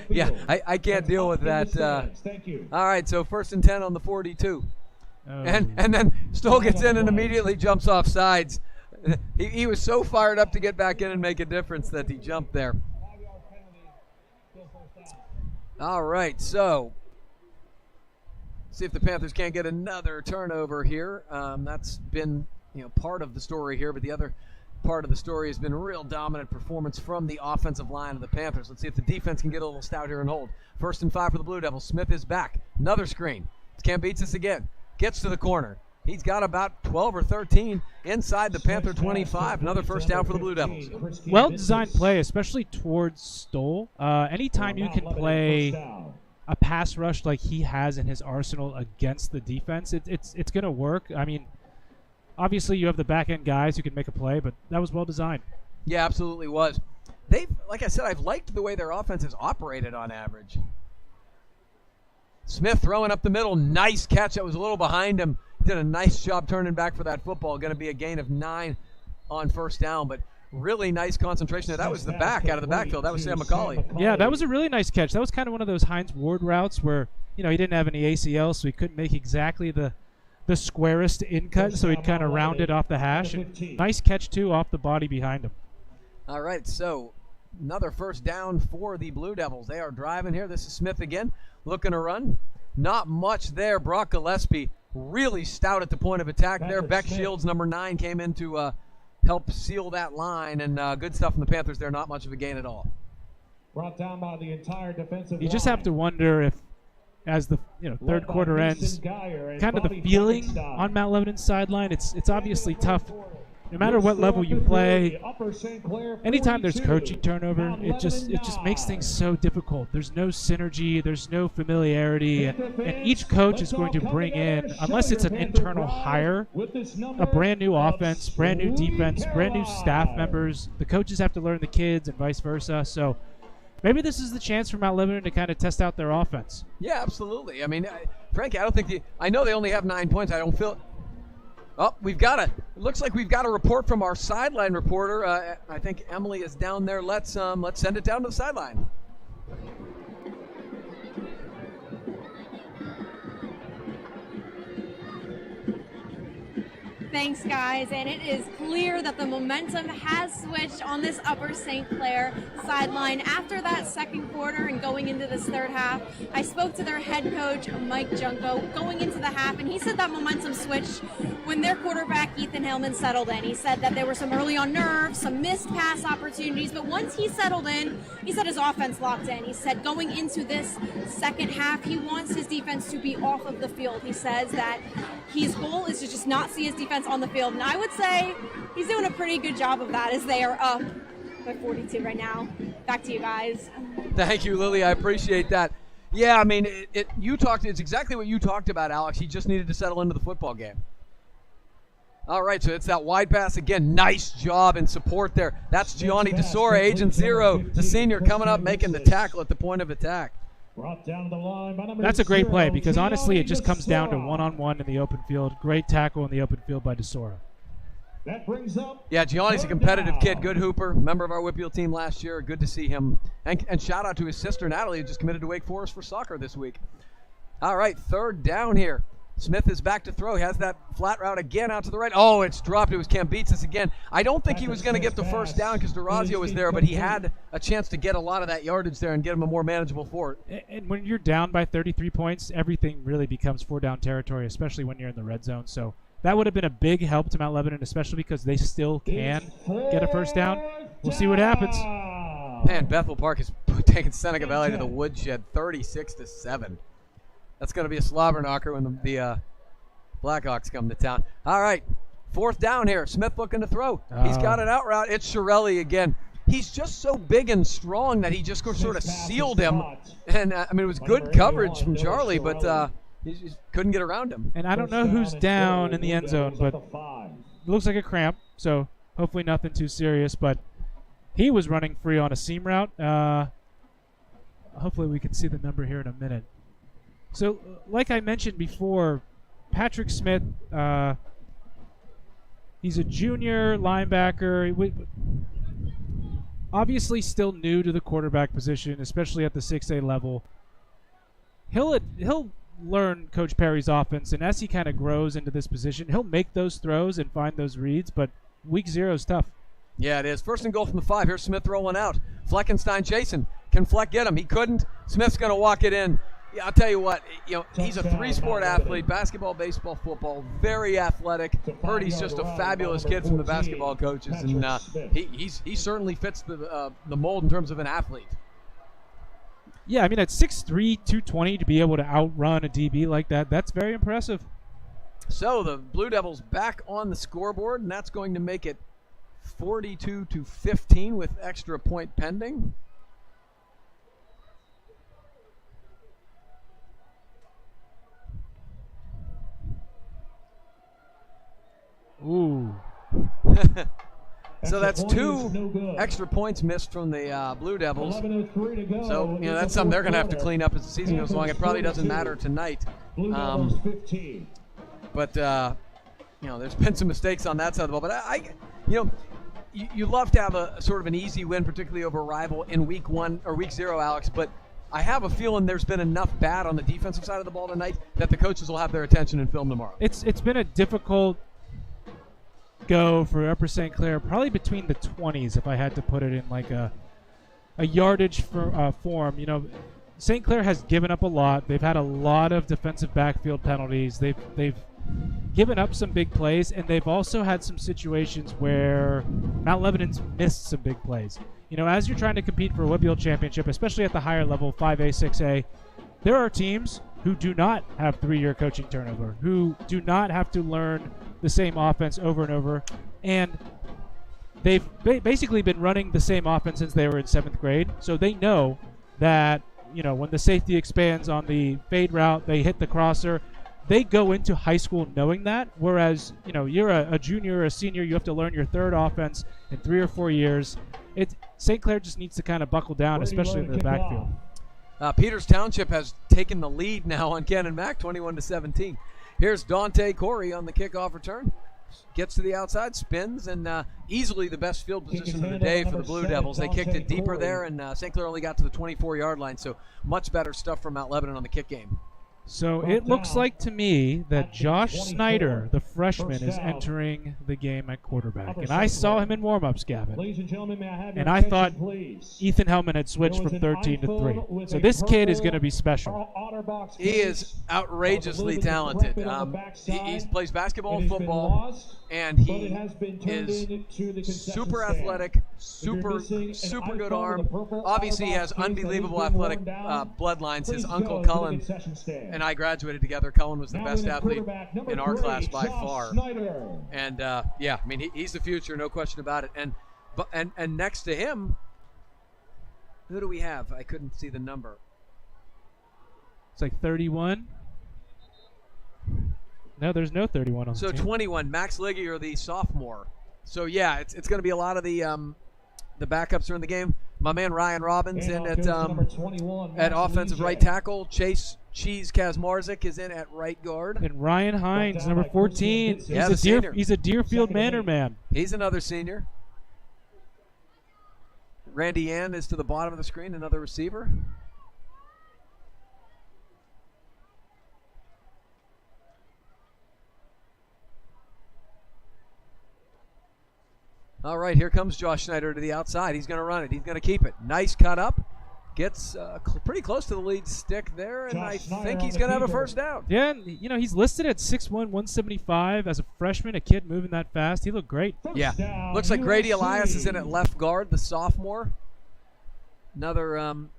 Yeah, I can't deal with that. All right, so 1st and 10 on the 42. And then Stoll gets in and immediately jumps off sides. He was so fired up to get back in and make a difference that he jumped there. All right, so see if the Panthers can't get another turnover here. That's been part of the story here, but the other part of the story has been a real dominant performance from the offensive line of the Panthers. Let's see if the defense can get a little stout here and hold. 1st and 5 for the Blue Devils. Smith is back. Another screen. Cambeats again. Gets to the corner. He's got about 12 or 13 inside the Panther 25. Another first down for the Blue Devils. Well-designed play, especially towards Stoll. Anytime you can play a pass rush like he has in his arsenal against the defense, it's going to work. I mean, obviously you have the back-end guys who can make a play, but that was well-designed. Yeah, absolutely was. Like I said, I've liked the way their offense has operated on average. Smith throwing up the middle. Nice catch. That was a little behind him. Did a nice job turning back for that football. Going to be a gain of 9 on first down, but really nice concentration. That was the back out of the backfield. That was Sam McCauley. Yeah, that was a really nice catch. That was kind of one of those Hines Ward routes where, he didn't have any ACL, so he couldn't make exactly the squarest in cut, so he'd kind of round it off the hash. And nice catch, too, off the body behind him. All right, so another first down for the Blue Devils. They are driving here. This is Smith again, looking to run. Not much there. Brock Gillespie really stout at the point of attack there. Beck Shields, number 9, came in to help seal that line, and good stuff from the Panthers there. Not much of a gain at all. Brought down by the entire defensive line. You just have to wonder if, as the third quarter ends, kind of the feeling on Mount Lebanon's sideline, it's obviously tough. No matter what level you play, anytime there's coaching turnover, it just makes things so difficult. There's no synergy, there's no familiarity, and each coach is going to bring in, unless it's an internal hire, a brand new offense, brand new defense, brand new staff members. The coaches have to learn the kids and vice versa. So maybe this is the chance for Mount Lebanon to kind of test out their offense. Yeah, absolutely. I mean, frankly, I don't think I know they only have 9 points. I don't feel. Oh, it looks like we've got a report from our sideline reporter. I think Emily is down there. Let's send it down to the sideline. Thanks, guys. And it is clear that the momentum has switched on this Upper St. Clair sideline after that second quarter and going into this third half. I spoke to their head coach, Mike Junko, going into the half, and he said that momentum switched when their quarterback, Ethan Hillman, settled in. He said that there were some early on nerves, some missed pass opportunities, but once he settled in, he said his offense locked in. He said going into this second half, he wants his defense to be off of the field. He says that his goal is to just not see his defense on the field, and I would say he's doing a pretty good job of that as they are up by 42 right now. Back to you guys. Thank you, Lily. I appreciate that. Yeah, I mean, it's exactly what you talked about, Alex. He just needed to settle into the football game. All right, so it's that wide pass again. Nice job in support there. That's Gianni DeSora, Agent Zero, the senior, coming up, making the tackle at the point of attack. Brought down the line by number That's a great 0, play because honestly it just comes down to DeSora. one-on-one in the open field. Great tackle in the open field by DeSora. That brings up. Yeah, Gianni's a competitive kid, good hooper, member of our Whitfield team last year. Good to see him. And shout out to his sister, Natalie, who just committed to Wake Forest for soccer this week. All right, third down here. Smith is back to throw. He has that flat route again out to the right. Oh, it's dropped. It was Kambitsis again. I don't think he was going to get the first down because DeRazio was there, but he had a chance to get a lot of that yardage there and get him a more manageable fort. And when you're down by 33 points, everything really becomes four-down territory, especially when you're in the red zone. So that would have been a big help to Mount Lebanon, especially because they still can get a first down. We'll see what happens. Man, Bethel Park is taking Seneca Valley to the woodshed, 36-7. That's going to be a slobber knocker when the Blackhawks come to town. All right, fourth down here. Smith looking to throw. He's got an out route. It's Shirelli again. He's just so big and strong that he just sort of sealed him. And, I mean, it was good coverage from Charlie, but he just couldn't get around him. And I don't know who's down in the end zone, but it looks like a cramp, so hopefully nothing too serious. But he was running free on a seam route. Hopefully we can see the number here in a minute. So, like I mentioned before, Patrick Smith, he's a junior linebacker. Obviously still new to the quarterback position, especially at the 6A level. He'll learn Coach Perry's offense, and as he kind of grows into this position, he'll make those throws and find those reads, but week 0 is tough. Yeah, it is. First and goal from the 5. Here's Smith rolling out. Fleckenstein chasing. Can Fleck get him? He couldn't. Smith's going to walk it in. Yeah, I'll tell you what, he's a 3-sport athlete, basketball, baseball, football, very athletic. Heard he's just a fabulous kid from the basketball coaches, and he certainly fits the mold in terms of an athlete. Yeah, I mean, at 6'3", 220, to be able to outrun a DB like that, that's very impressive. So the Blue Devils back on the scoreboard, and that's going to make it 42-15 with extra point pending. Ooh. So that's 2 extra points missed from the Blue Devils. So, that's something they're going to have to clean up as the season goes along. It probably doesn't matter tonight. But there's been some mistakes on that side of the ball. But you love to have a sort of an easy win, particularly over a rival in week 1 or week 0, Alex. But I have a feeling there's been enough bad on the defensive side of the ball tonight that the coaches will have their attention in film tomorrow. It's been a difficult go for Upper St. Clair, probably between the 20s if I had to put it in like a yardage form. St. Clair has given up a lot. They've had a lot of defensive backfield penalties. They've given up some big plays, and they've also had some situations where Mount Lebanon's missed some big plays. As you're trying to compete for a Whitfield championship, especially at the higher level, 5A, 6A, there are teams who do not have 3-year coaching turnover, who do not have to learn the same offense over and over, and they've basically been running the same offense since they were in 7th grade, so they know that when the safety expands on the fade route, they hit the crosser. They go into high school knowing that, whereas you're a junior or a senior, you have to learn your 3rd offense in 3 or 4 years. St. Clair just needs to kind of buckle down, especially in the backfield. Peters Township has taken the lead now on Cannon Mac, 21-17. Here's Dante Corey on the kickoff return. Gets to the outside, spins, and easily the best field position of the day for the Blue Devils. They kicked it deeper there, and St. Clair only got to the 24-yard line, so much better stuff from Mount Lebanon on the kick game. So it looks like to me that Josh Snyder, the freshman, is entering the game at quarterback. And I saw him in warm-ups, Gavin. Ladies and gentlemen, may I have your And I thought attention, please? Ethan Hellman had switched from 13 to 3. So this kid is going to be special. He is outrageously talented. He plays basketball and football, and he is super athletic, super good arm. Obviously, he has unbelievable athletic bloodlines. His uncle Cullen and I graduated together. Cullen was the best athlete in our class by far. And yeah, I mean, he's the future, no question about it. And next to him, who do we have? I couldn't see the number. It's like 31. No, there's no 31 on the So team. 21, Max Ligier, the sophomore. So yeah, it's going to be a lot of the backups are in the game. My man Ryan Robbins in at offensive right tackle. Chase Cheese Kazmarzik is in at right guard. And Ryan Hines, number 14. Yeah, He's a Deerfield Manor man. He's another senior. Randy Yan is to the bottom of the screen, another receiver. All right, here comes Josh Snyder to the outside. He's going to run it. He's going to keep it. Nice cut up. Gets pretty close to the lead stick there, and I think he's going to have a first down. Yeah, and, he's listed at 6'1", 175 as a freshman, a kid moving that fast. He looked great. Yeah. Looks like Grady Elias is in at left guard, the sophomore. Another, and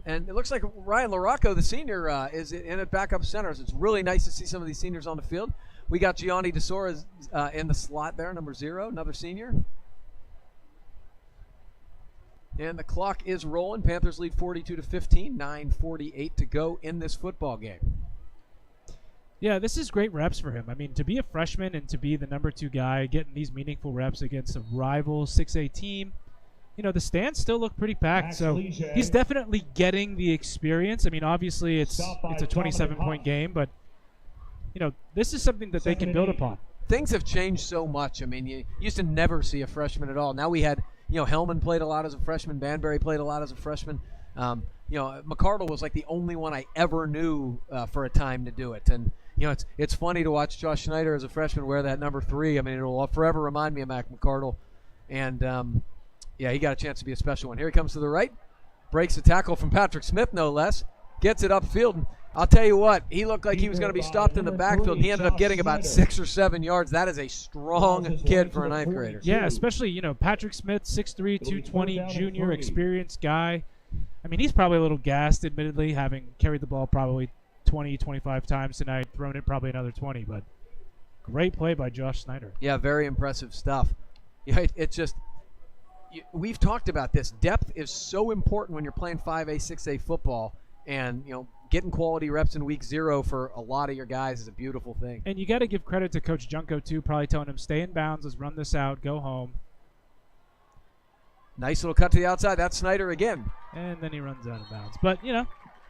it looks like Ryan LaRocco, the senior, is in at backup center. So it's really nice to see some of these seniors on the field. We got Gianni DeSora in the slot there, number 0, another senior. And the clock is rolling. Panthers lead 42-15, 9:48 to go in this football game. Yeah, this is great reps for him. I mean, to be a freshman and to be the number 2 guy, getting these meaningful reps against a rival 6A team, the stands still look pretty packed. So he's definitely getting the experience. I mean, obviously it's a 27-point game, but this is something that they can build upon. Things have changed so much. I mean, you used to never see a freshman at all. Now we had, Hellman played a lot as a freshman. Banbury played a lot as a freshman. McCardle was like the only one I ever knew for a time to do it. And, it's funny to watch Josh Snyder as a freshman wear that number 3. I mean, it will forever remind me of Mac McCardle. And, he got a chance to be a special one. Here he comes to the right. Breaks a tackle from Patrick Smith, no less. Gets it upfield. I'll tell you what, he looked like he was going to be stopped in the backfield. He ended up getting about 6 or 7 yards. That is a strong kid for a 9th grader. Yeah, especially, Patrick Smith, 6'3", 220, junior, experienced guy. I mean, he's probably a little gassed, admittedly, having carried the ball probably 20, 25 times tonight, thrown it probably another 20. But great play by Josh Snyder. Yeah, very impressive stuff. Yeah, it's just, we've talked about this. Depth is so important when you're playing 5A, 6A football. And, getting quality reps in week 0 for a lot of your guys is a beautiful thing. And you got to give credit to Coach Junko, too, probably telling him, stay in bounds, let's run this out, go home. Nice little cut to the outside. That's Snyder again. And then he runs out of bounds. But,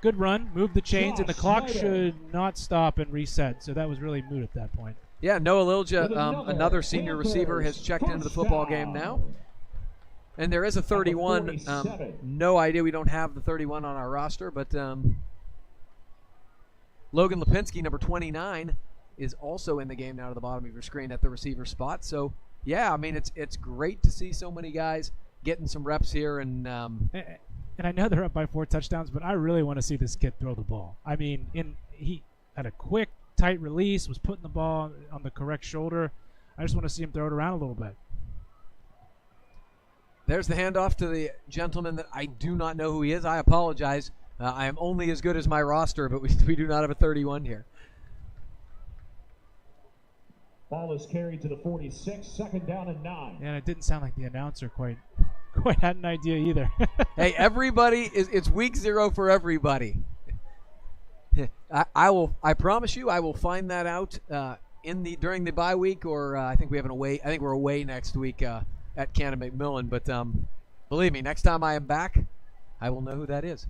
good run, move the chains, and the clock should not stop and reset. So that was really moot at that point. Yeah, Noah Lilja, another senior receiver, has checked into the football game now. And there is a 31. No idea. We don't have the 31 on our roster, but Logan Lipinski, number 29, is also in the game now to the bottom of your screen at the receiver spot. So, yeah, I mean, it's great to see so many guys getting some reps here. And I know they're up by 4 touchdowns, but I really want to see this kid throw the ball. I mean, he had a quick, tight release, was putting the ball on the correct shoulder. I just want to see him throw it around a little bit. There's the handoff to the gentleman that I do not know who he is. I apologize. I am only as good as my roster, but we do not have a 31 here. Ball is carried to the 46, 2nd down and 9. And it didn't sound like the announcer quite had an idea either. Hey, everybody, it's week 0 for everybody. I promise you, I will find that out during the bye week, or I think we're away next week at Cannon McMillan. But believe me, next time I am back, I will know who that is.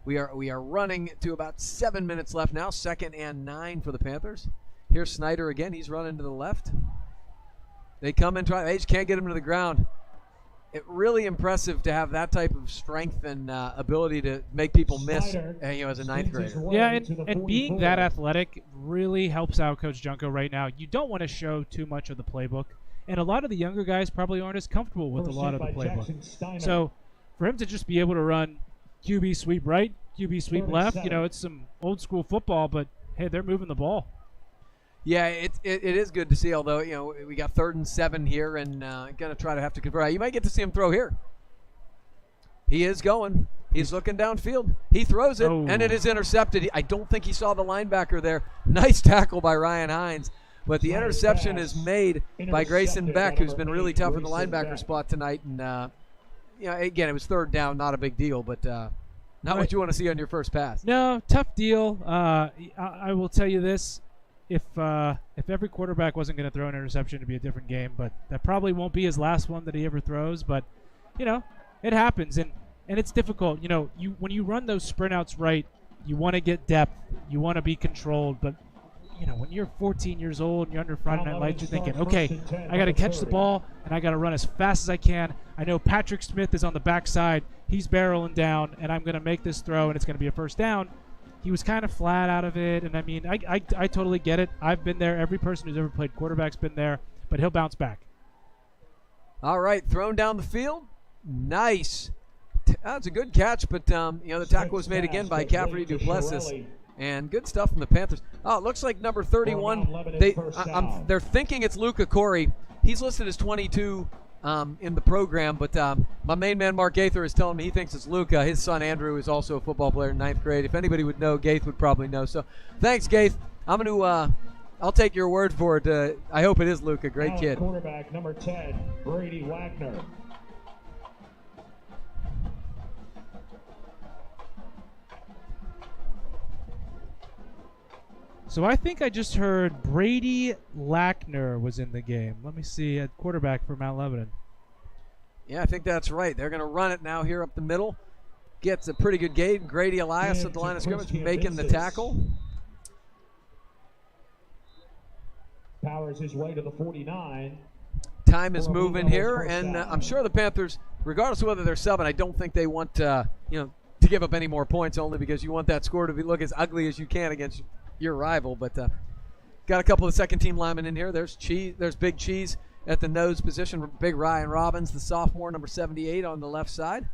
We are running to about 7 minutes left now. 2nd and 9 for the Panthers. Here's Snyder again. He's running to the left. They come and try. They just can't get him to the ground. really impressive to have that type of strength and ability to make people miss, as a ninth grader. Yeah, and being that athletic really helps out Coach Junko right now. You don't want to show too much of the playbook, and a lot of the younger guys probably aren't as comfortable with a lot of the playbook. So for him to just be able to run QB sweep right, QB sweep left, it's some old school football, but hey, they're moving the ball. Yeah, it is good to see, although, we got 3rd and 7 here and going to try to have to convert. You might get to see him throw here. He is going. He's looking downfield. He throws it, and it is intercepted. I don't think he saw the linebacker there. Nice tackle by Ryan Hines, but the interception is made by Grayson Beck, who's been really tough in the linebacker spot tonight. And, again, it was 3rd down, not a big deal, but not what you want to see on your first pass. No, tough deal. I will tell you this. If every quarterback wasn't going to throw an interception, it'd be a different game. But that probably won't be his last one that he ever throws. But, it happens, and it's difficult. When you run those sprint outs right, you want to get depth, you want to be controlled. But, when you're 14 years old and you're under Friday Night Lights, you're thinking, okay, I got to catch the ball and I got to run as fast as I can. I know Patrick Smith is on the backside, he's barreling down, and I'm going to make this throw, and it's going to be a first down. He was kind of flat out of it, and I totally get it. I've been there. Every person who's ever played quarterback's been there, but he'll bounce back. All right, thrown down the field. Nice. That's a good catch, but the tackle was made again by Cafferty Duplessis, and good stuff from the Panthers. Oh, it looks like number 31. They're thinking it's Luca Corey. He's listed as 22 in the program, but my main man Mark Gaither is telling me he thinks it's Luca. His son Andrew is also a football player in 9th grade. If anybody would know, Gaith would probably know. So thanks, Gaith. I'll take your word for it. I hope it is Luca. Great kid. Quarterback number 10, Brady Wagner. So I think I just heard Brady Lackner was in the game. Let me see, at quarterback for Mount Lebanon. Yeah, I think that's right. They're going to run it now here up the middle. Gets a pretty good game. Grady Elias at the line of scrimmage making the tackle. Powers his way to the 49. Time is moving here, and I'm sure the Panthers, regardless of whether they're subbing, I don't think they want to give up any more points, only because you want that score to look as ugly as you can against your rival. But got a couple of second-team linemen in here. There's Big Cheese at the nose position. Big Ryan Robbins, the sophomore, number 78 on the left side.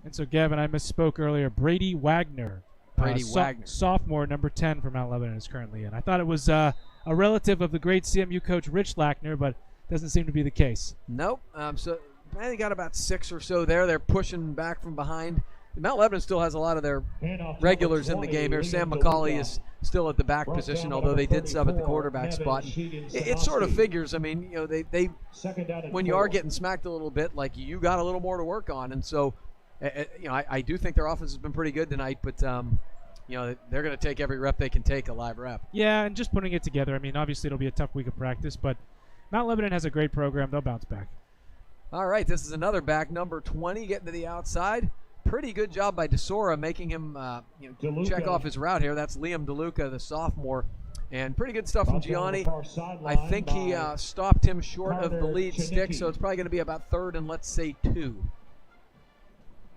And so, Gavin, I misspoke earlier. Brady Wagner. Wagner. Sophomore, number 10 for Mount Lebanon is currently in. I thought it was a relative of the great CMU coach Rich Lackner, but doesn't seem to be the case. Nope. So they got about 6 or so there. They're pushing back from behind. Mount Lebanon still has a lot of their regulars in the game here. Sam McCauley is still at the back position, although they did sub at the quarterback spot. It sort of figures. I mean, they when you are getting smacked a little bit, like, you got a little more to work on. And so, I do think their offense has been pretty good tonight, but they're going to take every rep they can take, a live rep. Yeah, and just putting it together. I mean, obviously it'll be a tough week of practice, but Mount Lebanon has a great program. They'll bounce back. All right, this is another back, number 20, getting to the outside. Pretty good job by DeSora making him check off his route here. That's Liam DeLuca, the sophomore. And pretty good stuff from Gianni. I think he stopped him short of the lead stick, so it's probably going to be about 3rd and, let's say, 2.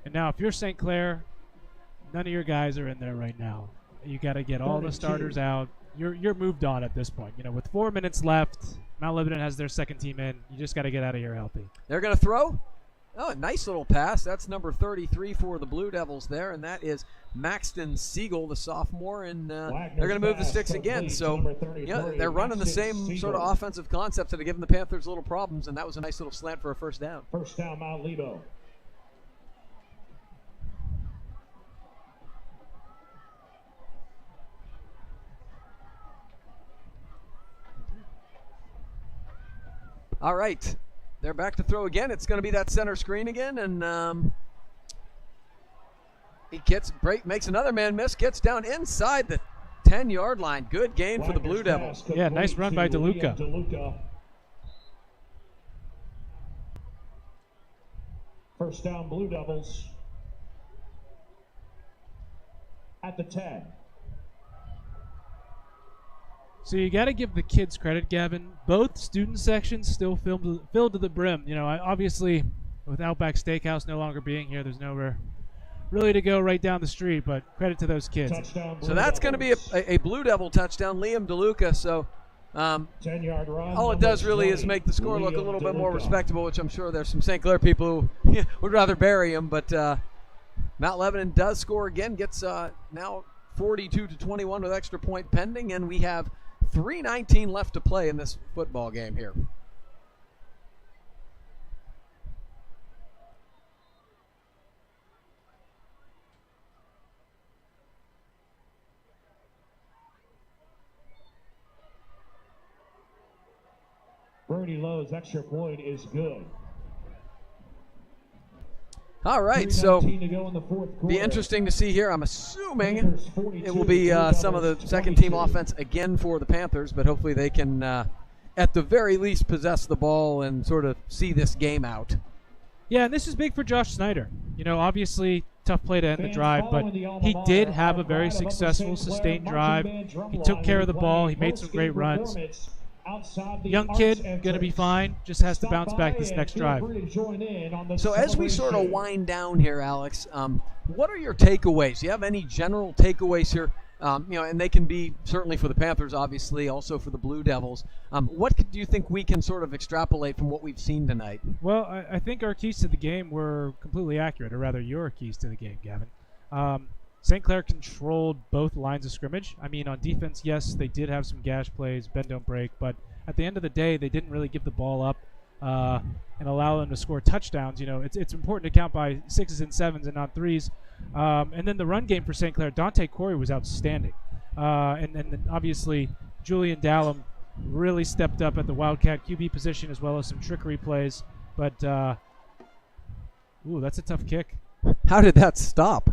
And now, if you're St. Clair, none of your guys are in there right now. You got to get all the starters out. You're moved on at this point. With 4 minutes left, Mount Lebanon has their second team in. You just got to get out of here healthy. They're going to throw. Oh, a nice little pass. That's number 33 for the Blue Devils there, and that is Maxton Siegel, the sophomore, and they're going to move the sticks again. So, they're running the same sort of offensive concepts that are giving the Panthers little problems, and that was a nice little slant for a first down. First down, Mount Lebo. All right. They're back to throw again. It's going to be that center screen again, and he makes another man miss, gets down inside the 10-yard line. Good gain for the Blue Devils. Yeah, nice run by DeLuca. First down, Blue Devils at the 10. So you got to give the kids credit, Gavin. Both student sections still filled to the brim. You know, obviously, with Outback Steakhouse no longer being here, there's nowhere really to go right down the street, but credit to those kids. So that's going to be a Blue Devil touchdown, Liam DeLuca. So 10-yard run. all it does really is make the score look a little bit more respectable, which I'm sure there's some St. Clair people who would rather bury him. But Mount Lebanon does score again, gets now 42-21 with extra point pending, and we have 3:19 left to play in this football game here. Bernie Lowe's extra point is good. All right, so 3:19 to go in the fourth quarter. be interesting to see here. I'm assuming Panthers 42, it will be some of the Blue second Devils team 22. offense again for the Panthers, but hopefully they can, at the very least, possess the ball and sort of see this game out. Yeah, and this is big for Josh Snyder. You know, obviously, tough play to end the Fans drive, but following the alma he mater did are have a proud very of Upper successful, St. Clair sustained marching drive. band drum He line took care of the playing ball. He made some post-game great runs. performance outside the Young arts kid, entrance. going to be fine. Just has to Stop bounce back by this and next feel drive. free to join in on the So as we sort of celebration. wind down here, Alex, what are your takeaways? Do you have any general takeaways here? You know, and they can be certainly for the Panthers, obviously, also for the Blue Devils. What do you think we can sort of extrapolate from what we've seen tonight? Well, I think our keys to the game were completely accurate, or rather your keys to the game, Gavin. St. Clair controlled both lines of scrimmage. I mean, on defense, yes, they did have some gash plays, bend don't break, but at the end of the day, they didn't really give the ball up and allow them to score touchdowns. You know, it's important to count by 6s and 7s and not 3s. And then the run game for St. Clair, Dante Corey was outstanding. And then obviously Julian Dallum really stepped up at the Wildcat QB position as well as some trickery plays. But, ooh, that's a tough kick. How did that stop?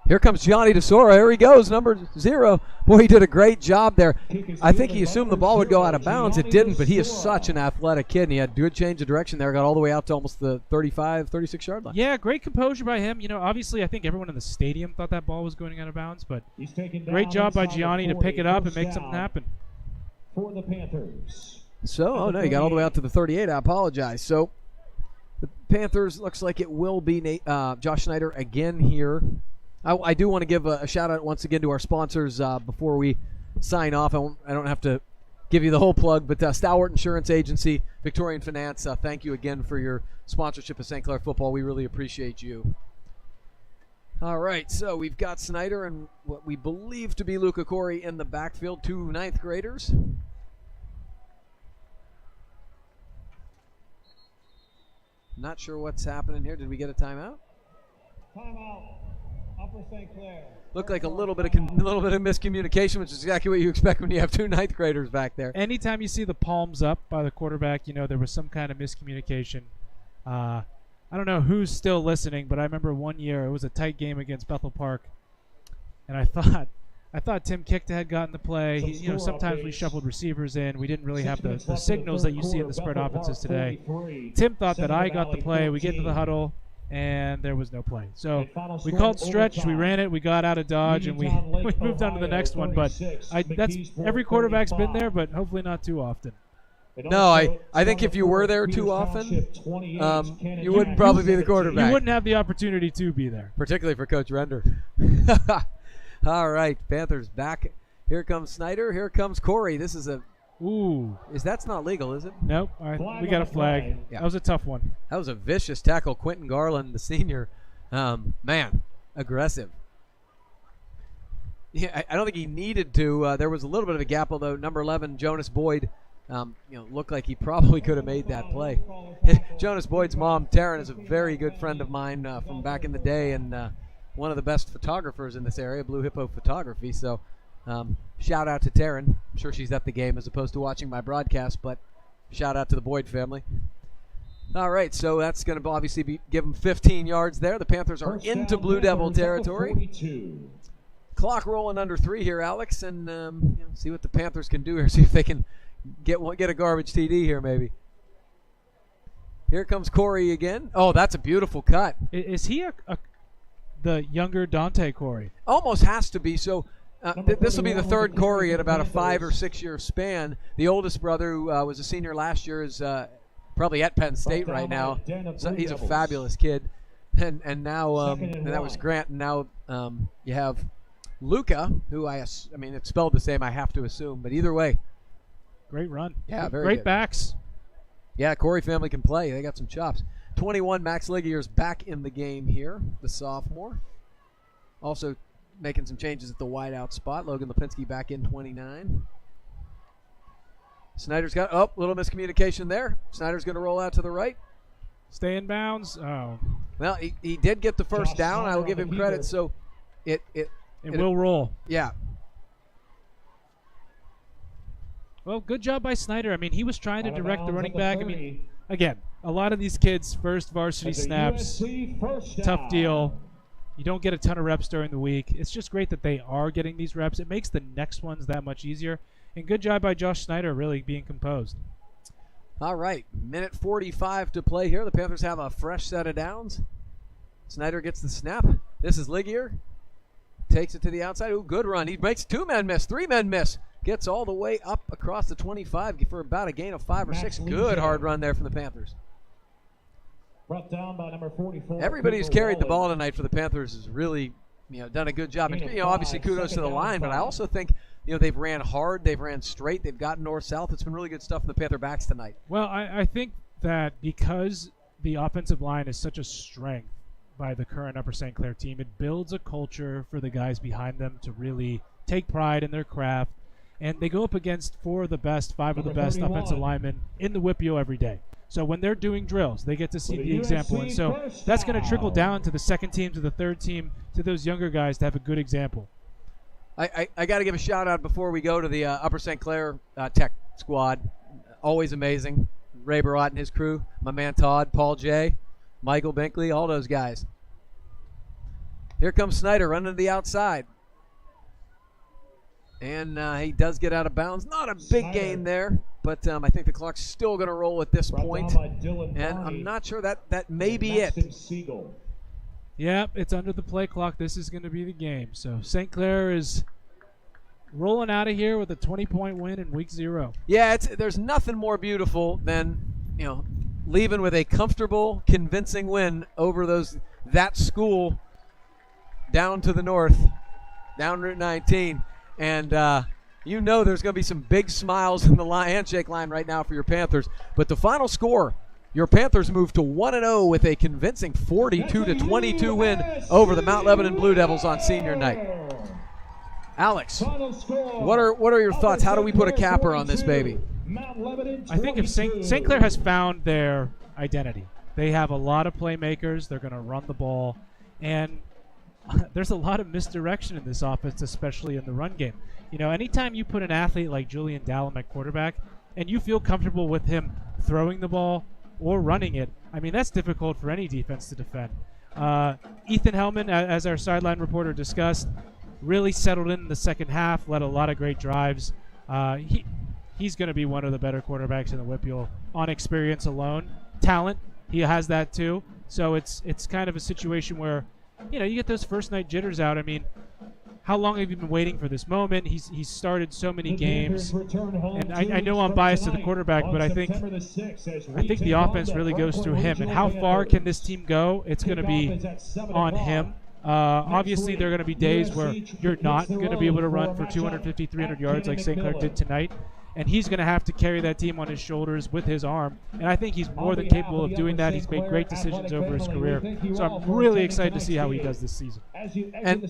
Here comes Gianni DeSora. Here he goes, number 0. Boy, he did a great job there. I think he assumed the ball would go out of bounds. It didn't, but he is such an athletic kid, and he had good change of direction there. Got all the way out to almost the 35, 36-yard line. Yeah, great composure by him. You know, obviously I think everyone in the stadium thought that ball was going out of bounds, but He's taken down great job by inside the Gianni to 40, pick it up and first make something down happen. for the Panthers. So, oh no, he got all the way out to the 38. I apologize. So, the Panthers, looks like it will be Josh Snyder again here. I do want to give a shout-out once again to our sponsors before we sign off. I don't have to give you the whole plug, but Stalwart Insurance Agency, Victorian Finance, thank you again for your sponsorship of St. Clair football. We really appreciate you. All right, so we've got Snyder and what we believe to be Luca Corey in the backfield, 2 ninth graders. Not sure what's happening here. Did we get a timeout? Timeout. Upper St. Clair. Looked like a little bit of miscommunication, which is exactly what you expect when you have 2 ninth graders back there. Anytime you see the palms up by the quarterback, you know there was some kind of miscommunication. I don't know who's still listening, but I remember one year it was a tight game against Bethel Park, and I thought Tim Kickta had gotten the play. You know, sometimes we shuffled receivers in. We didn't really have the signals that you see in the spread offenses today. Tim thought that I got the play. We get into the huddle, and there was no play. So we called stretch, we ran it, we got out of Dodge, and we moved on to the next one. But that's every quarterback's been there, but hopefully not too often. No, I think if you were there too often, you wouldn't probably be the quarterback. You wouldn't have the opportunity to be there. Particularly for Coach Render. All right, Panthers back. Here comes Snyder. Here comes Corey. This is a... Ooh. That's not legal, is it? Nope. We got a flag. Yeah. That was a tough one. That was a vicious tackle. Quentin Garland, the senior. Man, aggressive. Yeah, I don't think he needed to. There was a little bit of a gap, although number 11, Jonas Boyd, looked like he probably could have made that play. Jonas Boyd's mom, Taryn, is a very good friend of mine from back in the day, and one of the best photographers in this area, Blue Hippo Photography. So shout out to Taryn. I'm sure she's at the game as opposed to watching my broadcast, but shout out to the Boyd family. All right, so that's going to obviously give them 15 yards there. The Panthers are into Blue Devil territory. Clock rolling under 3 here, Alex, and see what the Panthers can do here. See if they can get a garbage TD here, maybe. Here comes Corey again. Oh, that's a beautiful cut. Is he the younger Dante Corey? Almost has to be. So This will be the third Corey in about a 5 or 6 year span. The oldest brother, who was a senior last year, is probably at Penn State right now. So he's a fabulous kid. And now and that was Grant. And now you have Luca, who I mean, it's spelled the same, I have to assume. But either way. Great run. Yeah, very great good. backs. Yeah, Corey family can play. They got some chops. 21, Max Ligier's back in the game here, the sophomore. Also making some changes at the wideout spot. Logan Lipinski back in 29. Snyder's got, little miscommunication there. Snyder's going to roll out to the right. Stay in bounds. Oh. Well, he did get the first down. I will give him credit. So it will roll. Yeah. Well, good job by Snyder. I mean, he was trying to direct the running back. I mean, again, a lot of these kids, first varsity snaps, tough deal. You don't get a ton of reps during the week. It's just great that they are getting these reps. It makes the next ones that much easier. And good job by Josh Snyder really being composed. All right, minute 45 to play here. The Panthers have a fresh set of downs. Snyder gets the snap. This is Ligier. Takes it to the outside. Ooh, good run. He makes 2 men miss, 3 men miss. Gets all the way up across the 25 for about a gain of 5 or 6. Good hard run there from the Panthers. Brought down by number 44. Everybody who's carried the ball tonight for the Panthers has really, done a good job. And, obviously kudos to the line, but I also think, they've ran hard, they've ran straight, they've gotten north-south. It's been really good stuff from the Panther backs tonight. Well, I think that because the offensive line is such a strength by the current Upper St. Clair team, it builds a culture for the guys behind them to really take pride in their craft. And they go up against 4 of the best, 5 of the best offensive linemen in the WIPIO every day. So when they're doing drills, they get to see the example. And so that's going to trickle down to the second team, to the third team, to those younger guys to have a good example. I got to give a shout-out before we go to the Upper St. Clair Tech squad. Always amazing. Ray Barot and his crew, my man Todd, Paul J., Michael Binkley, all those guys. Here comes Snyder running to the outside. And he does get out of bounds. Not a big gain there, but I think the clock's still going to roll at this point. And I'm not sure that may be it. Yep, it's under the play clock. This is going to be the game. So St. Clair is rolling out of here with a 20-point win in week 0. Yeah, there's nothing more beautiful than, leaving with a comfortable, convincing win over that school down to the north, down Route 19. And there's going to be some big smiles in the handshake line right now for your Panthers. But the final score, your Panthers move to 1-0 with a convincing 42-22 win over the Mount Lebanon Blue Devils on senior night. Alex, what are your thoughts? How do we put a capper on this baby? I think if St. Clair has found their identity. They have a lot of playmakers. They're going to run the ball. And there's a lot of misdirection in this offense, especially in the run game. Anytime you put an athlete like Julian Dallum at quarterback and you feel comfortable with him throwing the ball or running it, I mean, that's difficult for any defense to defend. Ethan Hellman, as our sideline reporter discussed, really settled in the second half, led a lot of great drives. He's going to be one of the better quarterbacks in the WIPIO on experience alone. Talent, he has that too. So it's kind of a situation where you get those first night jitters out. I mean, how long have you been waiting for this moment? He's started so many games, and I know I'm biased to the quarterback, but I think the offense really goes through him. And how far can this team go? It's going to be on him. Obviously, there are going to be days where you're not going to be able to run for 250, 300 yards like St. Clair did tonight. And he's going to have to carry that team on his shoulders with his arm. And I think he's more than capable of doing that. He's made great decisions over his career. So I'm really excited to see how he does this season. And,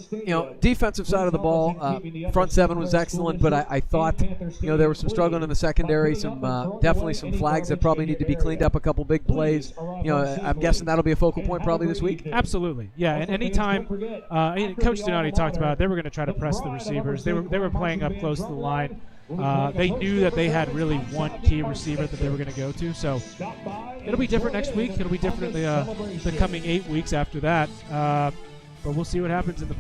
defensive side of the ball, front seven was excellent, but I thought, there was some struggling in the secondary, definitely some flags that probably need to be cleaned up, a couple big plays. I'm guessing that'll be a focal point probably this week. Absolutely. Yeah, and anytime, Coach Donati talked about it, they were going to try to press the receivers. They were playing up close to the line. They knew that they had really one key receiver that they were going to go to. So it'll be different next week. It'll be different in the coming 8 weeks after that. But we'll see what happens in the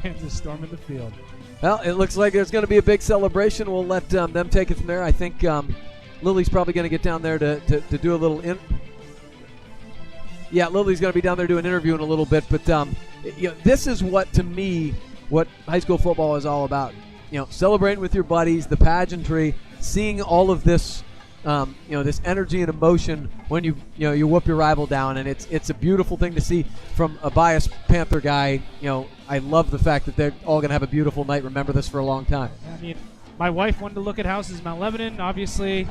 fans is storming the field. Well, it looks like there's going to be a big celebration. We'll let them take it from there. I think Lily's probably going to get down there to do a little Lily's going to be down there doing an interview in a little bit. But this is what, to me, what high school football is all about. Celebrating with your buddies, the pageantry, seeing all of this, this energy and emotion when you whoop your rival down, and it's a beautiful thing to see from a biased Panther guy. I love the fact that they're all going to have a beautiful night. Remember this for a long time. I mean, my wife wanted to look at houses in Mount Lebanon. Obviously,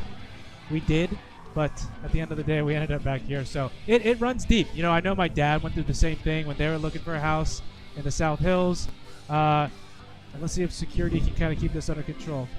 we did, but at the end of the day, we ended up back here. So it runs deep. I know my dad went through the same thing when they were looking for a house in the South Hills. And let's see if security can kind of keep this under control.